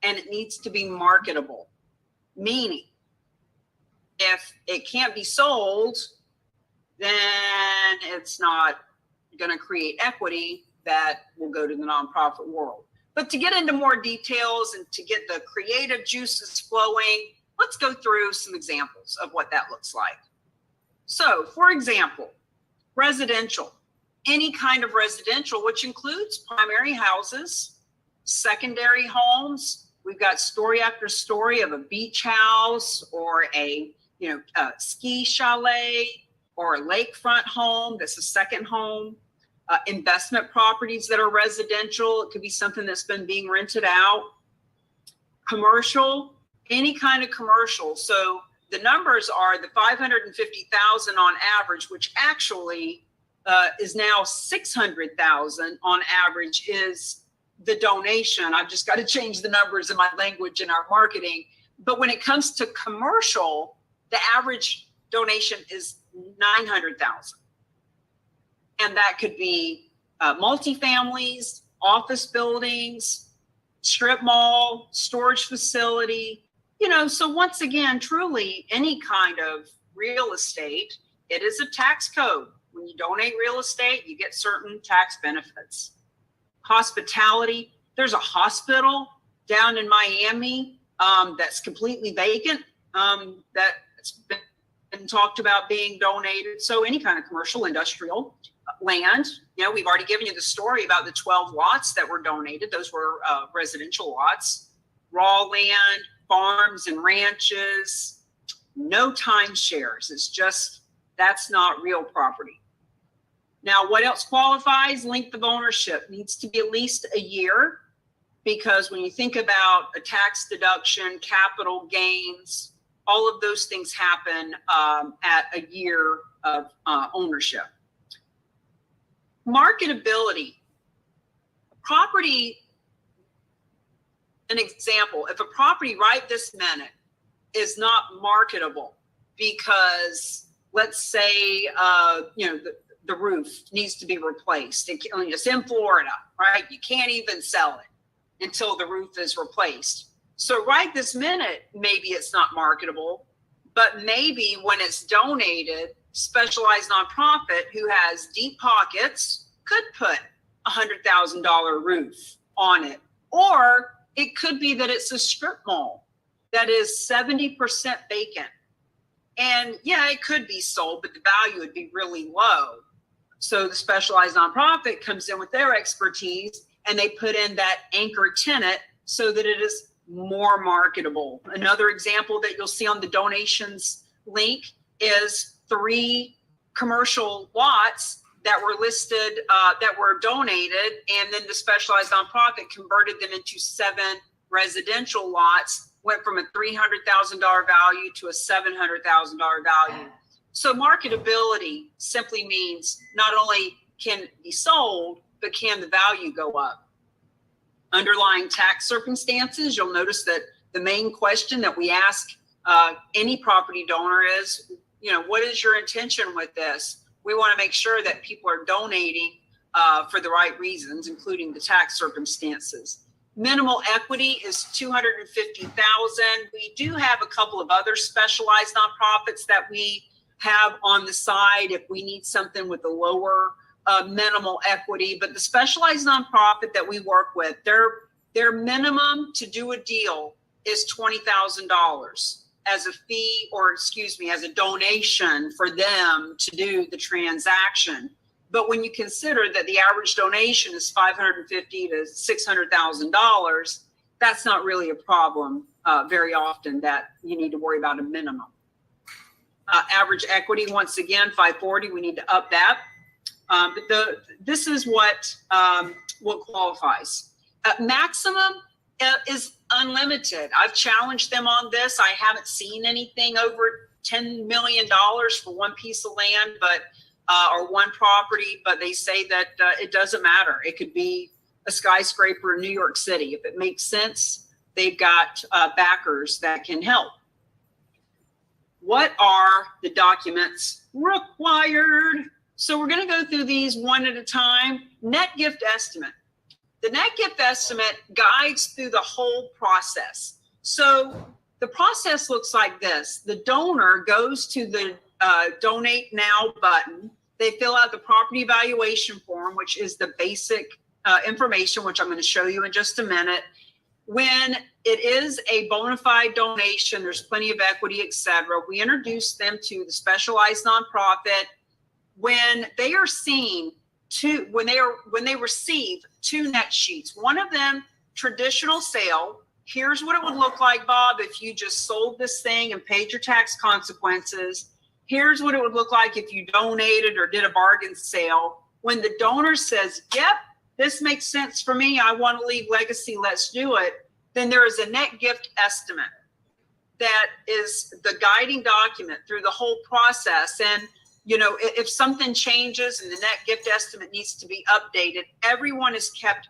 S1: and it needs to be marketable. Meaning, if it can't be sold, then it's not going to create equity that will go to the nonprofit world. But to get into more details and to get the creative juices flowing, let's go through some examples of what that looks like. So, for example, residential, any kind of residential, which includes primary houses, secondary homes. We've got story after story of a beach house or a ski chalet or a lakefront home that's a second home. Investment properties that are residential. It could be something that's been being rented out. Commercial, any kind of commercial. So the numbers are the 550,000 on average, which actually is now 600,000 on average is the donation. I've just got to change the numbers in my language in our marketing. But when it comes to commercial, the average donation is 900,000. And that could be multifamilies, office buildings, strip mall, storage facility, so once again, truly any kind of real estate, it is a tax code. When you donate real estate, you get certain tax benefits. Hospitality, there's a hospital down in Miami that's completely vacant, that's been talked about being donated. So any kind of commercial, industrial land, we've already given you the story about the 12 lots that were donated. Those were residential lots. Raw land, farms and ranches, no timeshares. It's just, that's not real property. Now, what else qualifies? Length of ownership needs to be at least a year, because when you think about a tax deduction, capital gains, all of those things happen at a year of ownership. Marketability. Property, an example, if a property right this minute is not marketable because, let's say, the roof needs to be replaced. It's in Florida, right? You can't even sell it until the roof is replaced. So right this minute, maybe it's not marketable, but maybe when it's donated, specialized nonprofit who has deep pockets could put $100,000 roof on it. Or it could be that it's a strip mall that is 70% vacant. And yeah, it could be sold, but the value would be really low. So the specialized nonprofit comes in with their expertise and they put in that anchor tenant so that it is more marketable. Another example that you'll see on the donations link is 3 commercial lots that were listed, that were donated, and then the specialized nonprofit converted them into 7 residential lots, went from a $300,000 value to a $700,000 value. So marketability simply means not only can it be sold, but can the value go up? Underlying tax circumstances, you'll notice that the main question that we ask any property donor is, what is your intention with this? We want to make sure that people are donating for the right reasons, including the tax circumstances. Minimal equity is $250,000. We do have a couple of other specialized nonprofits that we have on the side if we need something with a lower minimal equity. But the specialized nonprofit that we work with, their minimum to do a deal is $20,000 as a fee, or as a donation for them to do the transaction. But when you consider that the average donation is $550,000 to $600,000, that's not really a problem very often that you need to worry about a minimum. Average equity, once again, 540, we need to up that. But this is what qualifies. Maximum is unlimited. I've challenged them on this. I haven't seen anything over $10 million for one piece of land, but or one property, but they say that it doesn't matter. It could be a skyscraper in New York City. If it makes sense, they've got backers that can help. What are the documents required? So we're going to go through these one at a time. Net gift estimate. The net gift estimate guides through the whole process. So the process looks like this. The donor goes to the Donate Now button. They fill out the property evaluation form, which is the basic information, which I'm going to show you in just a minute. When it is a bona fide donation, there's plenty of equity, etc. We introduce them to the specialized nonprofit. When they are seen to, when they receive 2 net sheets, one of them traditional sale. Here's what it would look like, Bob, if you just sold this thing and paid your tax consequences. Here's what it would look like if you donated or did a bargain sale. When the donor says, yep, this makes sense for me, I want to leave legacy, let's do it, then there is a net gift estimate that is the guiding document through the whole process. And, you know, if something changes and the net gift estimate needs to be updated, everyone is kept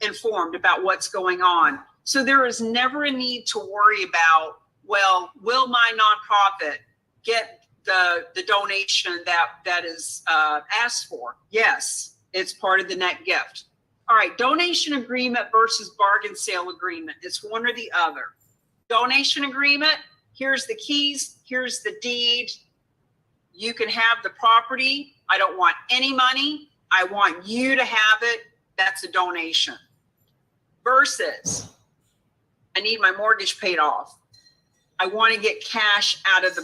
S1: informed about what's going on. So there is never a need to worry about, well, will my nonprofit get the donation that is asked for? Yes, it's part of the net gift. All right, donation agreement versus bargain sale agreement. It's one or the other. Donation agreement, here's the keys, here's the deed. You can have the property. I don't want any money. I want you to have it. That's a donation. Versus, I need my mortgage paid off. I want to get cash out of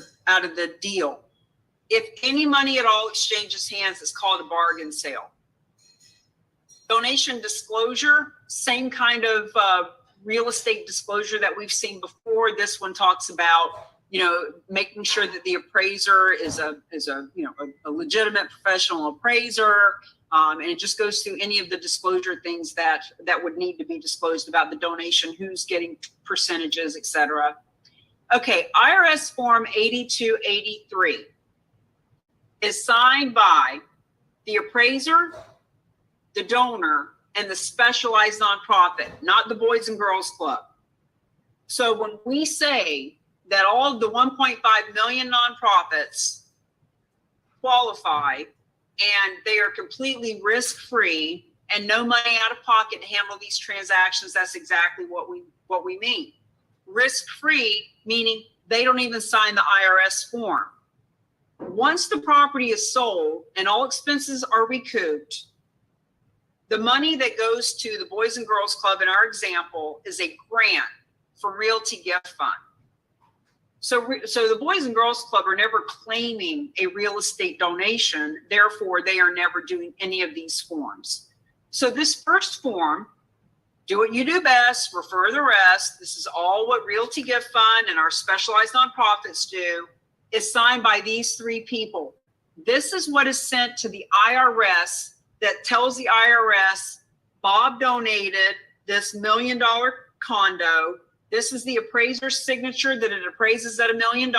S1: the deal. If any money at all exchanges hands, it's called a bargain sale. Donation disclosure, same kind of real estate disclosure that we've seen before. This one talks about, you know, making sure that the appraiser is a legitimate professional appraiser. And it just goes through any of the disclosure things that would need to be disclosed about the donation, who's getting percentages, et cetera. Okay, IRS Form 8283 is signed by the appraiser, the donor, and the specialized nonprofit, not the Boys and Girls Club. So when we say that all of the 1.5 million nonprofits qualify and they are completely risk-free and no money out of pocket to handle these transactions, that's exactly what we mean. Risk-free, meaning they don't even sign the IRS form. Once the property is sold and all expenses are recouped, the money that goes to the Boys and Girls Club in our example is a grant for Realty Gift Fund. So the Boys and Girls Club are never claiming a real estate donation. Therefore, they are never doing any of these forms. So this first form, do what you do best, refer the rest. This is all what Realty Gift Fund and our specialized nonprofits do, is signed by these 3 people. This is what is sent to the IRS that tells the IRS, Bob donated this $1 million condo. This is the appraiser's signature that it appraises at $1 million.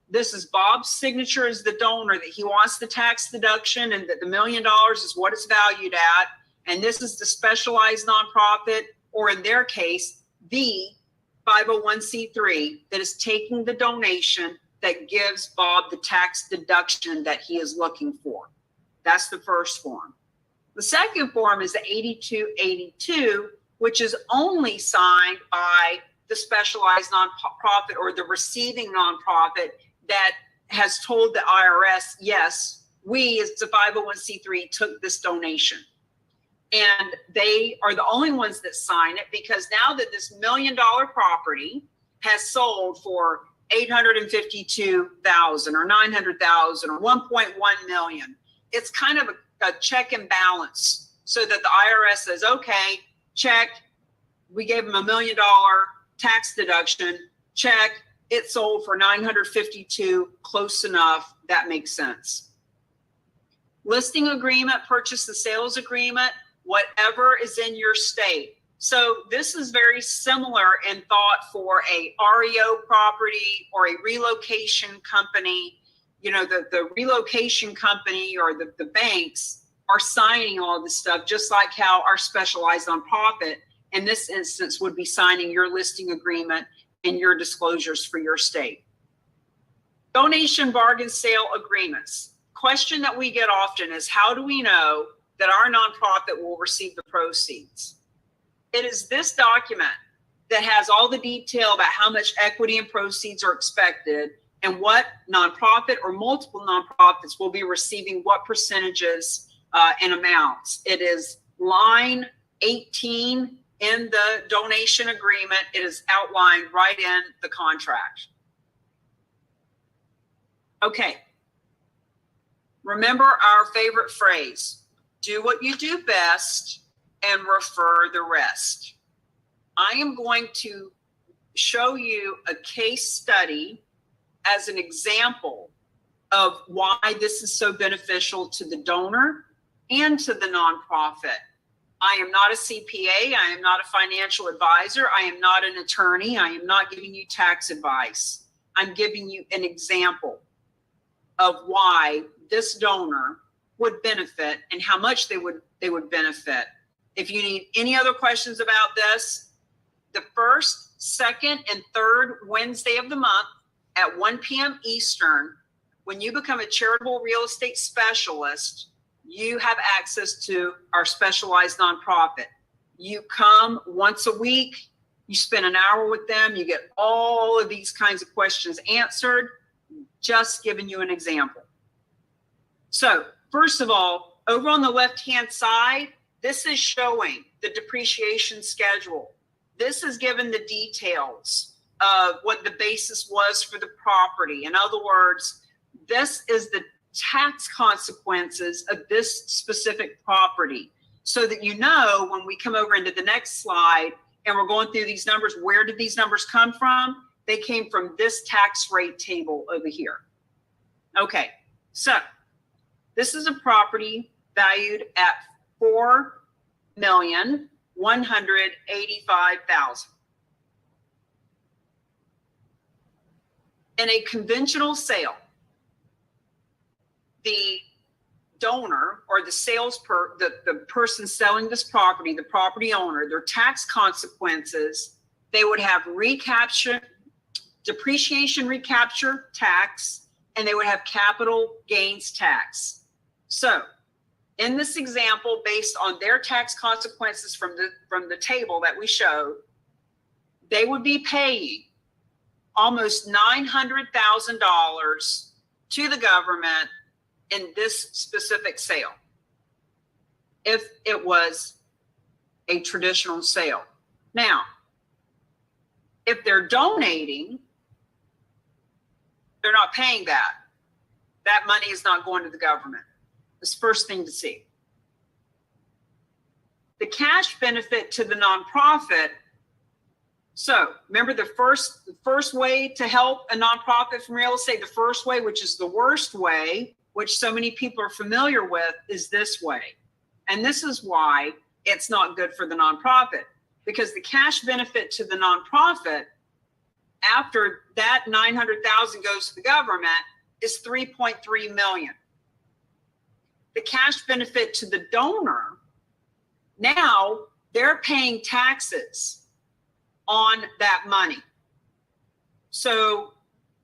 S1: This is Bob's signature as the donor that he wants the tax deduction and that the $1 million is what it's valued at. And this is the specialized nonprofit, or in their case, the 501c3 that is taking the donation that gives Bob the tax deduction that he is looking for. That's the first form. The second form is the 8282, which is only signed by the specialized nonprofit or the receiving nonprofit that has told the IRS, yes, we as the 501c3 took this donation. And they are the only ones that sign it, because now that this $1 million property has sold for $852,000 or $900,000 or $1.1 million, it's kind of a check and balance, so that the IRS says, okay, check, we gave them $1 million tax deduction, check, it sold for 952, close enough, that makes sense. Listing agreement, purchase and sales agreement, whatever is in your state. So this is very similar in thought for a REO property or a relocation company. You know, the relocation company or the banks are signing all this stuff, just like how our specialized nonprofit in this instance would be signing your listing agreement and your disclosures for your state. Donation bargain sale agreements. Question that we get often is, how do we know that our nonprofit will receive the proceeds? It is this document that has all the detail about how much equity and proceeds are expected and what nonprofit or multiple nonprofits will be receiving what percentages in amounts. It is line 18 in the donation agreement. It is outlined right in the contract. Okay. Remember our favorite phrase, do what you do best and refer the rest. I am going to show you a case study as an example of why this is so beneficial to the donor and to the nonprofit. I am not a CPA. I am not a financial advisor. I am not an attorney. I am not giving you tax advice. I'm giving you an example of why this donor would benefit and how much they would benefit. If you need any other questions about this, the first, second, and third Wednesday of the month at 1 p.m. Eastern, when you become a charitable real estate specialist, you have access to our specialized nonprofit. You come once a week, you spend an hour with them, you get all of these kinds of questions answered, just giving you an example. So first of all, over on the left-hand side, this is showing the depreciation schedule. This is given the details of what the basis was for the property. In other words, this is the tax consequences of this specific property, so that you know when we come over into the next slide and we're going through these numbers, where did these numbers come from? They came from this tax rate table over here. Okay, so this is a property valued at $4,185,000. In a conventional sale, the donor or the the person selling this property, the property owner, their tax consequences, they would have depreciation recapture tax, and they would have capital gains tax. So in this example, based on their tax consequences from the table that we showed, they would be paying almost $900,000 to the government in this specific sale, if it was a traditional sale. Now, if they're donating, they're not paying that. That money is not going to the government. That's the first thing to see. The cash benefit to the nonprofit. So remember the first way to help a nonprofit from real estate, the first way, which is the worst way, which so many people are familiar with, is this way. And this is why it's not good for the nonprofit, because the cash benefit to the nonprofit after that 900,000 goes to the government is 3.3 million. The cash benefit to the donor, now they're paying taxes on that money. So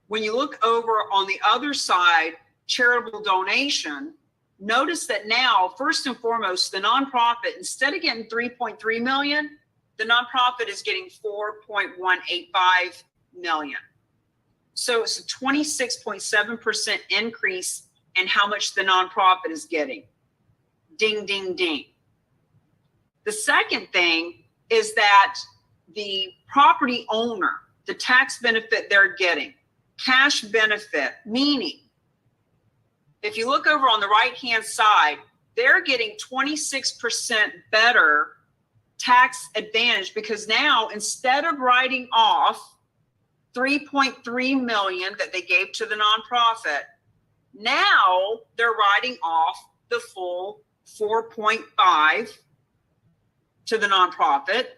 S1: when you look over on the other side, charitable donation, notice that now, first and foremost, the nonprofit, instead of getting 3.3 million, the nonprofit is getting 4.185 million. So it's a 26.7% increase in how much the nonprofit is getting. Ding, ding, ding. The second thing is that the property owner, the tax benefit they're getting, cash benefit, meaning if you look over on the right-hand side, they're getting 26% better tax advantage, because now instead of writing off 3.3 million that they gave to the nonprofit, now they're writing off the full 4.5 to the nonprofit.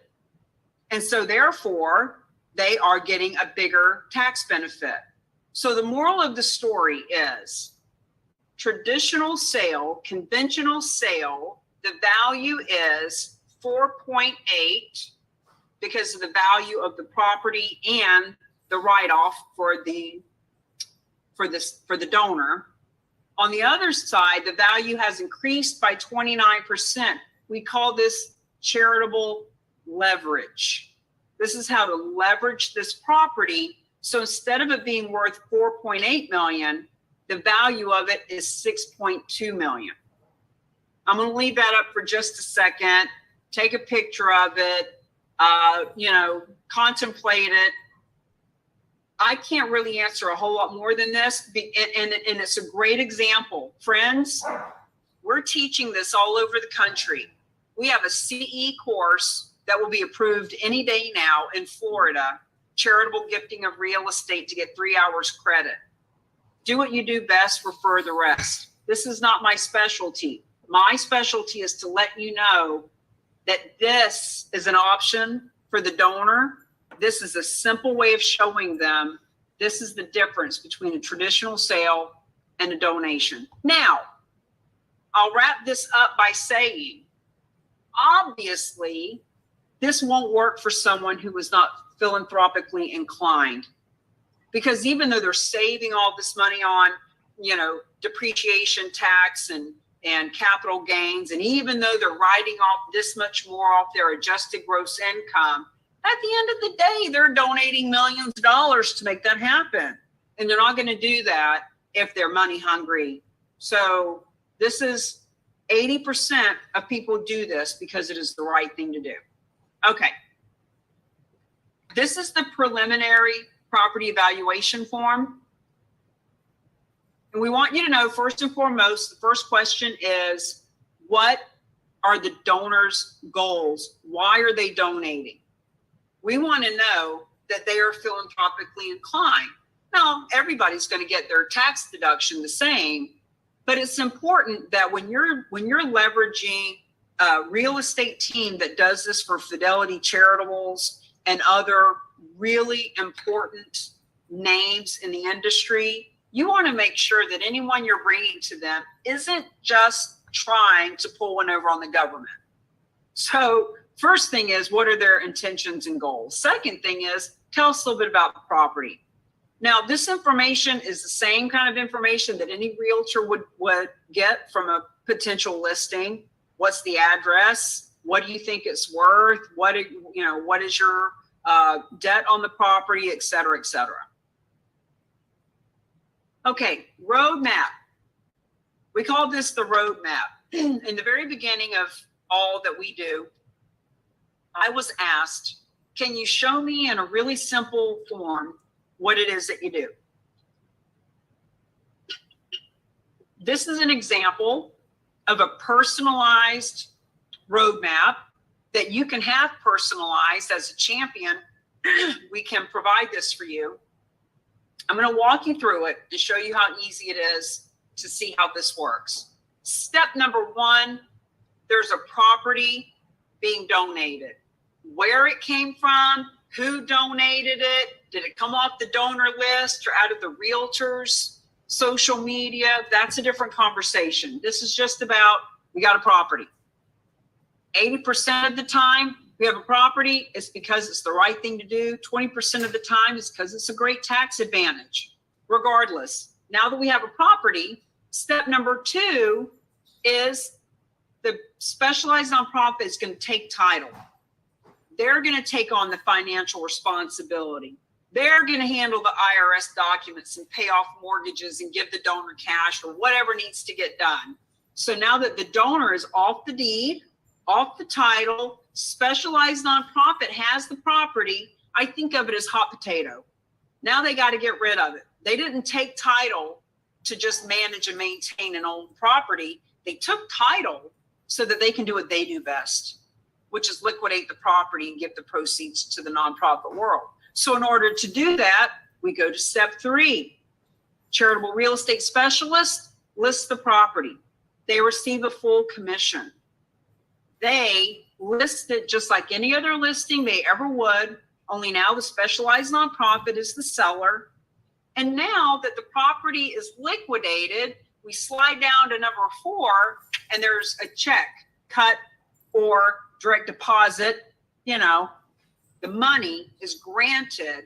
S1: And so therefore, they are getting a bigger tax benefit. So the moral of the story is, traditional sale, conventional sale, the value is 4.8 because of the value of the property and the write-off for the donor. On the other side, the value has increased by 29%. We call this charitable leverage. This is how to leverage this property. So instead of it being worth 4.8 million, the value of it is 6.2 million. I'm going to leave that up for just a second. Take a picture of it, contemplate it. I can't really answer a whole lot more than this, and it's a great example. Friends, we're teaching this all over the country. We have a CE course that will be approved any day now in Florida, charitable gifting of real estate, to get 3 hours credit. Do what you do best, refer the rest. This is not my specialty. My specialty is to let you know that this is an option for the donor. This is a simple way of showing them this is the difference between a traditional sale and a donation. Now, I'll wrap this up by saying, obviously, this won't work for someone who is not philanthropically inclined, because even though they're saving all this money on, depreciation tax and capital gains, and even though they're writing off this much more off their adjusted gross income, at the end of the day, they're donating millions of dollars to make that happen. And they're not going to do that if they're money hungry. So this is 80% of people do this because it is the right thing to do. Okay. This is the preliminary property evaluation form. And we want you to know, first and foremost, the first question is, what are the donors' goals? Why are they donating? We want to know that they are philanthropically inclined. Now, everybody's going to get their tax deduction the same, but it's important that when you're leveraging a real estate team that does this for Fidelity Charitables and other really important names in the industry, you want to make sure that anyone you're bringing to them isn't just trying to pull one over on the government. So first thing is, what are their intentions and goals? Second thing is, tell us a little bit about the property. Now, this information is the same kind of information that any realtor would get from a potential listing. What's the address? What do you think it's worth? What is your debt on the property, et cetera, et cetera. Okay, roadmap. We call this the roadmap. In the very beginning of all that we do, I was asked, can you show me in a really simple form what it is that you do? This is an example of a personalized roadmap that you can have personalized as a champion. We can provide this for you. I'm going to walk you through it and show you how easy it is to see how this works. Step number one, there's a property being donated. Where it came from, who donated it, did it come off the donor list or out of the realtors, social media? That's a different conversation. This is just about, we got a property. 80% of the time we have a property, it's because it's the right thing to do. 20% of the time it's because it's a great tax advantage. Regardless, now that we have a property, step number two is the specialized nonprofit is going to take title. They're going to take on the financial responsibility. They're going to handle the IRS documents and pay off mortgages and give the donor cash or whatever needs to get done. So now that the donor is off the deed, off the title, specialized nonprofit has the property, I think of it as hot potato. Now they got to get rid of it. They didn't take title to just manage and maintain an old property. They took title so that they can do what they do best, which is liquidate the property and give the proceeds to the nonprofit world. So in order to do that, we go to step three. Charitable real estate specialist lists the property. They receive a full commission. They list it just like any other listing they ever would, only now the specialized nonprofit is the seller. And now that the property is liquidated, we slide down to number 4, and there's a check, cut, or direct deposit. The money is granted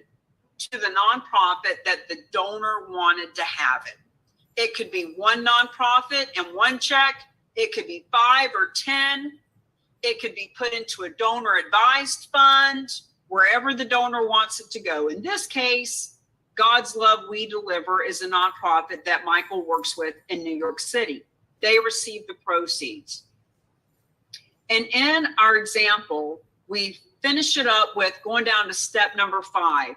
S1: to the nonprofit that the donor wanted to have it. It could be one nonprofit and one check. It could be 5 or 10. It could be put into a donor advised fund, wherever the donor wants it to go. In this case, God's Love We Deliver is a nonprofit that Michael works with in New York City. They receive the proceeds. And in our example, we finish it up with going down to step number 5,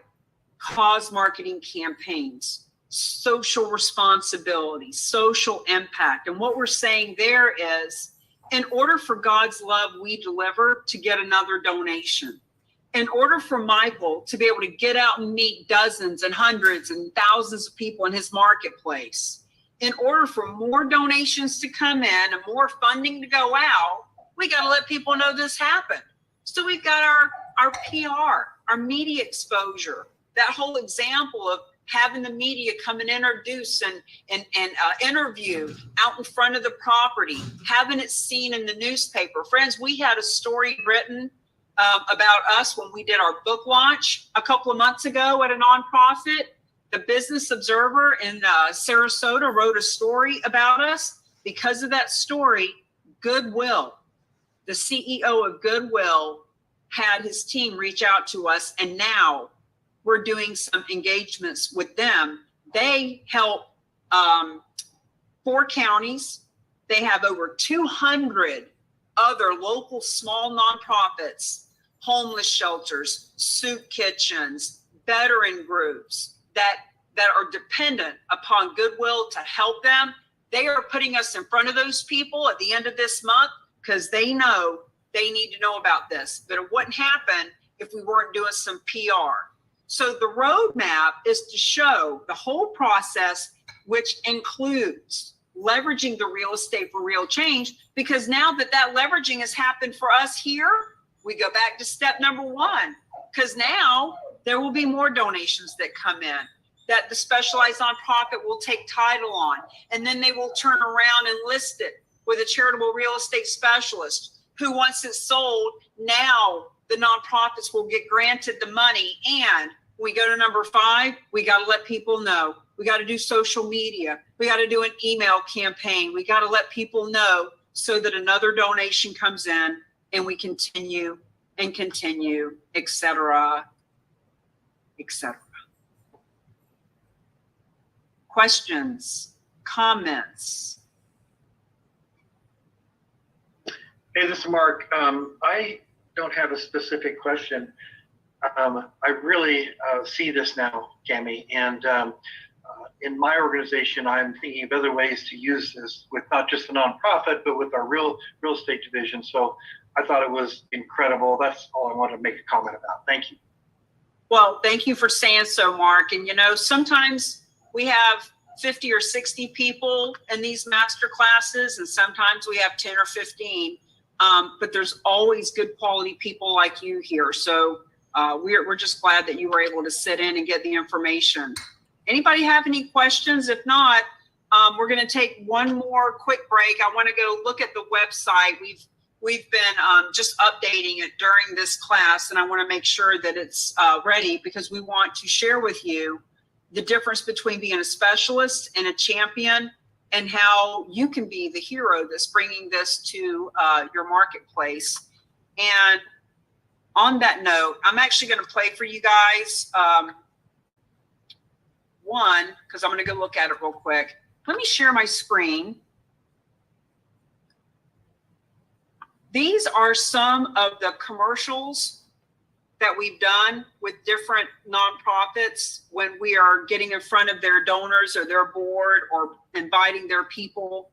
S1: cause marketing campaigns, social responsibility, social impact. And what we're saying there is, in order for God's love we deliver to get another donation, in order for Michael to be able to get out and meet dozens and hundreds and thousands of people in his marketplace, in order for more donations to come in and more funding to go out, we got to let people know this happened. So we've got our PR, our media exposure, that whole example of having the media come and introduce and interview out in front of the property, having it seen in the newspaper. Friends, we had a story written about us when we did our book launch a couple of months ago at a nonprofit. The Business Observer in Sarasota wrote a story about us. Because of that story, Goodwill, the CEO of Goodwill, had his team reach out to us, and now we're doing some engagements with them. They help 4 counties. They have over 200 other local small nonprofits, homeless shelters, soup kitchens, veteran groups that are dependent upon Goodwill to help them. They are putting us in front of those people at the end of this month because they know they need to know about this. But it wouldn't happen if we weren't doing some PR. So the roadmap is to show the whole process, which includes leveraging the real estate for real change, because now that leveraging has happened for us here, we go back to step number 1, because now there will be more donations that come in that the specialized nonprofit will take title on, and then they will turn around and list it with a charitable real estate specialist who, once it's sold, now the nonprofits will get granted the money. And when we go to number 5, we got to let people know. We got to do social media. We got to do an email campaign. We got to let people know so that another donation comes in and we continue and continue, et cetera, et cetera. Questions, comments?
S7: Hey, this is Mark. I don't have a specific question. I really see this now, Cami, and in my organization, I'm thinking of other ways to use this with not just the nonprofit, but with our real estate division. So I thought it was incredible. That's all I wanted to make a comment about. Thank you.
S1: Well, thank you for saying so, Mark. And sometimes we have 50 or 60 people in these master classes, and sometimes we have 10 or 15. But there's always good quality people like you here. So we're just glad that you were able to sit in and get the information. Anybody have any questions? If not, we're going to take one more quick break. I want to go look at the website. We've been just updating it during this class, and I want to make sure that it's ready, because we want to share with you the difference between being a specialist and a champion, and how you can be the hero that's bringing this to your marketplace. And on that note, I'm actually going to play for you guys one, because I'm going to go look at it real quick. Let me share my screen. These are some of the commercials that we've done with different nonprofits when we are getting in front of their donors or their board, or inviting their people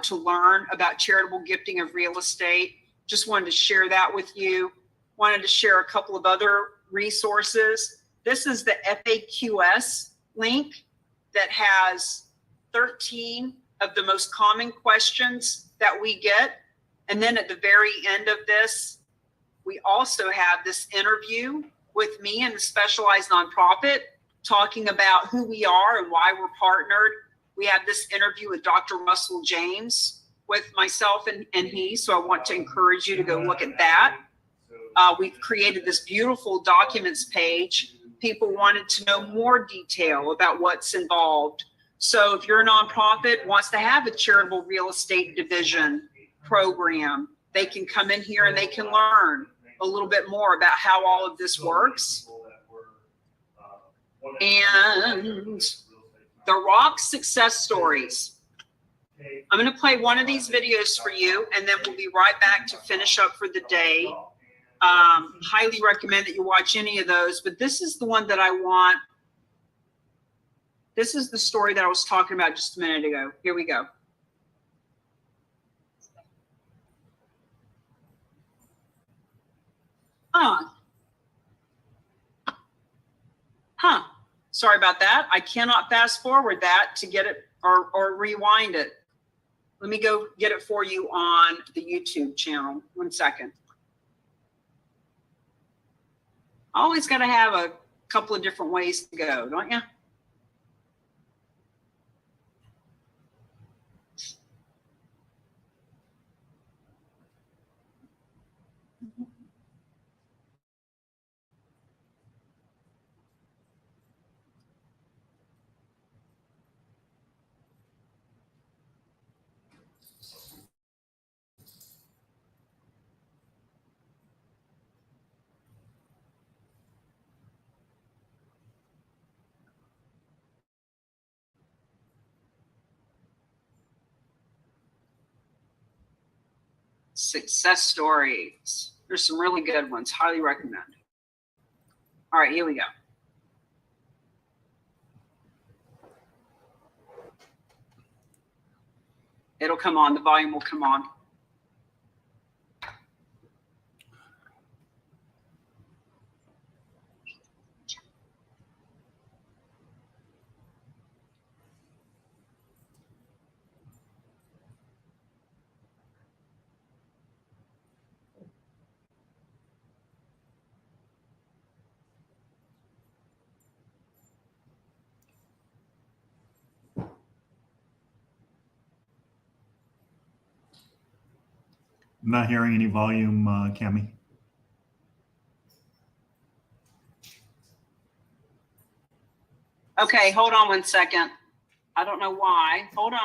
S1: to learn about charitable gifting of real estate. Just wanted to share that with you. Wanted to share a couple of other resources. This is the FAQS link that has 13 of the most common questions that we get. And then at the very end of this, we also have this interview with me and the specialized nonprofit, talking about who we are and why we're partnered. We have this interview with Dr. Russell James with myself and he. So I want to encourage you to go look at that. We've created this beautiful documents page. People wanted to know more detail about what's involved. So if you're a nonprofit, wants to have a charitable real estate division program, they can come in here and they can learn a little bit more about how all of this works. And the Rock success stories. I'm going to play one of these videos for you, and then we'll be right back to finish up for the day. Highly recommend that you watch any of those, but this is the one that I want. This is the story that I was talking about just a minute ago. Here we go. Sorry about that. I cannot fast forward that to get it or rewind it. Let me go get it for you on the YouTube channel. 1 second. Always got to have a couple of different ways to go, don't you? Success stories. There's some really good ones. Highly recommend. All right, here we go. It'll come on. The volume will come on.
S3: I'm not hearing any volume, Cami.
S1: Okay, hold on 1 second. I don't know why. Hold on.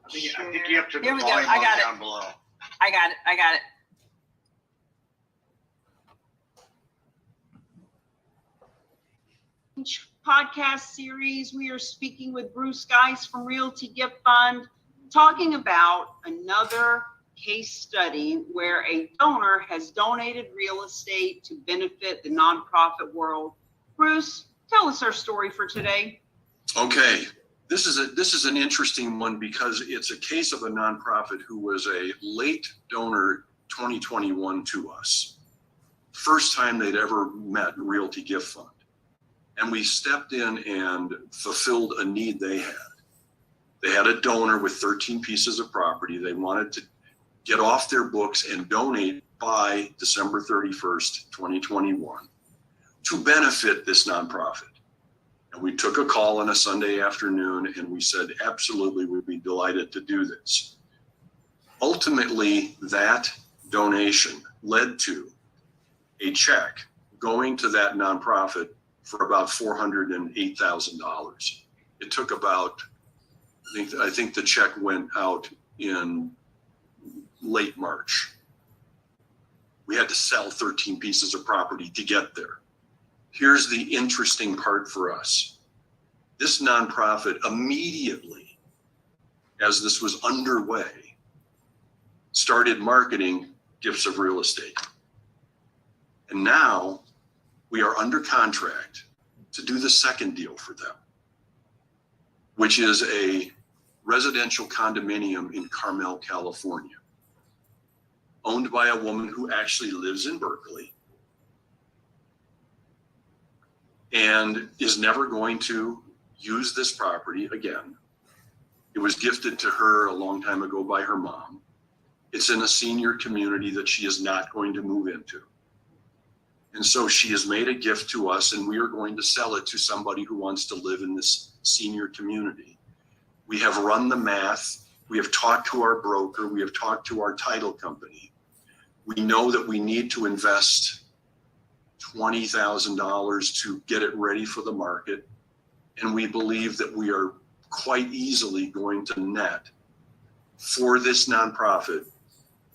S5: I think you have to
S1: Here we go.
S5: volume
S1: I got it.
S5: down below.
S1: I got it. Podcast series, we are speaking with Bruce Geis from Realty Gift Fund, talking about another case study where a donor has donated real estate to benefit the nonprofit world. Bruce, tell us our story for today.
S14: Okay, this is an interesting one because it's a case of a nonprofit who was a late donor 2021 to us. First time they'd ever met Realty Gift Fund. And we stepped in and fulfilled a need they had. They had a donor with 13 pieces of property. They wanted to get off their books and donate by December 31st, 2021 to benefit this nonprofit. And we took a call on a Sunday afternoon and we said, absolutely, we'd be delighted to do this. Ultimately, that donation led to a check going to that nonprofit for about $408,000. It took about, I think the check went out in late March. We had to sell 13 pieces of property to get there. Here's the interesting part for us. This nonprofit immediately, as this was underway, started marketing gifts of real estate. And now we are under contract to do the second deal for them, which is a residential condominium in Carmel, California, owned by a woman who actually lives in Berkeley and is never going to use this property again. It was gifted to her a long time ago by her mom. It's in a senior community that she is not going to move into. And so she has made a gift to us and we are going to sell it to somebody who wants to live in this senior community. We have run the math. We have talked to our broker. We have talked to our title company. We know that we need to invest $20,000 to get it ready for the market. And we believe that we are quite easily going to net for this nonprofit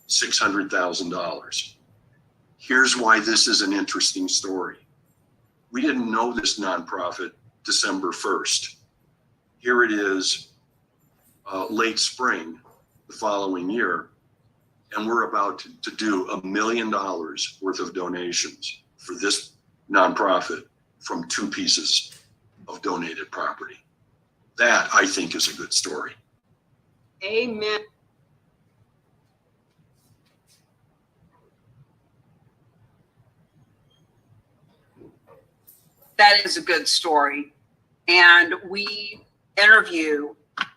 S14: $600,000. Here's why this is an interesting story. We didn't know this nonprofit December 1st. Here it is, late spring the following year, and we're about to do $1 million worth of donations for this nonprofit from 2 pieces of donated property. That, I think, is a good story.
S1: Amen. That is a good story. And we interview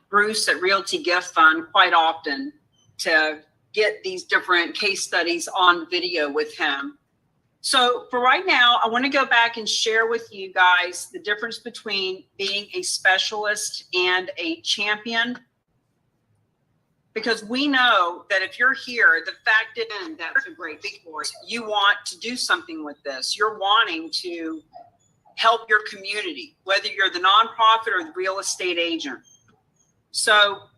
S1: Bruce at Realty Gift Fund quite often to get these different case studies on video with him. So for right now, I want to go back and share with you guys the difference between being a specialist and a champion. Because we know that if you're here, the fact is that's a great story. You want to do something with this. You're wanting to help your community, whether you're the nonprofit or the real estate agent. So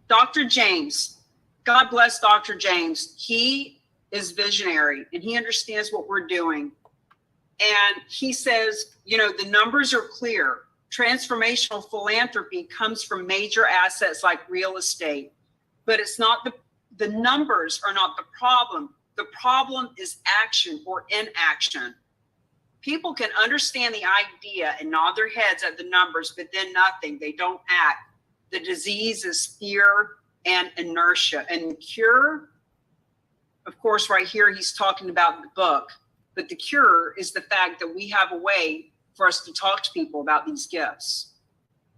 S1: Dr. James, God bless Dr. James. He is visionary and he understands what we're doing. And he says, you know, the numbers are clear. Transformational philanthropy comes from major assets like real estate, but it's not the numbers are not the problem. The problem is action or inaction. People can understand the idea and nod their heads at the numbers, but then nothing. They don't act. The disease is fear and inertia. And the cure, of course, right here, he's talking about the book, but the cure is the fact that we have a way for us to talk to people about these gifts.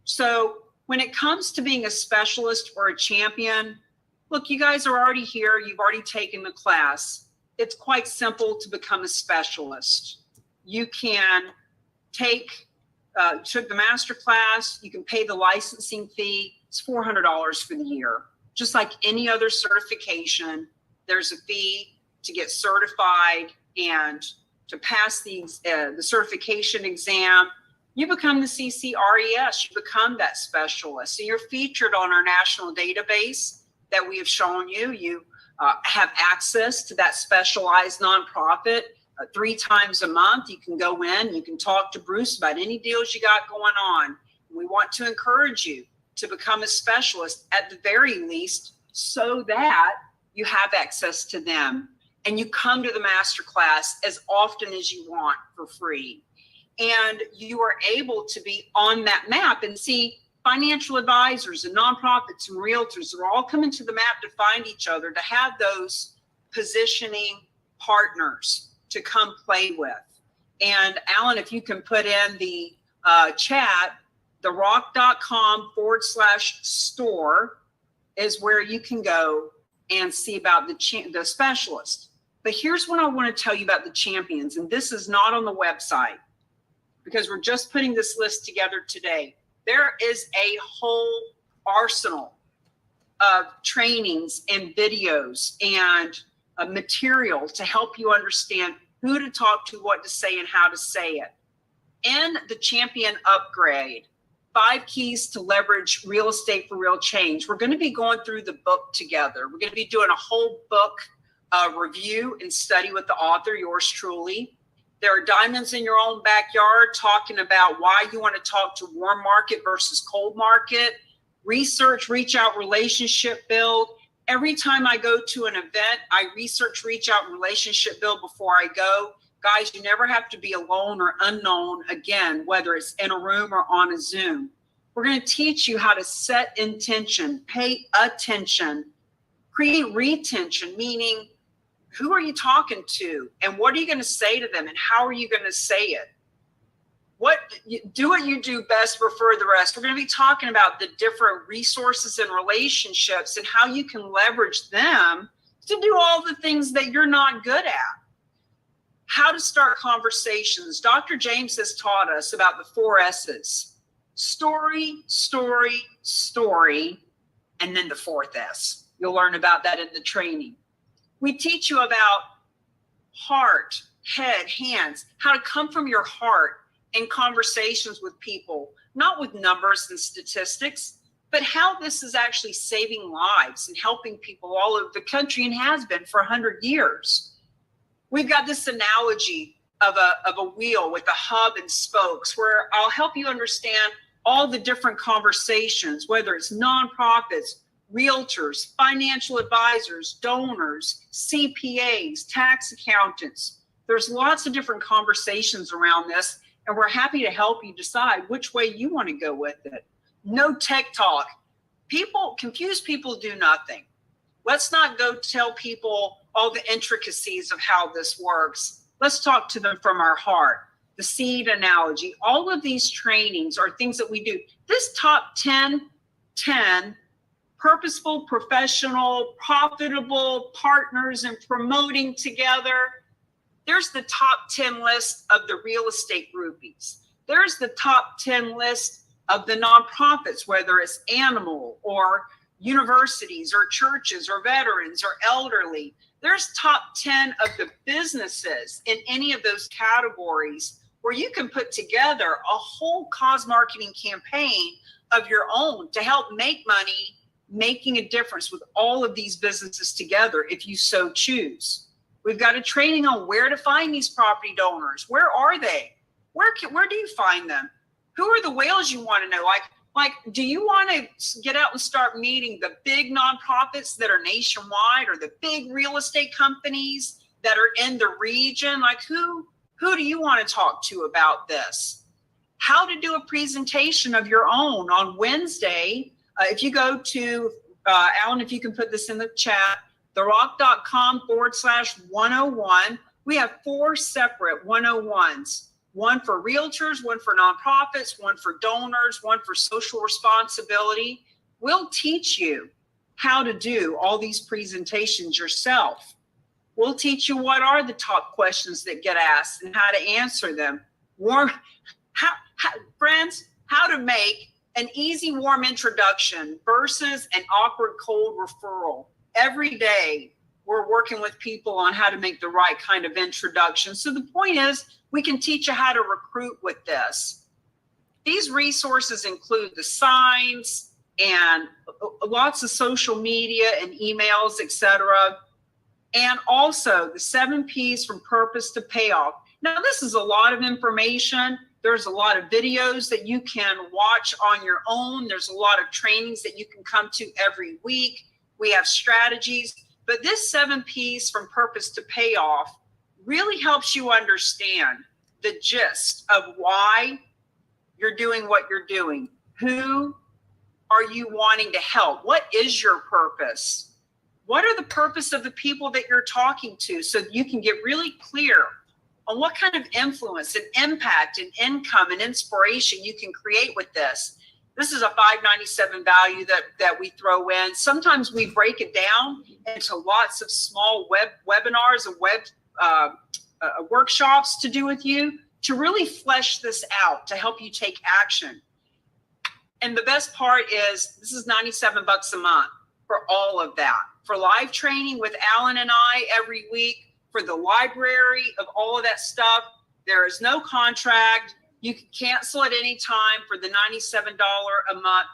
S1: So when it comes to being a specialist or a champion, look, you guys are already here. You've already taken the class. It's quite simple to become a specialist. You can took the master class. You can pay the licensing fee. It's $400 for the year. Just like any other certification, there's a fee to get certified and to pass the certification exam. You become the CCRES. You become that specialist. So you're featured on our national database that we have shown you. You have access to that specialized nonprofit 3 times a month. You can go in, you can talk to Bruce about any deals you got going on. We want to encourage you to become a specialist at the very least so that you have access to them and you come to the masterclass as often as you want for free. And you are able to be on that map and see financial advisors and nonprofits and realtors are all coming to the map to find each other, to have those positioning partners to come play with. And Alan, if you can put in the chat, therock.com/store is where you can go and see about the specialist. But here's what I want to tell you about the champions. And this is not on the website because we're just putting this list together today. There is a whole arsenal of trainings and videos and material to help you understand who to talk to, what to say, and how to say it. In the Champion Upgrade, 5 Keys to Leverage Real Estate for Real Change, we're going to be going through the book together. We're going to be doing a whole book review and study with the author, yours truly. There are diamonds in your own backyard, talking about why you want to talk to warm market versus cold market, research, reach out, relationship build. Every time I go to an event, I research, reach out, relationship build before I go. Guys, you never have to be alone or unknown again, whether it's in a room or on a Zoom. We're going to teach you how to set intention, pay attention, create retention, meaning who are you talking to and what are you going to say to them and how are you going to say it? Do what you do best, refer the rest. We're going to be talking about the different resources and relationships and how you can leverage them to do all the things that you're not good at. How to start conversations. Dr. James has taught us about the 4 S's. Story, story, story, and then the 4th S. You'll learn about that in the training. We teach you about heart, head, hands, how to come from your heart in conversations with people, not with numbers and statistics, but how this is actually saving lives and helping people all over the country and has been for 100 years. we've got this analogy of a wheel with a hub and spokes, where I'll help you understand all the different conversations, whether it's nonprofits, realtors, financial advisors, donors, CPAs, tax accountants. There's lots of different conversations around this, and we're happy to help you decide which way you want to go with it. No tech talk. Confused people do nothing. Let's not go tell people all the intricacies of how this works. Let's talk to them from our heart. The seed analogy, all of these trainings are things that we do. This top 10, purposeful, professional, profitable partners in promoting together. There's the top 10 list of the real estate groupies. There's the top 10 list of the nonprofits, whether it's animal or universities or churches or veterans or elderly. There's top 10 of the businesses in any of those categories where you can put together a whole cause marketing campaign of your own to help make money, making a difference with all of these businesses together if you so choose. We've got a training on where to find these property donors. Where are they? Where do you find them? Who are the whales you want to know? Like, do you want to get out and start meeting the big nonprofits that are nationwide, or the big real estate companies that are in the region? Like, who do you want to talk to about this? How to do a presentation of your own on Wednesday. If you go to, Alan, if you can put this in the chat, therock.com/101. We have 4 separate 101s. One for realtors, one for nonprofits, one for donors, one for social responsibility. We'll teach you how to do all these presentations yourself. We'll teach you what are the top questions that get asked and how to answer them. Friends, how to make an easy, warm introduction versus an awkward, cold referral. Every day, we're working with people on how to make the right kind of introduction. So the point is, we can teach you how to recruit with this. These resources include the signs and lots of social media and emails, etc. And also the 7 Ps from purpose to payoff. Now, this is a lot of information. There's a lot of videos that you can watch on your own. There's a lot of trainings that you can come to every week. We have strategies, but this 7 Ps from purpose to payoff really helps you understand the gist of why you're doing what you're doing. Who are you wanting to help? What is your purpose? What are the purpose of the people that you're talking to, so that you can get really clear on what kind of influence and impact and income and inspiration you can create with this. This is a $5.97 value that we throw in. Sometimes we break it down into lots of small webinars and workshops to do with you, to really flesh this out, to help you take action. And the best part is, this is $97 a month for all of that. For live training with Alan and I every week, for the library of all of that stuff, there is no contract. You can cancel at any time for the $97 a month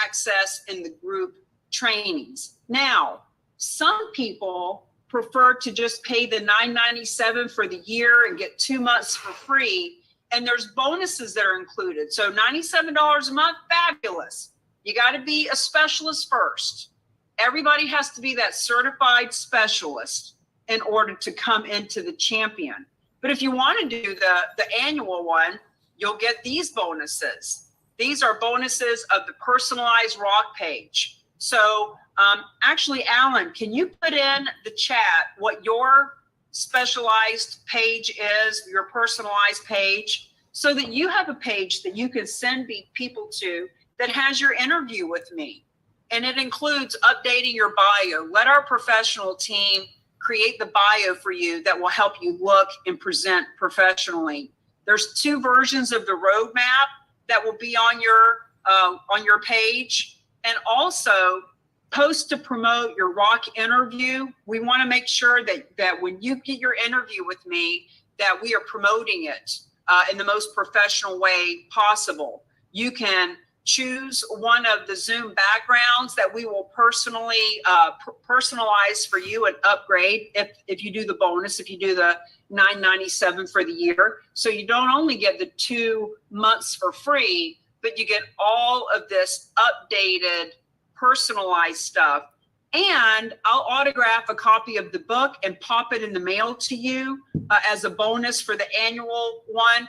S1: access in the group trainings. Now, some people prefer to just pay the $9.97 for the year and get 2 months for free. And there's bonuses that are included. So $97 a month, fabulous. You got to be a specialist first. Everybody has to be that certified specialist in order to come into the champion. But if you want to do the annual one, you'll get these bonuses. These are bonuses of the personalized rock page. So actually, Alan, can you put in the chat what your specialized page is, your personalized page, so that you have a page that you can send people to that has your interview with me. And it includes updating your bio. Let our professional team create the bio for you that will help you look and present professionally. There's 2 versions of the roadmap that will be on your page. And also, post to promote your rock interview. We want to make sure that when you get your interview with me, that we are promoting it in the most professional way possible. You can choose one of the Zoom backgrounds that we will personally personalize for you and upgrade if you do the bonus, if you do the $9.97 for the year. So you don't only get the 2 months for free, but you get all of this updated, personalized stuff. And I'll autograph a copy of the book and pop it in the mail to you as a bonus for the annual one.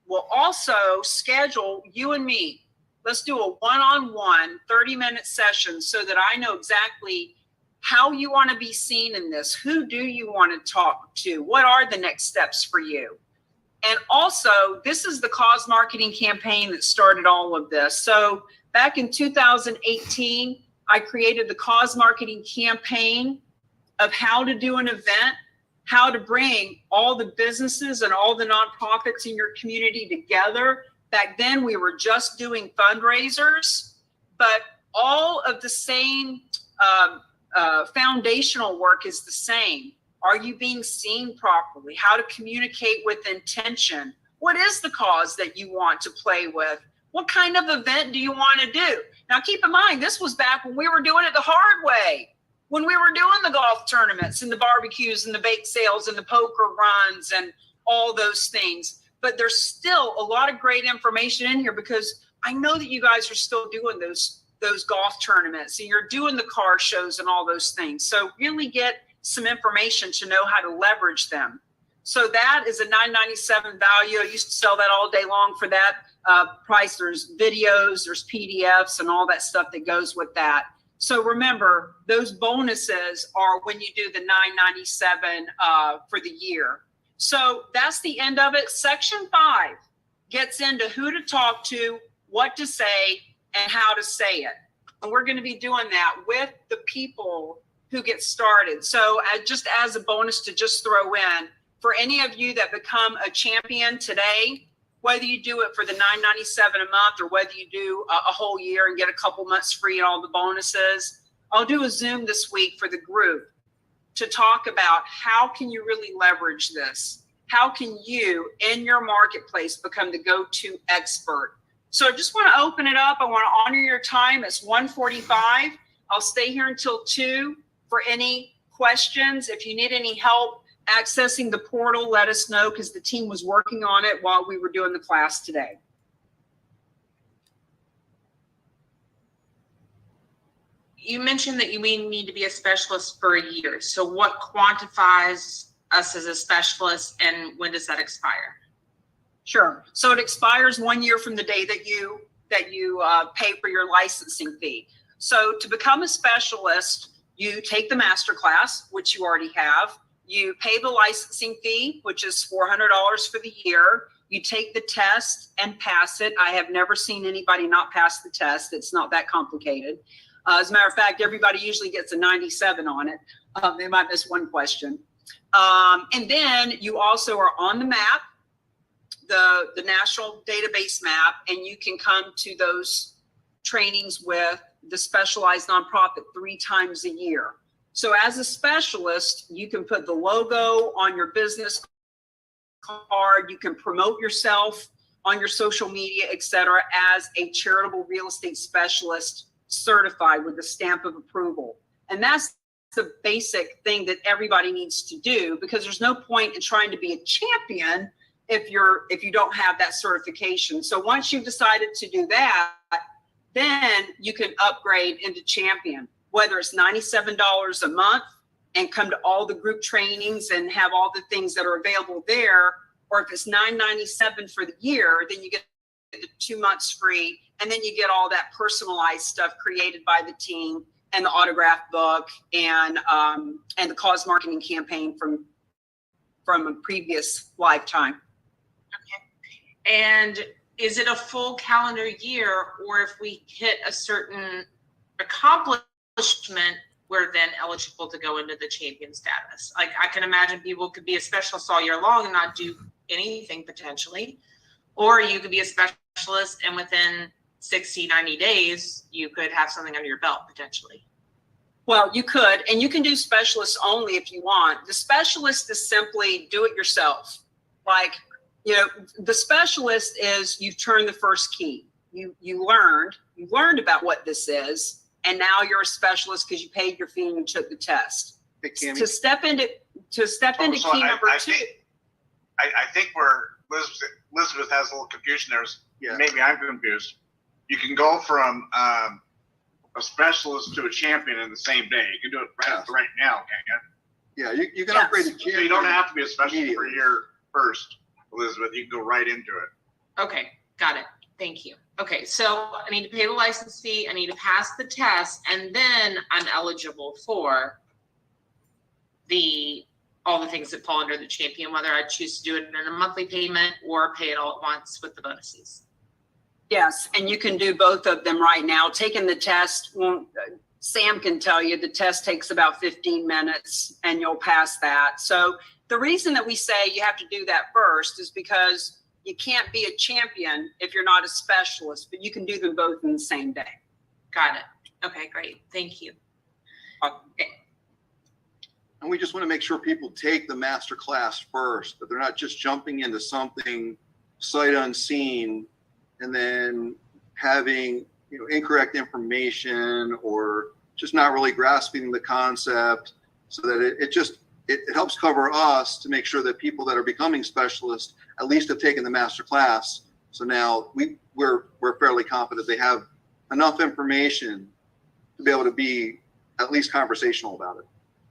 S1: We'll also schedule you and me. Let's do a one-on-one 30-minute session so that I know exactly how you want to be seen in this. Who do you want to talk to? What are the next steps for you? And also, this is the cause marketing campaign that started all of this. So back in 2018, I created the cause marketing campaign of how to do an event, how to bring all the businesses and all the nonprofits in your community together. Back then, we were just doing fundraisers, but all of the same foundational work is the same. Are you being seen properly? How to communicate with intention? What is the cause that you want to play with? What kind of event do you want to do? Now, keep in mind, this was back when we were doing it the hard way, when we were doing the golf tournaments and the barbecues and the bake sales and the poker runs and all those things. But there's still a lot of great information in here because I know that you guys are still doing those golf tournaments and you're doing the car shows and all those things. So really get some information to know how to leverage them. So that is a $9.97 value. I used to sell that all day long for that price. There's videos, there's PDFs and all that stuff that goes with that. So remember, those bonuses are when you do the $9.97 for the year. So that's the end of it. Section 5 gets into who to talk to, what to say, and how to say it. And we're going to be doing that with the people who get started. So just as a bonus to just throw in, for any of you that become a champion today, whether you do it for the $9.97 a month or whether you do a whole year and get a couple months free and all the bonuses, I'll do a Zoom this week for the group to talk about how can you really leverage this? How can you in your marketplace become the go-to expert? So I just want to open it up. I want to honor your time. It's 1:45. I'll stay here until 2 for any questions. If you need any help accessing the portal, let us know because the team was working on it while we were doing the class today.
S6: You mentioned that we need to be a specialist for a year. So what quantifies us as a specialist and when does that expire?
S1: Sure. So it expires 1 year from the day that you pay for your licensing fee. So to become a specialist, you take the Masterclass, which you already have. You pay the licensing fee, which is $400 for the year. You take the test and pass it. I have never seen anybody not pass the test. It's not that complicated. As a matter of fact, everybody usually gets a 97 on it. They might miss one question. And then you also are on the map, the national database map, and you can come to those trainings with the specialized nonprofit 3 times a year. So as a specialist, you can put the logo on your business card. You can promote yourself on your social media, et cetera, as a charitable real estate specialist certified with a stamp of approval. And that's the basic thing that everybody needs to do, because there's no point in trying to be a champion if you don't have that certification. So once you've decided to do that, then you can upgrade into champion, whether it's $97 a month and come to all the group trainings and have all the things that are available there, or if it's $9.97 for the year, then you get the 2 months free, and then you get all that personalized stuff created by the team and the autograph book and the cause marketing campaign from a previous lifetime.
S6: Okay. And is it a full calendar year, or if we hit a certain accomplishment, we're then eligible to go into the champion status? Like, I can imagine people could be a specialist all year long and not do anything potentially, or you could be a specialist and within 60, 90 days, you could have something under your belt potentially.
S1: Well, you could, and you can do specialists only if you want. The specialist is simply do it yourself. Like, the specialist is you've turned the first key. you learned about what this is, and now you're a specialist because you paid your fee and you took the test.
S2: Hey, Cammie.
S1: To step into
S5: So
S1: key number two.
S5: I think where Elizabeth has a little confusion there is,
S2: Yeah.
S5: maybe I'm confused. You can go from a specialist to a champion in the same day. You can do it right now, can't you?
S2: Yeah, you can
S1: Yes.
S2: upgrade the
S5: So
S2: champion.
S5: you don't have to be a specialist for a
S2: immediately.
S5: year first, Elizabeth. You can go right into it.
S6: Okay, got it. Thank you. Okay, so I need to pay the license fee, I need to pass the test, and then I'm eligible for all the things that fall under the champion, whether I choose to do it in a monthly payment or pay it all at once with the bonuses.
S1: Yes, and you can do both of them right now. Taking the test, Sam can tell you the test takes about 15 minutes and you'll pass that. So the reason that we say you have to do that first is because you can't be a champion if you're not a specialist, but you can do them both in the same day.
S6: Got it. Okay, great. Thank you.
S1: Okay.
S2: And we just want to make sure people take the master class first, that they're not just jumping into something sight unseen and then having incorrect information or just not really grasping the concept, so that it helps cover us to make sure that people that are becoming specialists at least have taken the master class. So now we're fairly confident they have enough information to be able to be at least conversational about it.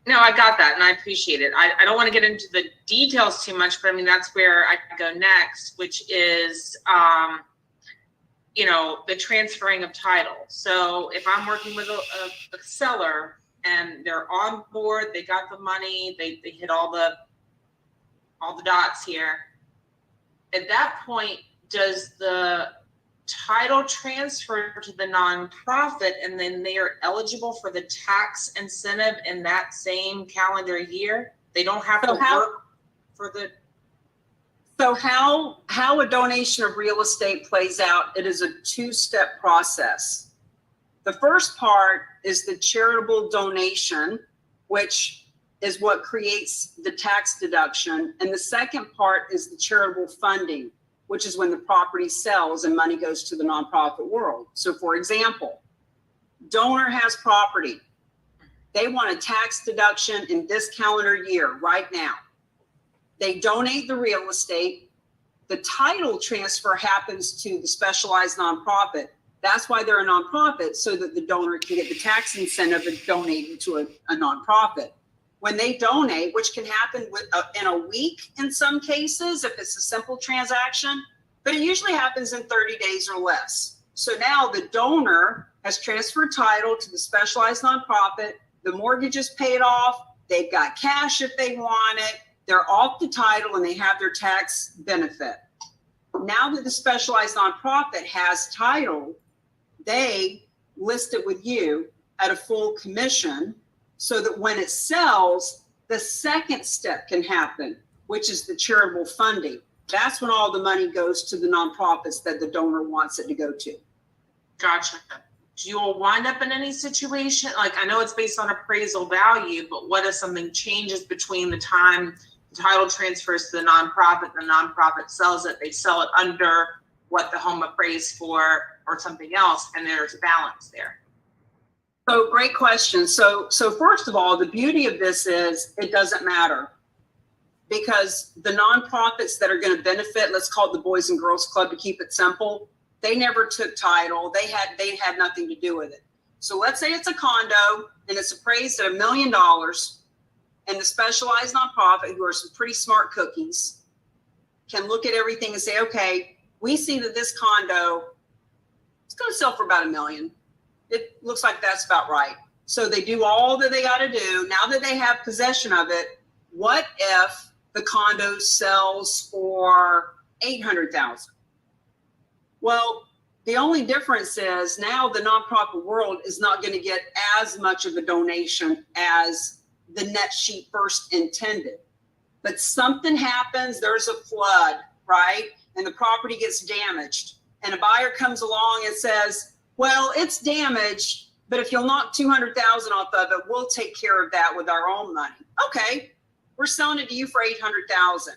S6: No, I got that, and I appreciate it. I don't want to get into the details too much, but I mean, that's where I can go next, which is, the transferring of title. So if I'm working with a seller and they're on board, they got the money, they hit all the dots here. At that point, does the title transfer to the nonprofit, and then they are eligible for the tax incentive in that same calendar year? They don't have to work for the.
S1: So how a donation of real estate plays out, it is a two-step process. The first part is the charitable donation, which is what creates the tax deduction. And the second part is the charitable funding, which is when the property sells and money goes to the nonprofit world. So for example, donor has property. They want a tax deduction in this calendar year right now. They donate the real estate. The title transfer happens to the specialized nonprofit. That's why they're a nonprofit, so that the donor can get the tax incentive of donating to a nonprofit. When they donate, which can happen in a week in some cases if it's a simple transaction, but it usually happens in 30 days or less. So now the donor has transferred title to the specialized nonprofit. The mortgage is paid off. They've got cash if they want it. They're off the title and they have their tax benefit. Now that the specialized nonprofit has title, they list it with you at a full commission, so that when it sells, the second step can happen, which is the charitable funding. That's when all the money goes to the nonprofits that the donor wants it to go to.
S6: Gotcha. Do you wind up in any situation? Like, I know it's based on appraisal value, but what if something changes between the time the title transfers to the nonprofit sells it, they sell it under what the home appraised for or something else, and there's a balance there?
S1: So great question. So first of all, the beauty of this is it doesn't matter, because the nonprofits that are going to benefit, let's call it the Boys and Girls Club to keep it simple, they never took title. They had nothing to do with it. So let's say it's a condo and it's appraised at $1 million, and the specialized nonprofit, who are some pretty smart cookies, can look at everything and say, okay, we see that this condo is going to sell for about $1 million. It looks like that's about right. So they do all that they got to do. Now that they have possession of it, what if the condo sells for $800,000? Well, the only difference is now the nonprofit world is not going to get as much of a donation as the net sheet first intended. But something happens, there's a flood, right? And the property gets damaged. And a buyer comes along and says, well, it's damaged, but if you'll knock $200,000 off of it, we'll take care of that with our own money. Okay, we're selling it to you for $800,000.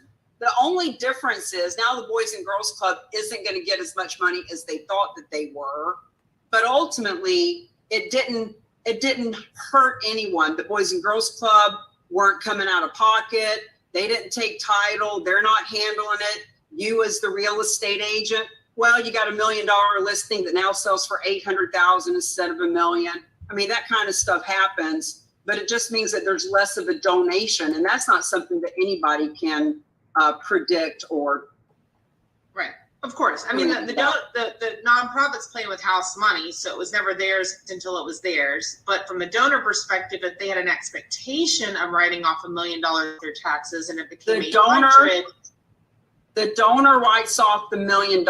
S1: The only difference is now the Boys and Girls Club isn't going to get as much money as they thought that they were, but ultimately it didn't hurt anyone. The Boys and Girls Club weren't coming out of pocket. They didn't take title. They're not handling it. You as the real estate agent, well, you got $1 million listing that now sells for 800,000 instead of $1 million. I mean, that kind of stuff happens, but it just means that there's less of a donation, and that's not something that anybody can predict or.
S6: Right. Of course. I mean, the nonprofits play with house money, so it was never theirs until it was theirs. But from a donor perspective, if they had an expectation of writing off $1 million of their taxes and it became
S1: The donor,
S6: 800,
S1: the donor writes off the $1 million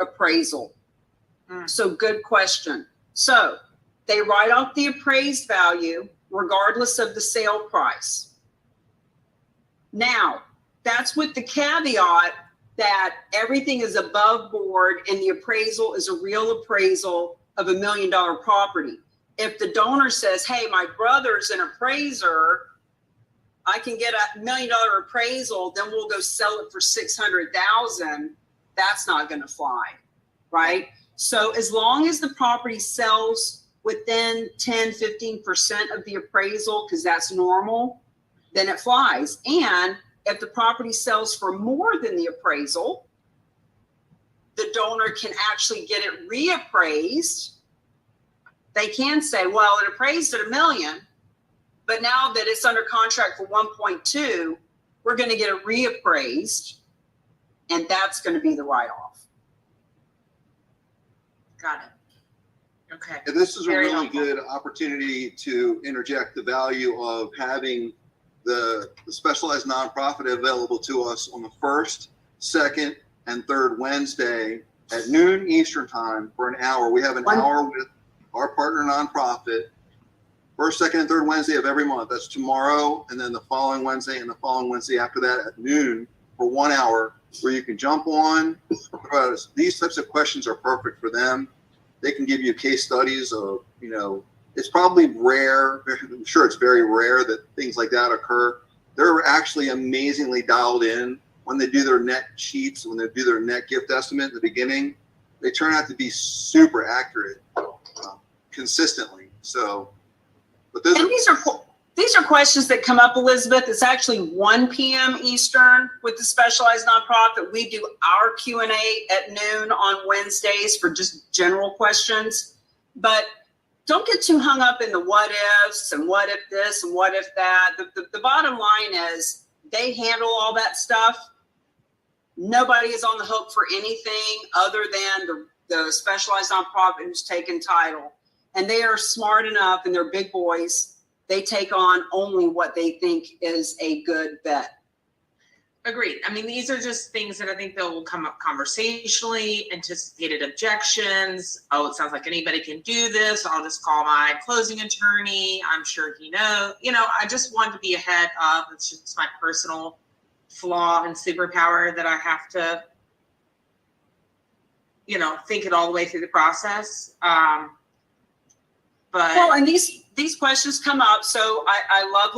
S1: appraisal. So good question. So they write off the appraised value regardless of the sale price. Now, that's with the caveat that everything is above board and the appraisal is a real appraisal of $1 million property. If the donor says, hey, my brother's an appraiser, I can get $1 million appraisal, then we'll go sell it for 600,000. That's not going to fly, right? So as long as the property sells within 10, 15% of the appraisal, because that's normal, then it flies. And if the property sells for more than the appraisal, the donor can actually get it reappraised. They can say, well, it appraised at $1 million, but now that it's under contract for 1.2, we're going to get it reappraised, and that's going to be the write-off.
S6: got it. Okay.
S2: And this is a
S6: Very
S2: really
S6: helpful.
S2: good opportunity to interject the value of having the specialized nonprofit available to us on the first, second, and third Wednesday at noon Eastern time for an hour. We have an hour with our partner nonprofit, first, second, and third Wednesday of every month. That's tomorrow, and then the following Wednesday, and the following Wednesday after that at noon for 1 hour, where you can jump on. These types of questions are perfect for them. They can give you case studies of, it's probably rare. I'm sure it's very rare that things like that occur. They're actually amazingly dialed in when they do their net sheets, when they do their net gift estimate in the beginning. They turn out to be super accurate consistently. So, but
S1: these are questions that come up, Elizabeth. It's actually 1 p.m. Eastern with the specialized nonprofit. We do our Q&A at noon on Wednesdays for just general questions. But don't get too hung up in the what ifs and what if this and what if that. The bottom line is they handle all that stuff. Nobody is on the hook for anything other than the specialized nonprofit who's taken title. And they are smart enough, and they're big boys. They take on only what they think is a good bet.
S6: Agreed. I mean, these are just things that I think that will come up conversationally, anticipated objections. Oh, it sounds like anybody can do this. I'll just call my closing attorney. I'm sure he knows. I just want to be ahead of, it's just my personal flaw and superpower that I have to, think it all the way through the process.
S1: And these questions come up. So I love,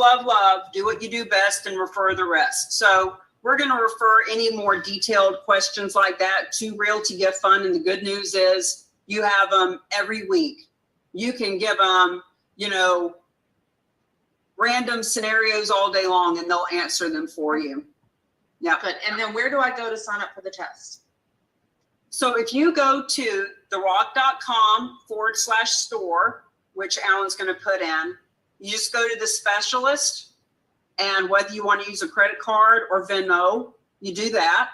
S1: do what you do best and refer the rest. So we're going to refer any more detailed questions like that to Realty Gift Fund. And the good news is you have them every week. You can give them, random scenarios all day long, and they'll answer them for you. Yeah.
S6: Good. And then where do I go to sign up for the test?
S1: So if you go to therock.com/store, which Alan's going to put in, you just go to the specialist, and whether you want to use a credit card or Venmo, you do that.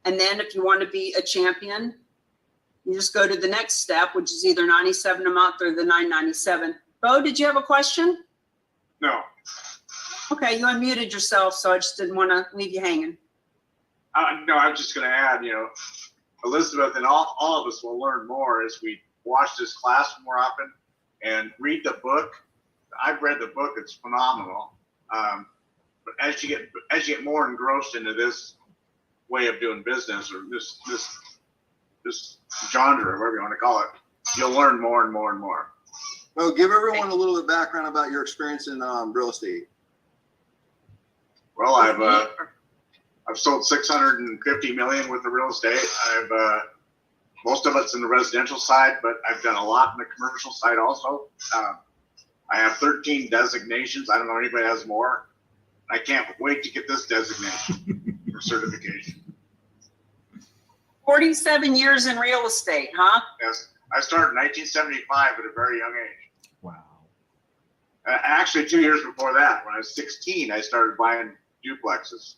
S1: And then if you want to be a champion, you just go to the next step, which is either $97 a month or the $9.97. Bo, did you have a question?
S5: No.
S1: Okay, you unmuted yourself, so I just didn't want to leave you hanging.
S5: No, I was just going to add, Elizabeth and all of us will learn more as we watch this class more often and read the book. I've read the book; it's phenomenal. But as you get more engrossed into this way of doing business, or this genre, or whatever you want to call it, you'll learn more and more and more.
S2: Well, give everyone a little bit of background about your experience in real estate.
S5: Well, I've sold 650 million with the real estate. Most of it's in the residential side, but I've done a lot in the commercial side also. I have 13 designations. I don't know if anybody has more. I can't wait to get this designation for certification.
S1: 47 years in real estate, huh?
S5: Yes, I started in 1975 at a very young age.
S3: Wow.
S5: Actually, 2 years before that, when I was 16, I started buying duplexes.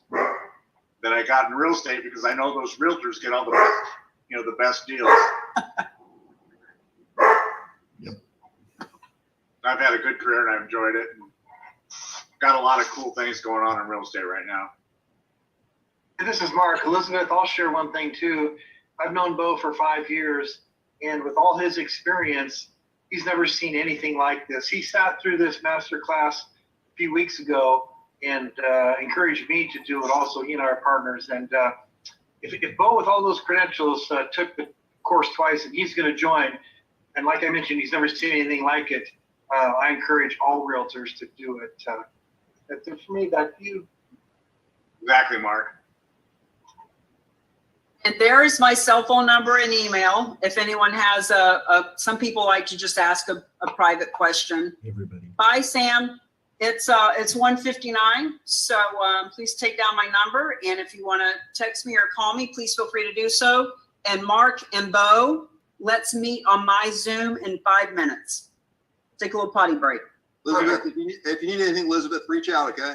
S5: Then I got in real estate because I know those realtors get all the best, the best deals.
S3: Yep.
S5: I've had a good career and I've enjoyed it. And got a lot of cool things going on in real estate right now.
S7: This is Mark. Elizabeth, I'll share one thing too. I've known Bo for 5 years, and with all his experience, he's never seen anything like this. He sat through this masterclass a few weeks ago and encouraged me to do it also, he and our partners. And if Bo, with all those credentials, took the course twice and he's going to join, and like I mentioned, he's never seen anything like it, I encourage all realtors to do it. That's it for me. Back to you.
S5: Exactly, Mark.
S1: And there is my cell phone number and email. If anyone has some people like to just ask a private question.
S3: Everybody.
S1: Bye, Sam. It's 1:59. So please take down my number. And if you want to text me or call me, please feel free to do so. And Mark and Bo, let's meet on my Zoom in 5 minutes. Take a little potty break.
S2: Elizabeth, if you need anything, Elizabeth, reach out, okay?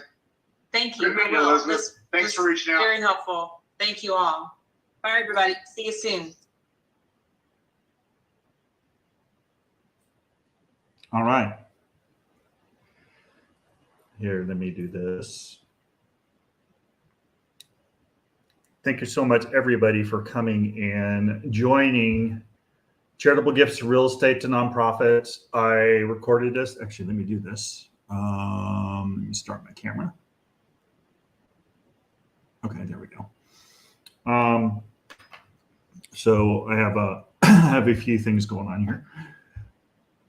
S6: Thank you.
S5: Good meeting
S6: I
S5: you,
S6: will.
S5: Elizabeth.
S6: This
S5: Thanks
S6: was
S5: for reaching out.
S6: Very helpful. Thank you all.
S1: Bye, everybody.
S6: See you soon.
S3: All right. Here, let me do this. Thank you so much, everybody, for coming and joining Charitable Gifts Real Estate to Nonprofits. I recorded this. Actually, let me do this. Let me start my camera. Okay, there we go. So I have a few things going on here.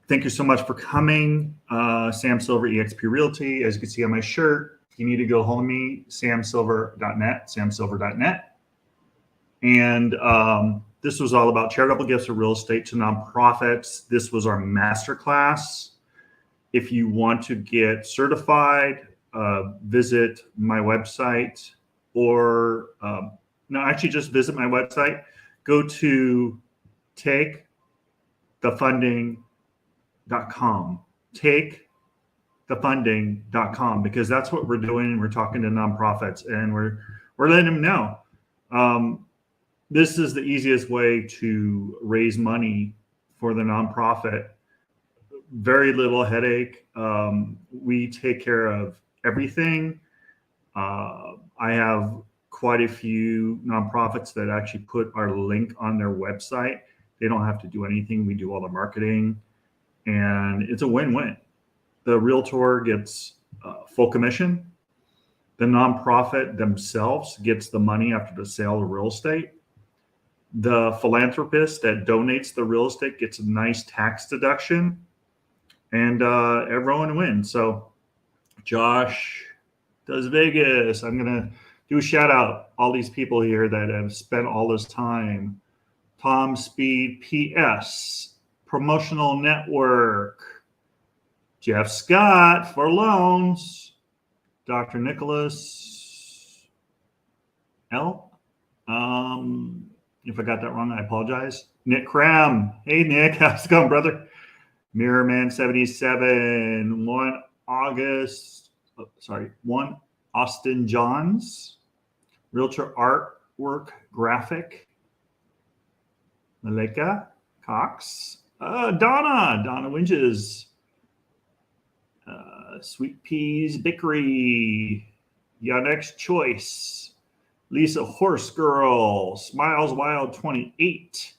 S3: Thank you so much for coming. Sam Silver, eXp Realty. As you can see on my shirt, you need to go home me, samsilver.net, samsilver.net. And this was all about charitable gifts of real estate to nonprofits. This was our masterclass. If you want to get certified, visit my website or no, actually just visit my website. Go to takethefunding.com. Takethefunding.com, because that's what we're doing. We're talking to nonprofits and we're letting them know. This is the easiest way to raise money for the nonprofit. Very little headache. We take care of everything. I have quite a few nonprofits that actually put our link on their website. They don't have to do anything. We do all the marketing, and it's a win-win. The realtor gets full commission. The nonprofit themselves gets the money after the sale of real estate. The philanthropist that donates the real estate gets a nice tax deduction, and everyone wins. So Josh does Vegas. I'm going to do a shout out all these people here that have spent all this time. Tom Speed PS, Promotional Network, Jeff Scott for loans, Dr. Nicholas L. If I got that wrong, I apologize. Nick Cram. Hey, Nick. How's it going, brother? Mirrorman77. 1 Austin Johns. Realtor Artwork Graphic. Malika Cox. Donna Winges. Sweet Peas Bickery. Yannick's Choice. Lisa Horse Girl. Smiles Wild 28.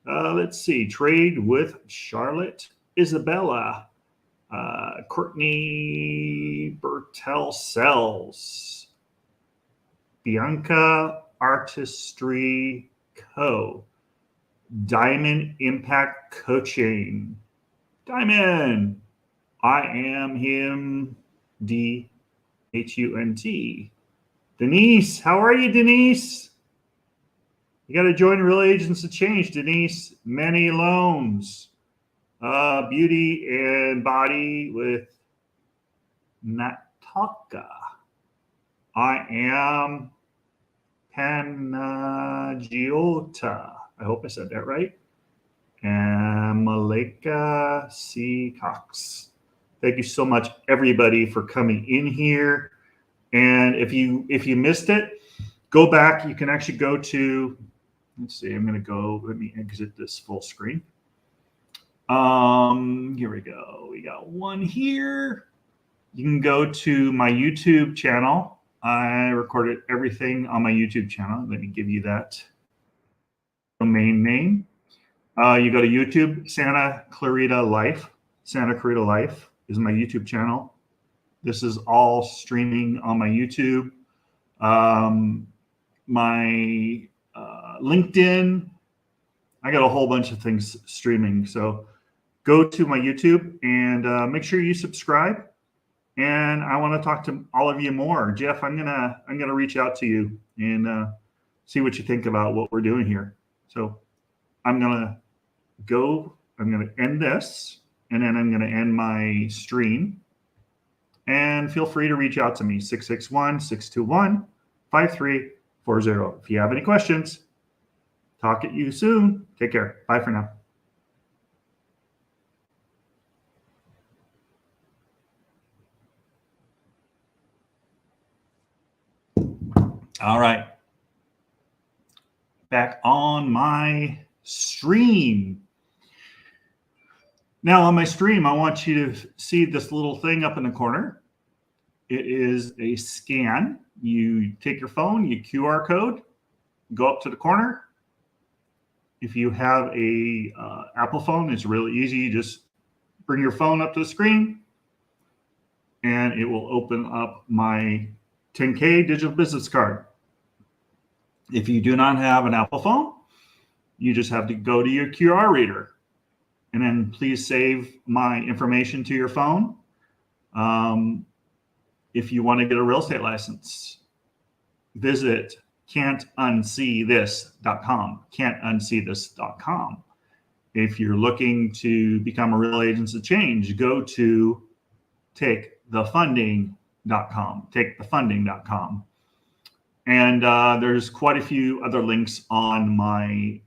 S3: Let's see. Trade with Charlotte Isabella. Courtney Bertel Sells. Bianca Artistry Co. Diamond Impact Coaching. Diamond. I am him. DHUNT. Denise, how are you, Denise? You got to join Real Agents of Change, Denise. Many loans, beauty and body with Nataka. I am Panagiota. I hope I said that right. And Malika C. Cox. Thank you so much, everybody, for coming in here. And if you missed it, go back. You can actually go to, let's see, I'm going to go, let me exit this full screen. Here we go. We got one here. You can go to my YouTube channel. I recorded everything on my YouTube channel. Let me give you that domain name. You go to YouTube, Santa Clarita Life. Santa Clarita Life is my YouTube channel. This is all streaming on my YouTube. My LinkedIn. I got a whole bunch of things streaming. So go to my YouTube and make sure you subscribe. And I want to talk to all of you more. Jeff, I'm gonna reach out to you and see what you think about what we're doing here. So I'm gonna end this, and then I'm gonna end my stream. And feel free to reach out to me, 661-621-5340. If you have any questions, talk at you soon. Take care. Bye for now. All right. Back on my stream. Now on my stream, I want you to see this little thing up in the corner. It is a scan. You take your phone, you QR code, go up to the corner. If you have a Apple phone, it's really easy. You just bring your phone up to the screen and it will open up my 10K digital business card. If you do not have an Apple phone, you just have to go to your QR reader and then please save my information to your phone. If you want to get a real estate license, visit can'tunseethis.com, can'tunseethis.com. If you're looking to become a real agent of change, go to takethefunding.com, takethefunding.com. And there's quite a few other links on my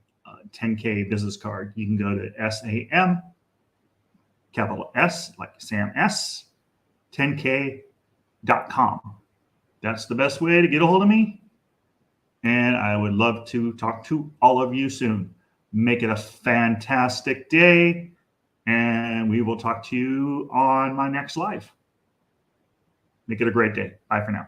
S3: 10K business card. You can go to SAM, capital S, like Sam S, 10K.com. That's the best way to get a hold of me. And I would love to talk to all of you soon. Make it a fantastic day. And we will talk to you on my next live. Make it a great day. Bye for now.